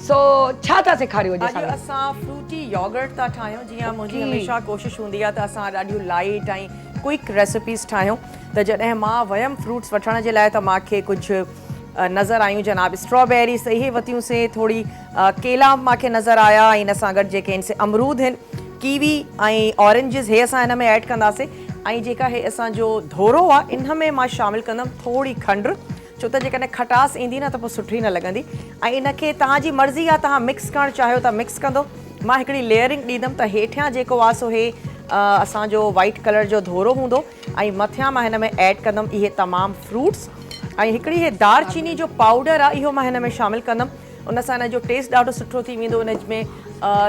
सो छा था सेखारियो अॼु अॼु असां फ्रूटी योगर्ट था ठाहियूं। जीअं मुंहिंजी हमेशह कोशिशि हूंदी आहे त असां ॾाढियूं लाइट ऐं क्विक रेसिपीज़ ठाहियूं। त जॾहिं मां वियमि फ्रूट्स वठण जे लाइ त मूंखे कुझु नज़र आयूं, जनाब स्ट्रॉबेरी सही वरितियूंसीं, थोरी केला मूंखे नज़र आया, ऐं हिन सां गॾु जेके आहिनि से अमरूद आहिनि, कीवी ऐं ऑरेंजिस हे असां हिन में ऐड कंदासीं। ऐं जेका हे असांजो धोरो आहे इन में मां शामिलु कंदमि थोरी खंडु, छो त जेकॾहिं खटास ईंदी न त पोइ सुठी न लॻंदी। ऐं इनखे तव्हांजी मर्ज़ी आहे, तव्हां मिक्स करणु चाहियो त मिक्स कंदो। मां हिकिड़ी लेयरिंग ॾींदमि त हेठियां जेको आहे सो हे असांजो वाइट कलर जो धोरो हूंदो, ऐं मथियां मां हिन में ऐड कंदमि इहे तमामु फ्रूट्स। ऐं हिकिड़ी हे दालचीनी जो पाउडर आहे इहो मां हिन में शामिलु कंदमि, उन सां हिन जो टेस्ट ॾाढो सुठो थी वेंदो। हिन में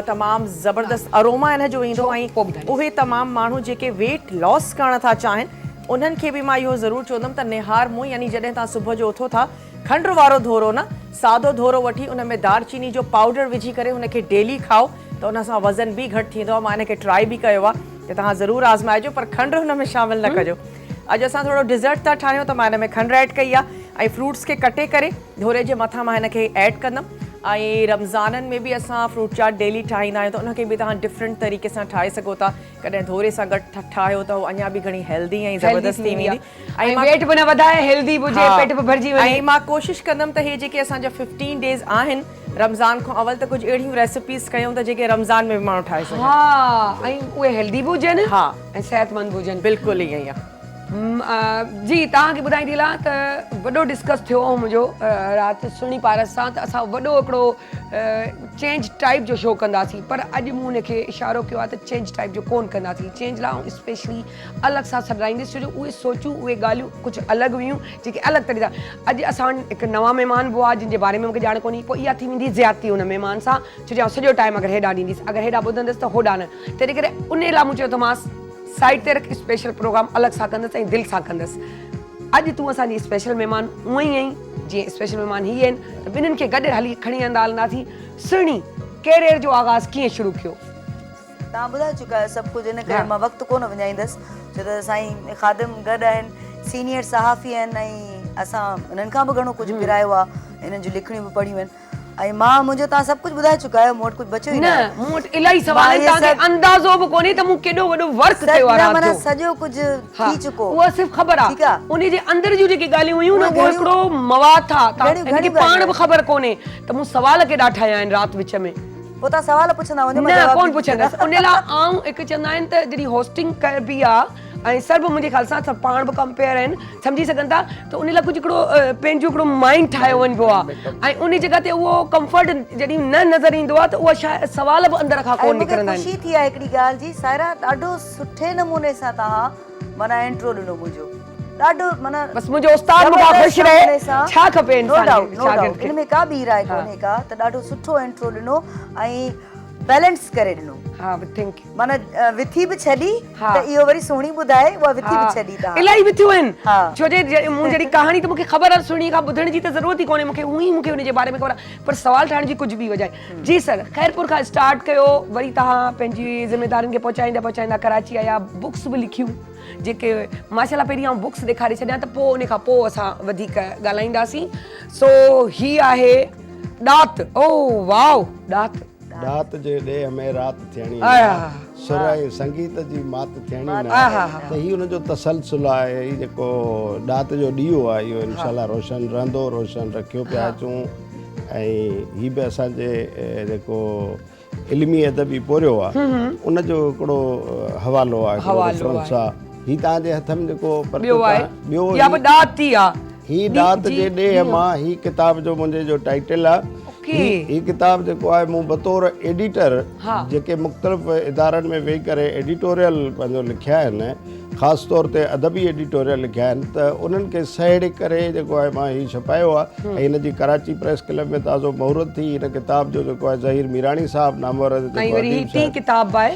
तमामु ज़बरदस्त अरोमा हिन जो ईंदो। ऐं उहे तमामु माण्हू जेके वेट लॉस करणु था चाहिनि उन्हनि खे बि मां इहो ज़रूरु चवंदमि त निहार मुंहुं यानी जॾहिं तव्हां सुबुह जो उथो था, खंडु वारो धोरो न, सादो धोरो वठी उन में दालचीनी जो पाउडर विझी करे हुनखे डेली खाओ त उन सां वज़न बि घटि थींदो आहे। मां हिनखे ट्राई बि कयो आहे, त तव्हां ज़रूरु आज़माइजो, पर खंडु हुन में शामिलु न कजो। अॼु असां थोरो डिज़र्ट था ठाहियूं त मां हिन में खंडु ऐड कई आहे ऐं फ्रूट्स खे कटे करे धोरे जे मथां मां हिन खे ऐड कंदमि। ऐं रमज़ाननि में बि असां फ्रूट चाट डेली ठाहींदा आहियूं त उनखे बि तव्हां डिफरेंट तरीक़े सां ठाहे सघो था। कॾहिं धोरे सां गॾु ठाहियो त उहो अञा बि घणी हेल्दी ऐं ज़बरदस्त थी वेंदी ऐं वेट बि न वधाए, हेल्दी बि हुजे, पेट बि भरिजी वञे। ऐं मां कोशिशि कंदमि त हे जेके असांजा 15 डेज़ आहिनि रमज़ान खां अवल त कुझु अहिड़ियूं रेसिपीज़ कयूं त जेके रमज़ान में बि माण्हू ठाहे सघनि। हा, ऐं उहे हेल्दी बि हुजनि हा ऐं सेहतमंद हुजनि। बिल्कुलु ईअं ई आहे। जी, तव्हांखे ॿुधाईंदी हलां त वॾो डिस्कस थियो हो मुंहिंजो राति सुहिणी पारस सां, त असां वॾो हिकिड़ो चेंज टाइप जो शो कंदासीं, पर अॼु मूं हुनखे इशारो कयो आहे त चेंज टाइप जो कोन कंदासीं। चेंज लाइ स्पेशली अलॻि सां सॾाईंदसि, छो जो उहे सोचूं, उहे ॻाल्हियूं कुझु अलॻि हुयूं जेके अलॻि तरीक़े सां। अॼु असां वटि हिकु नवां महिमान बि आहे जिन जे बारे में मूंखे ॼाण कोन्हे, पोइ इहा थी वेंदी ज़्यादती हुन महिमान सां, छो जो सॼो टाइम अगरि हेॾा ॾींदीसि, अगरि हेॾा ॿुधंदसि त होॾा न। तंहिं करे उन लाइ मूं चयो त मां साइड ते रख, स्पेशल प्रोग्राम अलॻि सां कंदसि ऐं दिलि सां कंदसि। अॼु तूं असांजी स्पेशल महिमान उअं ई आहीं जीअं स्पेशल महिमान हीअ आहिनि, त ॿिन्हिनि खे गॾु हली खणी हलंदासीं। सुहिणी कैरियर जो आगाज़ कीअं शुरू कयो? तव्हां ॿुधाए चुका आहियो सभु कुझु, इन करे मां वक़्तु कोन विञाईंदसि, छो त साईं ख़ादिम गॾु आहिनि, सीनियर सहाफ़ी आहिनि, ऐं असां हिननि खां बि घणो कुझु विरायो आहे, हिननि जूं लिखणियूं बि पढ़ियूं आहिनि। ऐं मां मुंहिंजो तव्हां सभु कुझु ॿुधाए चुका आहियो, मूं वटि कुझु बचियो ई न। मूं वटि इलाही सवाल आहिनि, तव्हांखे अंदाज़ो बि कोन्हे त मूं केॾो वॾो वर्क कयो आहे राति जो। सॼो कुझु थी चुको, उहा सिर्फ़ु ख़बर आहे, ठीकु आहे। उन जे अंदर जूं जेके ॻाल्हियूं हुयूं न, उहो हिकिड़ो मवाद था, तव्हांखे पाण बि ख़बर कोन्हे त मूं सवाल केॾा ठाहिया आहिनि राति विच में। पोइ तव्हां सवाल पुछंदा वञो, न कोन पुछंदसि। उन लाइ आऊं हिकु चवंदा आहिनि त जॾहिं होस्टिंग कबी आहे ऐं सर बि मुंहिंजे ख़्याल सां सभु पाण बि कंपेयर आहिनि, सम्झी सघनि था, त उन लाइ कुझु हिकिड़ो पंहिंजो हिकिड़ो माइंड ठाहियो वञिबो आहे, ऐं उन जॻह ते उहो कंफर्ट जॾहिं न नज़र ईंदो आहे त उहा शायदि सवाल बि अंदर खां कोन निकिरंदा आहिनि। ख़ुशी थी आहे हिकिड़ी ॻाल्हि जी, सायरा ॾाढो सुठे नमूने सां तव्हां माना इंट्रो ॾिनो मुंहिंजो, ॾाढो माना बस मुंहिंजो उस्ताद मूंखां ख़ुशि रहे, छा खपे इंसान खे, शागिर्द खे। हिन में का बि राय कोन्हे का, त ॾाढो सुठो इंट्रो ॾिनो ऐं बैलेंस करे ॾिनो। हा, थैंक यू। माना विथी बि छॾी त इहो वरी सुहिणी ॿुधाए, उहा विथी बि छॾी था। इलाही विथियूं आहिनि, छो जे मूं जहिड़ी कहाणी त मूंखे ख़बर आहे, सुहिणी खां ॿुधण जी त ज़रूरत ई कोन्हे मूंखे, उहो ई मूंखे हुन जे बारे में ख़बर आहे, पर सवाल ठाहिण जी कुझु बि वजह। जी सर, खैरपुर खां स्टार्ट कयो, वरी तव्हां पंहिंजी ज़िम्मेदारियुनि खे पहुचाईंदा पहुचाईंदा कराची आया, बुक्स बि लिखियूं जेके माशाल्लाह पहिरीं आउं बुक्स ॾेखारे छॾियां, त पोइ उन खां पोइ असां वधीक ॻाल्हाईंदासीं। सो ही आहे ॾात। Oh wow, ॾात। रात जे ॾे में रात थियणी, सुर ऐं संगीत जी मात थियणी न, त ही हुनजो तसलसल आहे। ही जेको ॾात जो ॾीओ आहे, इहो इंशाल्लाह रोशन रहंदो, रोशन रखियो पिया अचूं। ऐं ही बि असांजे जेको इल्मी अदबी पोरियो आहे, उनजो हिकिड़ो हवालो आहे, रेफरेंस आहे। ही तव्हांजे हथ में जेको ॿियो ही ॾात जे ॾे मां ही किताब जो मुंहिंजे जो टाइटल आहे। ही किताब जेको आहे, मूं बतौर एडिटर जेके मुख़्तलिफ़ इदारनि में वेही करे एडिटोरियल पंहिंजो लिखिया आहिनि, ख़ासि तौर ते अदबी एडिटोरियल लिखिया आहिनि, त उन्हनि खे सहेड़े करे जेको आहे मां हीउ छपायो आहे। ऐं हिन जी कराची प्रेस क्लब में ताज़ो मुहूर्त थी। हिन किताब जो जेको आहे ज़हीर मीराणी साहब नामवर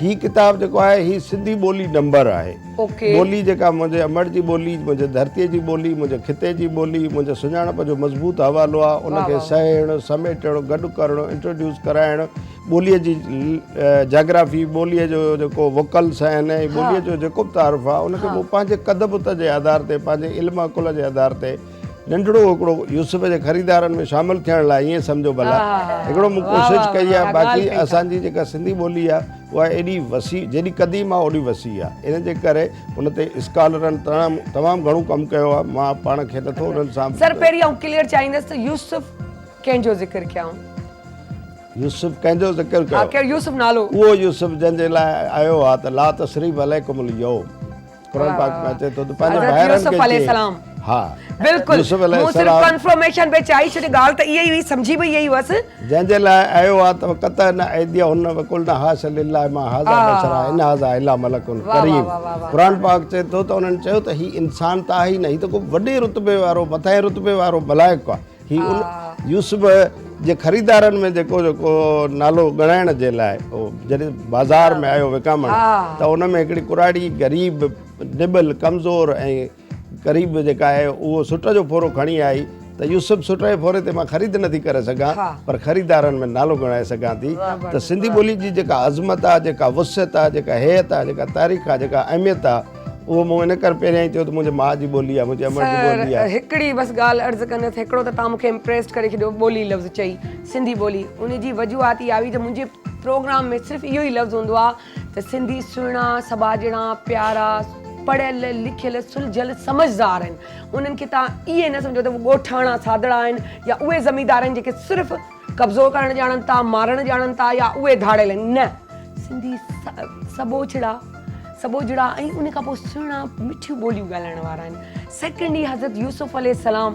ही किताब जेको आहे, ही सिंधी ॿोली नंबर आहे। ॿोली जेका मुंहिंजे अमड़ जी ॿोली, मुंहिंजे धरतीअ जी ॿोली, मुंहिंजे खिते जी ॿोली, मुंहिंजे सुञाणप जो मज़बूत हवालो आहे। उनखे सहेड़णु, समेटणु, गॾु करणु, इंट्रोड्यूस कराइणु, ॿोलीअ जी जाग्राफी, ॿोलीअ जो जेको वोकल्स आहिनि, ऐं ॿोलीअ जो जेको बि तारीफ़ आहे, उनखे मूं पंहिंजे कदबुत जे आधार ते, पंहिंजे इल्म अकुल जे आधार ते नंढड़ो हिकिड़ो यूसुफ जे ख़रीदारनि में शामिलु थियण लाइ ईअं सम्झो भला हिकिड़ो मूं कोशिशि कई आहे। बाक़ी असांजी जेका सिंधी ॿोली आहे, उहा एॾी वसी, जेॾी क़दीम आहे ओॾी वसी आहे। इन जे करे उन ते स्कॉलरनि तमामु घणो कमु कयो आहे। मां पाण खे नथो उन्हनि सां। सर, पहिरीं आउं क्लियर चाहींदसि त यूसुफ कंहिंजो ज़िक्र कयां? यूसुफ कंहिंजो ज़िक्र कयो? यूसुफ नालो उहो यूसुफ जंहिंजे लाइ आयो आहे त ला तसरीफ़ अलैकुमुल यौम, क़ुरान पाक में अचे थो त पंहिंजे भाइरनि खे। हा बिल्कुलु, मूं सिर्फ़ कंफर्मेशन पे चाहिए, छो ॻाल्हि त इहा ई हुई, सम्झी बि इहा ई हुअसि। जंहिंजे लाइ आयो आहे त क़तअ न ऐदिया हुन वकुल न हासिल लिल्लाह मां हाज़ा बशरा इन हाज़ा इला मलकुन करीम। क़ुरान पाक चए थो त उन्हनि चयो त ही इंसान त आहे ई न, ही त को वॾे रुतबे वारो, मथे रुतबे वारो मलाइक आहे। ही उन यूसुफ जे ख़रीदारनि में जेको जेको नालो ॻणाइण जे लाइ जॾहिं बाज़ार में आयो विकामण, त उन में हिकिड़ी कुराड़ी ग़रीब, निबल, कमज़ोर ऐं ग़रीब जेका आहे, उहो सुट जो फोरो खणी आई त यूसुफ सुट जे फोरे ते मां ख़रीद नथी करे सघां, पर ख़रीदारनि में नालो ॻणाए सघां थी। त सिंधी ॿोली जी जेका अज़मत आहे, जेका वुसियत आहे, जेका हैत आहे, जेका तारीख़ आहे, जेका अहमियत आहे, वो मूं इन करे पहिरियां ई चयो त मुंहिंजे माउ जी ॿोली आहे, मुंहिंजे अमड़ जी ॿोली सर आहे। हिकिड़ी बसि ॻाल्हि अर्ज़ु कंदसि, हिकिड़ो त तव्हां मूंखे इम्प्रेस करे छॾियो ॿोली लफ़्ज़ चई, सिंधी ॿोली, उनजी वजूहात इहा हुई त मुंहिंजे प्रोग्राम में सिर्फ़ु इहो ई लफ़्ज़ हूंदो आहे त सिंधी सुहिणा सबाजणा प्यारा पढ़ियल लिखियल सुलझियल समझदार आहिनि। उन्हनि खे तव्हां इहे न सम्झो त उहे ॻोठाणा सादड़ा आहिनि या उहे ज़मीदार आहिनि जेके सिर्फ़ु कब्ज़ो करणु ॼाणनि था, मारणु ॼाणनि था या उहे धाड़ियल आहिनि। न, सिंधी सबोजड़ा ऐं उन खां पोइ सुहिणा मिठियूं ॿोलियूं ॻाल्हाइण वारा आहिनि। सेकेंड ई हज़रत यूसुफ अलैहिस्सलाम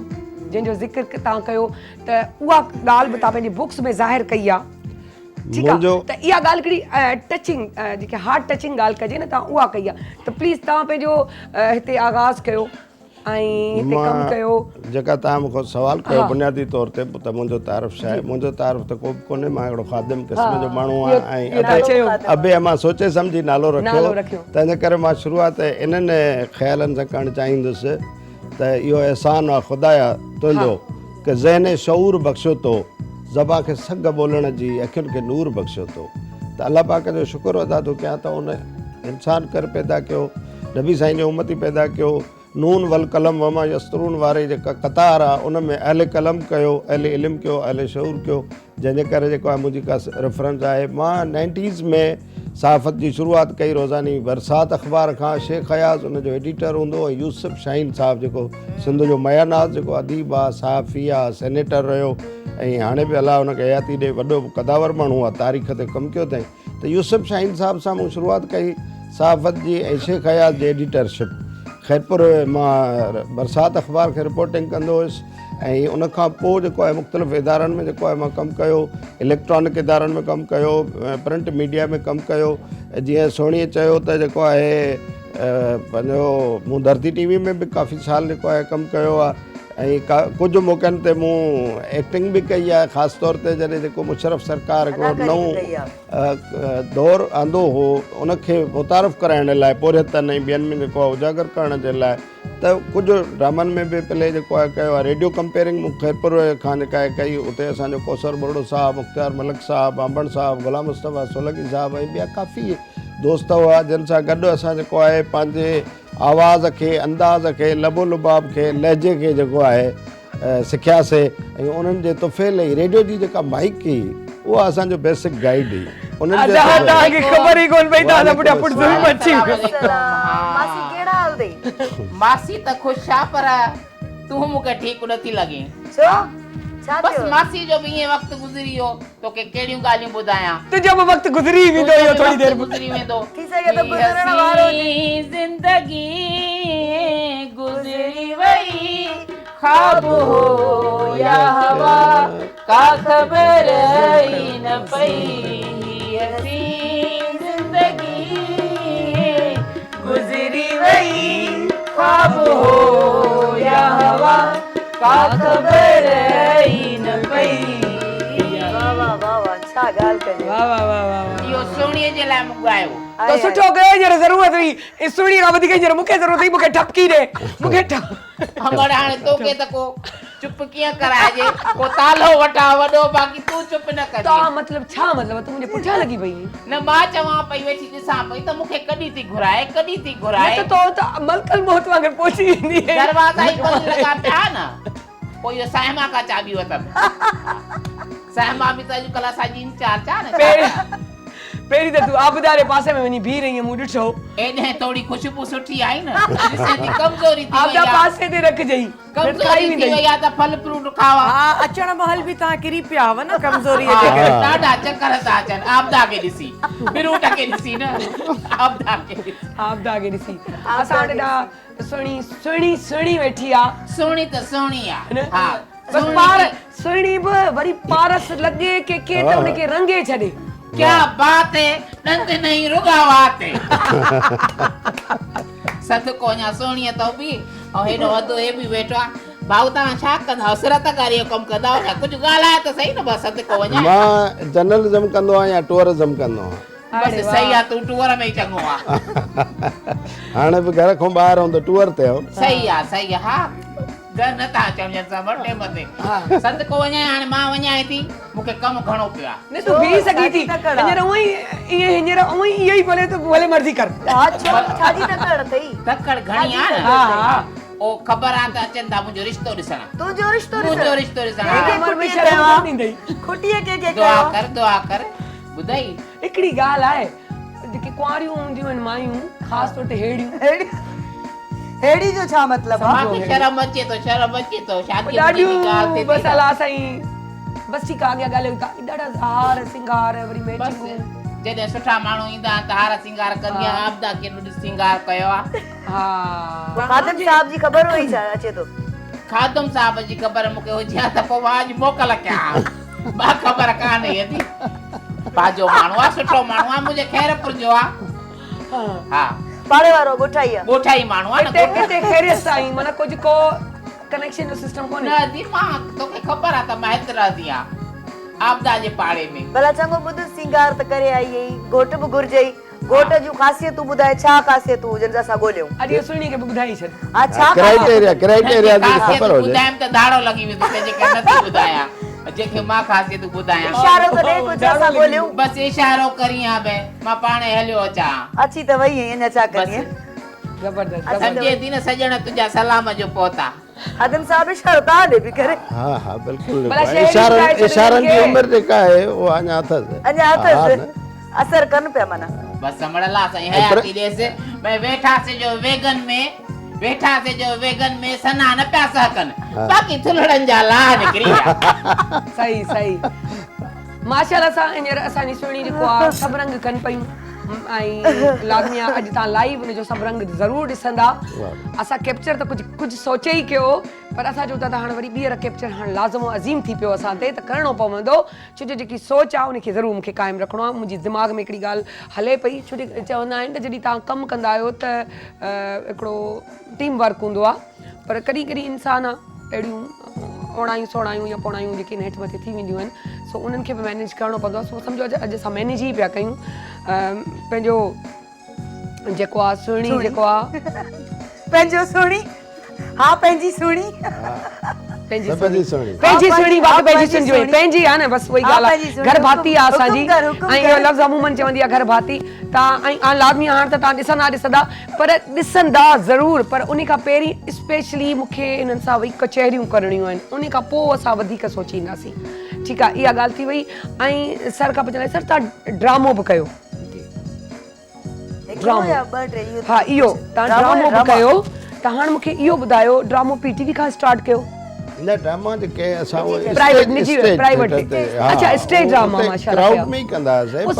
जंहिंजो ज़िक्र तव्हां कयो त उहा ॻाल्हि बि तव्हां पंहिंजी बुक्स में ज़ाहिर कई आहे, ठीकु आहे, त इहा ॻाल्हि हिकिड़ी टचिंग जेके हार्ट टचिंग ॻाल्हि कजे न तव्हां उहा कई आहे, त प्लीज़ तव्हां पंहिंजो हिते आगाज़ कयो ऐं हिते कमु कयो। जेका तव्हां मूंखे सुवाल कयो बुनियादी तौर ते त मुंहिंजो तारीफ़ छा आहे, मुंहिंजो तारीफ़ त को बि कोन्हे, मां हिकिड़ो ख़ादिम क़िस्म जो माण्हू आहियां ऐं अबे मां सोचे सम्झी नालो रखियो, त इन करे मां शुरूआत इन्हनि ख़्यालनि सां करणु चाहींदुसि त इहो अहसान आहे ख़ुदाया तुंहिंजो कि ज़हन शऊर बख़्शियो तो, ज़बान खे सग ॿोलण जी, अखियुनि खे नूर बख़्शियो तो, त अलाह पाक जो शुक्र अदा थो कयां त उन इंसान कर पैदा कयो, नबी साईं जो उम्मती पैदा कयो, नून वल कलम वमा यस्तरून वारे जेका क़तार आहे उन में अहले कलम कयो, अहले इल्म कयो, अहले शऊर कयो, जंहिंजे करे जेको आहे मुंहिंजी का रेफरेंस आहे। मां 90s में सहाफ़त जी शुरूआत कई रोज़ानी बरसात अख़बार खां, शेख अयाज़ उनजो एडिटर हूंदो ऐं यूसुफ शाहीन साहिबु जेको सिंध जो मयानाज़ जेको अदीब आहे, सहाफ़ी आहे, सेनेटर रहियो ऐं हाणे बि अलाह हुनखे हयाती ॾे, वॾो कदावर माण्हू आहे, तारीख़ ते कमु कयो अथई। त यूसुफ शाहीन साहिब सां मूं शुरूआत कई सहाफ़त जी ऐं शेख अयाज़ जी एडिटरशिप। खैरपुर मां बरसात अख़बार खे रिपोर्टिंग कंदो हुयुसि ऐं उन खां पोइ जेको आहे मुख़्तलिफ़ इदारनि में जेको आहे मां कमु कयो, इलेक्ट्रॉनिक इदारनि में कमु कयो, प्रिंट मीडिया में कमु कयो। जीअं सोणीअ चयो त जेको आहे पंहिंजो मूं धरती टीवी में बि काफ़ी साल जेको आहे कमु कयो आहे ऐं कुझु मौक़नि ते मूं एक्टिंग बि कई आहे, ख़ासि तौर ते जॾहिं जेको मुशरफ सरकार हिकिड़ो नओं दौरु आंदो हो उनखे मुतारफ़ कराइण लाइ, पोरियतनि ऐं ॿियनि में जेको आहे उजागर करण जे लाइ, त कुझु ड्रामनि में बि प्ले जेको आहे कयो आहे। रेडियो कंपेयरिंग मूं खैरपुर खां जेका आहे कई, उते असांजो कौसर बुरड़ो साहिबु, मुख़्तियार मलिक साहिबु, आंबण साहिबु, गुलाम मुस्तफ़ा सोलंकी साहिबु ऐं ॿिया काफ़ी दोस्त हुआ जिन सां गॾु असां जेको आहे पंहिंजे आवाज़ खे, अंदाज़ खे, लबो लुबाब खे, लहजे खे जेको आहे सिखियासीं ऐं उन्हनि जे तुफ़े लाइ रेडियो जी जेका माइक हुई उहा असांजो बेसिक गाइड हुई। मासी त ख़ुशि आहे पर तूं मूंखे ठीकु नथी लॻे। बस मासी जो भी ये वक्त गुजरी वियो, तोखे कहिड़ियूं ॻाल्हियूं ॿुधायां, तुंहिंजो बि वक्त गुज़री वेंदो, इहो थोरी देरि गुजरी वेंदो। थी सघे त गुज़रण वारो ज़िंदगी गुजरी वई, ख़्वाब हो या हवा का ख़बर ही न पई, हसीन ज़िंदगी गुजरी वई, ख्वाब हो या हवा का ख़बर ही न पई। वाह वाह वाह वाह, छा ॻाल्हि कजे। वाह वाह वाह वाह, इहो सोणीअ जे लाइ मूं ॻायो। तो सुठो कयो, हींअर ज़रूरत हुई, सुणी खां वधीक हींअर मूंखे ज़रूरत हुई, मूंखे ठपकी ॾे, मूंखे हमर हाणे तोखे त को चुप कीअं कराइजे, को तालो वठा वॾो, बाक़ी तूं चुप न कर। ता मतलब छा मतलब तूं मुंहिंजे पुठियां लॻी पई? न मां चवां पई वेठी ॾिसां पई त मूंखे कॾहिं थी घुराए, कॾहिं थी घुराए। न त मलकल मोहत वांगुरु पहुची वेंदी है, दरवाज़ा ई बंदि लॻा पिया न, पोइ इहो साहिमा खां चाबी वरितमि। साहिमा बि त अॼुकल्ह असांजी इंचार्ज आहे न। पहिरीं त तूं आबदारे पासे में वञी बीह रही है, मूं ॾिठो एॾे थोड़ी खुशबू सुठी आई न, ॾिसे थी कमज़ोरी थी वई आबदा आहे। पासे ते रखजई, कमज़ोरी थी वई आहे त फल फ्रूट खावा। हाँ, अचण महल भी तव्हां किरी पिया हुआ न कमज़ोरी जे करे। ॾाढा चक्कर था अचनि आबदा खे ॾिसी, बिरूट खे ॾिसी न, आबदा खे ॾिसी। असां वटि सुहिणी सुहिणी सुहिणी वेठी आहे, सुहिणी त सुहिणी आहे। हा, बस पार सुहिणी बि वरी पारस लॻे के त उनखे रंगे छॾे। क्या बात है, नंद नहीं रुगावात है। सदको अञा सोणीअ तो बि ऐं हेॾो वधो हे बि वेठो आहे। भाऊ तव्हां छा कंदा, हसरत करे कमु कंदा हो, कुझु ॻाल्हाए त सही न, बसि सदको वञा। मां जर्नलिज़म कंदो आहियां या टूरिज़म कंदो आहियां। बसि सही आहे, तूं टूर में ई चङो आहे। हाणे बि घर खां ॿाहिरि हूंदो टूर ते हो। सही आहे, सही आहे। हा, घर न था अचण ॼण सां ॿ टेम ते संत को वञां हाणे मां वञां थी मूंखे कमु घणो पियो आहे ने तू भी सगी थी हींअर उहो ई ये हींअर उहो ई इहो ई बोले तो भले मर्जी कर हा छाजी तकड़ अथई तकड़ घणी आहे न हा ओ ख़बर आहे त अचनि था मुंहिंजो रिश्तो ॾिसण तुंहिंजो रिश्तो मुंहिंजो रिश्तो ॾिसण उमर में शर्म कोन ईंदई खुटीअ के दुआ कर ॿुधाई हिकिड़ी ॻाल्हि आहे जेके कुंवारियूं हूंदियूं आहिनि मायूं ख़ासि तौर ते हेड़ियूं हेड़ी जो छा मतलब मूंखे शर्म अचे थो शादी ॾाढियूं बसि अला साईं बसि ठीकु आहे अॻियां ॻाल्हायूं था ॾाढा हार सिंगार वरी मैचिंग जॾहिं सुठा माण्हू ईंदा आहिनि त हार सिंगार कंदी आहे आपदा केॾो सिंगार कयो आहे हा खादिम साहब जी ख़बर हुई छा अचे थो खादम साहब जी ख़बर मूंखे हुजे हा त पोइ मां अॼु मोकल कयां ॿा ख़बर कान्हे यदि पाजो माण्हू आहे सुठो माण्हू आहे मुंहिंजे खैरपुर जो आहे हा पाड़े वारो ॻोठाई माण्हू आहे हिते खैरियत साईं माना कुझु को कनेक्शन जो सिस्टम कोन्हे न दिमाग़ तोखे ख़बर आहे त मां हिते रहंदी आहियां आपदा जे पाड़े में भला चङो ॿुध सिंगार त करे आई हुई घोट बि घुरजई घोट जूं ख़ासियतूं ॿुधाए छा ख़ासियतूं हुजनि असां ॻोल्हियूं अॼु सुणी के ॿुधाई छॾ हा छा क्राइटेरिया जी ख़बर हुजे ॿुधायमि त दाड़ो लॻी वेंदो ते जेके नथी ॿुधायां जेके मां ख़ासियतूं ॿुधायां इशारो त ॾे कुझु असां ॻोल्हियूं बसि इशारो करी हा बे मां पाणे हलियो अचां अची त वई अञा छा करिए जबरदस्त सम्झे थी न सजण तुंहिंजा सलाम जो पहुता खादिम साहब इशारो तव्हां ॾे बि करे हाँ हाँ बिल्कुल भला शहरी इशारनि जी उम्र जेका आहे वो अञा अथसि अञा अथसि असर कनि पिया माना बस समझला सही हयाती ॾेसि भई वेठासीं जो वेगन में सना न पिया सहकनि बाक़ी थुलड़नि जा ला निकिरी विया सही सही माशाल्लाह सां हींअर असांजी सुहिणी जेको आहे सभु रंग कनि पयूं ऐं लाज़मी आहे अॼु तव्हां लाइव हुनजो सभु रंग ज़रूरु ॾिसंदा असां कैप्चर त कुझु सोचे ई कयो पर असां चऊं था त हाणे वरी ॿीहर कैप्चर हाणे लाज़िमो अज़ीम थी पियो असां ते त करिणो पवंदो छो जो जेकी सोच आहे उनखे ज़रूरु मूंखे क़ाइमु रखिणो आहे मुंहिंजी दिमाग़ में हिकिड़ी ॻाल्हि हले पई छो जो चवंदा आहिनि त जॾहिं तव्हां कमु कंदा आहियो त हिकिड़ो टीम वर्क हूंदो आहे पर कॾहिं कॾहिं इंसान आहे अहिड़ियूं ओणायूं सोणायूं या पोणायूं जेके हेठि मथे थी वेंदियूं आहिनि सो उन्हनि खे बि मैनेज करिणो पवंदो आहे सो सम्झो अॼु असां मैनेज ई पिया कयूं पंहिंजो जेको आहे सुहिणी जेको आहे पंहिंजो सुहिणी हा पंहिंजी सुहिणी पंहिंजी सुहिणी बाक़ी पंहिंजी सुहिणी पंहिंजी आहे न बसि उहा ई ॻाल्हि आहे घर भाती आहे असांजी ऐं इहो लफ़्ज़ अमूमन चवंदी आहे घर भाती तव्हां ऐं लाज़मी हाणे त तव्हां ॾिसंदा पर ॾिसंदा ज़रूरु पर उन खां पहिरीं स्पेशली मूंखे इन्हनि सां वई कचहरियूं करणियूं आहिनि उन खां पोइ असां वधीक सोचींदासीं ठीकु आहे इहा ॻाल्हि थी वई ऐं सर खां पुछंदा सर तव्हां ड्रामो बि कयो हा इहो तव्हां ड्रामो बि कयो त हाणे मूंखे इहो ॿुधायो ड्रामो पीटीवी खां स्टार्ट कयो न ड्रामा जेके असां प्राइवेट निजी प्राइवेट अच्छा स्टेज ड्रामा माशाल्लाह क्राउड में ई कंदासीं पर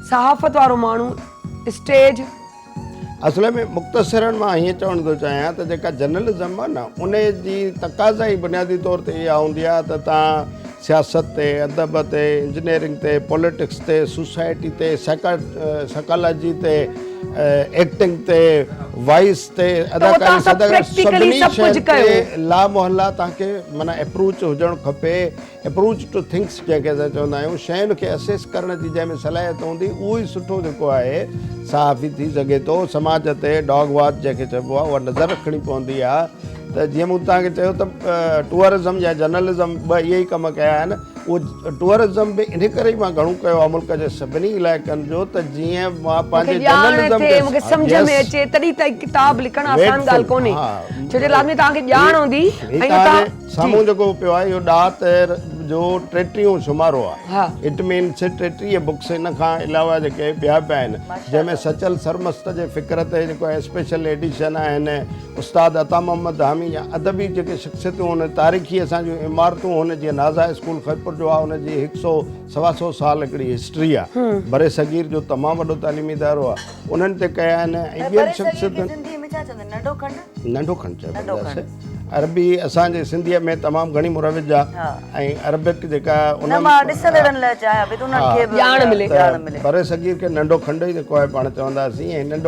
सहाफ़त वारो माण्हू स्टेज असल में मुख़्तसरन मां हीअं चवणु थो चाहियां त जेका जर्नलिज़म आहे न उन जी तक़ाज़ा ई बुनियादी तौर ते इहा हूंदी आहे त तव्हां सियासत ते अदब ते इंजीनियरिंग ते पॉलिटिक्स ते सोसाइटी ते साइकोलॉजी ते एक्टिंग ते वॉइस ते अदाकारी सभिनी शइ ते ला मोहल्ला तव्हांखे माना अप्रोच हुजणु खपे अप्रोच टू थिंग्स जंहिंखे असां चवंदा आहियूं शयुनि खे असेस करण जी जंहिंमें सलाहियत हूंदी उहो ई सुठो जेको आहे सहाफ़ी थी सघे थो समाज ते डॉग वॉच जंहिंखे चइबो आहे उहा नज़र रखणी पवंदी आहे त जीअं मूं तव्हांखे चयो त टूरिज़म या जर्नलिज़म ॿ इहे ई कम कया आहिनि उहो टूरिज़म बि इन करे ई मां घणो कयो आहे मुल्क जे सभिनी इलाइक़नि जो त जीअं मां पंहिंजे जर्नलिज़म खे सम्झ में अचे तॾहिं त किताब लिखण आसान ॻाल्हि कोन्हे छो जो लाज़मी तव्हांखे ॼाण हूंदी ऐं साम्हूं जेको पियो आहे इहो ॾाह जो 33 शुमारो आहे इट मीन्स 33 बुक्स इन खां अलावा जेके ॿिया पिया आहिनि जंहिंमें सचल सरमस्त जे फ़िक्र ते जेको आहे स्पेशल एडिशन आहिनि उस्ताद अता मोहम्मद हामी या अदबी जेके शख़्सियतूं हुन तारीख़ी असांजूं इमारतूं हुन जीअं नाज़ा स्कूल खैरपुर जो आहे हुनजी 100-125 साल हिकिड़ी हिस्ट्री आहे बरे सगीर जो तमामु वॾो तालीमी इदारो आहे उन्हनि ते कया आहिनि ऐं ॿियनि शख़्सियतुनि नंढो खंड चइबो अरबी असांजे सिंधीअ में तमामु घणी मुरविज आहे ऐं अरबिक जेका बरे सगीर खे नंढो खंड ई जेको आहे पाण चवंदासीं ऐं नंढो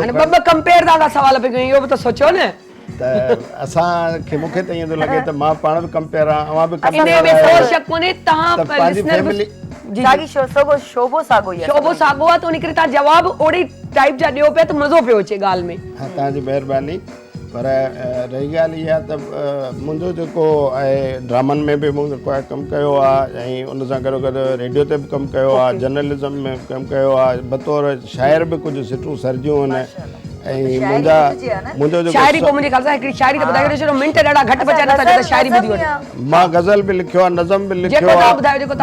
कंपेयर था सवाल पे कयूं इहो बि त सोचो न त असांखे मूंखे त ईअं थो लॻे त मां पाण बि कंपेयर आहियां अवां बि शोभो साॻो आहे त उन करे तव्हां जवाबु ओड़े टाइप जा ॾियो पिया त मज़ो पियो अचे ॻाल्हि में तव्हांजी महिरबानी पर रही ॻाल्हि इहा त मुंहिंजो जेको आहे ड्रामनि में बि मूं जेको आहे कमु कयो आहे ऐं उन सां गॾो गॾु रेडियो ते बि कमु कयो आहे, जर्नलिज़म में बि कमु कयो आहे, बतौर शाइर बि कुझु सिटूं सर्जियूं आहिनि। ऐं मुंहिंजो जेको शाइरी पोइ मुंहिंजे ख़्याल सां हिकिड़ी शाइरी त ॿुधाए छॾियो, मिंट ॾाढा घटि बचिया नथा जो त शाइरी ॿुधी वठो। मां गज़ल बि लिखियो आहे, नज़म बि लिखियो आहे।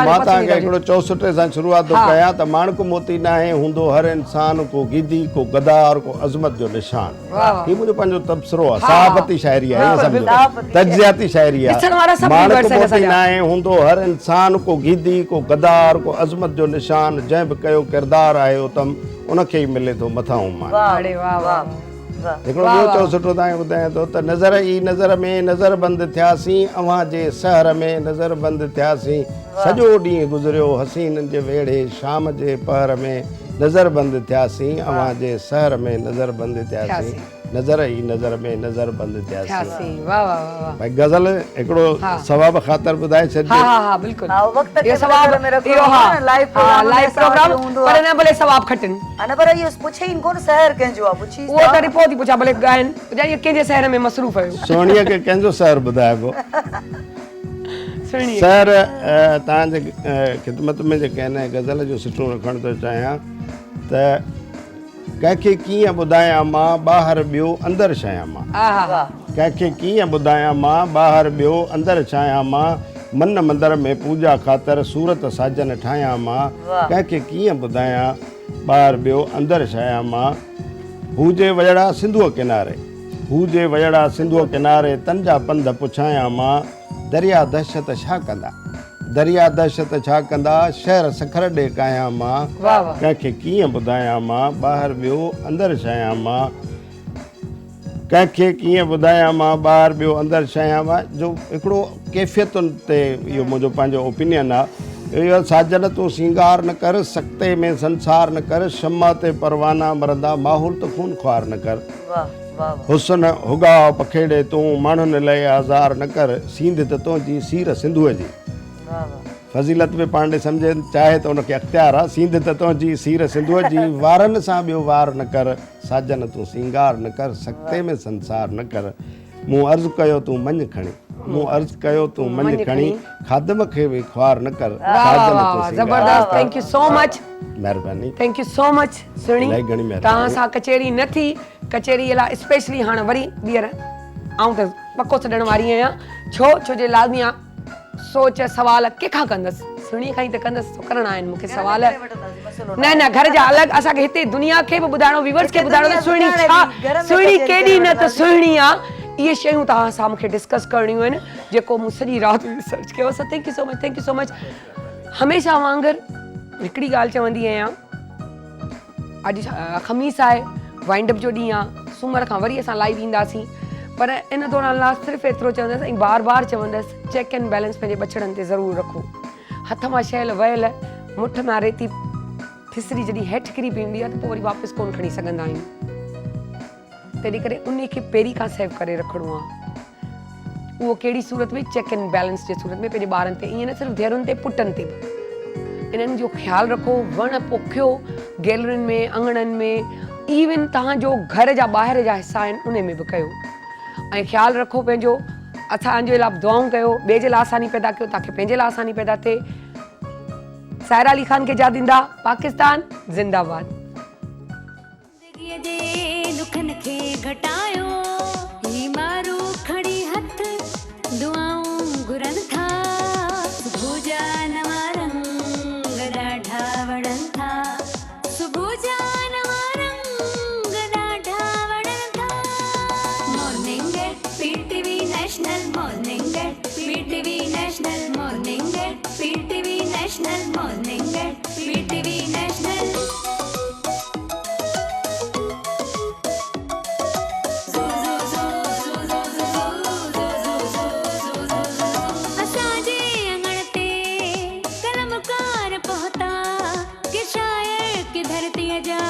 मां तव्हांखे हिकिड़ो चौसठे सां शुरूआत थो कयां त माणक मोती नाहे हूंदो हर इंसान को गिदी को गदार को अज़मत जो निशान। हीउ मुंहिंजो पंहिंजो तबसरो आहे, सहाबती शाइरी आहे, हीअ सम्झो तज्ज़ियाती शाइरी आहे। माणक मोती नाहे हूंदो हर इंसान को गिदी को गदार को अज़मत जो निशान, जंहिं बि कयो किरदार आहे उतम उनखे ई मिले थो मथां मान। हिकिड़ो ॿियो चौसठो तव्हांखे ॿुधायां थो त नज़र ई नज़र में नज़र बंदि थियासीं, अव्हां जे सहर में नज़र बंदि थियासीं, सॼो ॾींहुं गुज़रियो हसीननि जे वेड़े, शाम जे पहर में नज़र बंदि थियासीं, अव्हां जे सहर में नज़र बंदि थियासीं, नज़र ई नज़र में नज़र बंदि थियासीं। वाह वाह वाह भाई गज़ल हिकिड़ो सवाब ख़ातिर ॿुधाए छॾियो। हा बिल्कुलु इहो सवाब इहो हा लाइव प्रोग्राम पर न भले सवाब खटनि अन पर इहो पुछे ई कोन सहर कंहिंजो आहे, पुछी उहो त रिपोर्ट थी पुछां भले ॻाइनि ॿुधाए इहो कंहिंजे शहर में मसरूफ़ आहियो। सोणीअ खे कंहिंजो सहर ॿुधाइबो। सहर तव्हांजे ख़िदमत में जेके आहिनि गज़ल जो सिटूं रखणु थो चाहियां त कंहिंखे कीअं ॿुधायां मां ॿाहिरि ॿियो अंदरि छायां मां, कंहिंखे कीअं ॿुधायां मां ॿाहिरि ॿियो अंदरि छायां मां, मन मंदर में पूजा ख़ातिर सूरत साजन ठाहियां मां, कंहिंखे कीअं ॿुधायां ॿाहिरि ॿियो अंदरि छायां मां, हूजे वजड़ा सिंधूअ किनारे, हूजे वजड़ा सिंधूअ किनारे, तंजा पंध पुछायां मां, दरिया दहशत छा कंदा, दरिया दहशत छा कंदा, शहर सखर ॾे कायां मां, कंहिंखे कीअं ॿुधायां मां ॿाहिरि ॿियो अंदरि छायां मां, कंहिंखे कीअं ॿुधायां मां ॿाहिरि ॿियो अंदरि छायां मां। जो हिकिड़ो कैफ़ियतुनि ते इहो मुंहिंजो पंहिंजो ओपिनियन आहे। इहो साजन तूं सिंगार न कर, सख़्ते में संसार न कर, शम्मा ते परवाना मरंदा, माहौल त खून ख्वार न कर, हुसन हुगा पखेड़े तूं माण्हुनि लाइ आज़ार न कर, सींध त तुंहिंजी सीर सिंधूअ जी। फज़ीलत में पांडे सम्झे चाहे त उनखे अख़्तियार आहे, सींध त तुंहिंजी सीर सिंधूअ जी, वारनि सां ॿियो वार न कर, साजन तूं सिंगार न कर, सख़्ते में संसार न कर, मूं अर्ज़ु कयो तूं मञ खणी, मूं अर्ज़ु कयो तूं मञ खणी, खादम खे बि ख्वार न कर, साजन तूं ज़बरदस्त। थैंक यू सो मच, महिरबानी, थैंक यू सो मच। सुणी तव्हां सां कचेरी न थी, कचेरी लाइ स्पेशली हाणे वरी ॿीहर आऊं त पको छॾण वारी आहियां, छो जे लाज़मी आहे सोच सवाल कंहिंखां कंदसि, सुणी खां ई त कंदसि, तो करणा आहिनि मूंखे सवाल। न घर जा अलॻि, असांखे हिते दुनिया खे बि ॿुधाइणो, व्यूअर्स खे ॿुधाइणो त सुहिणी छा, सुहिणी केॾी न त सुहिणी आहे। इहे शयूं तव्हां सां मूंखे डिस्कस करणियूं आहिनि, जेको मूं सॼी राति रिसर्च कयो। So thank you so much, thank you so much. हमेशह वांगुरु हिकिड़ी ॻाल्हि चवंदी आहियां, अॼु ख़मीस आहे, वाइंड अप जो ॾींहुं आहे, सूमर खां वरी असां लाइव ईंदासीं, पर इन दौरान लास्ट सिर्फ़ु एतिरो चवंदसि ऐं बार बार चवंदसि, चेक एंड बैलेंस पंहिंजे बछड़नि ते ज़रूरु रखो। हथ मां शयल वयल मुठ मां रेती फिसरी जॾहिं हेठि किरी पवंदी आहे त पोइ वरी वापसि कोन खणी सघंदा आहियूं, तंहिं करे उन खे पहिरीं खां सेव करे रखिणो आहे। उहो कहिड़ी सूरत में, चेक एंड बैलेंस जे सूरत में पंहिंजे ॿारनि ते, ईअं न सिर्फ़ु धीअरुनि ते, पुटनि ते बि इन्हनि जो ख़्यालु रखो। वण पोखियो गैलरियुनि में, अंगणनि में, इवन तव्हांजो घर जा ॿाहिरि जा हिसा आहिनि उन में बि कयो, ऐं ख़्यालु रखो पंहिंजो। असांजे लाइ दुआऊं कयो, ॿिए जे लाइ आसानी पैदा कयो ताकी पंहिंजे लाइ आसानी पैदा थिए। सायरा अली ख़ान खे यादिंदा, पाकिस्तान ज़िंदाबाद। ज़िंदगीअ जे दुखनि खे घटायो, ही मारू खड़ी हथ दुआऊं घुरनि था, सुबुह जा नवां रंग ॾाढा वणनि था, सुबुह जा नवां रंग ॾाढा वणनि था। Morning at PTV national, morning at PTV national, morning at PTV national, morning at PTV national. असांजे अंगण ते कलमकार पहुता कि शायर की धरती जा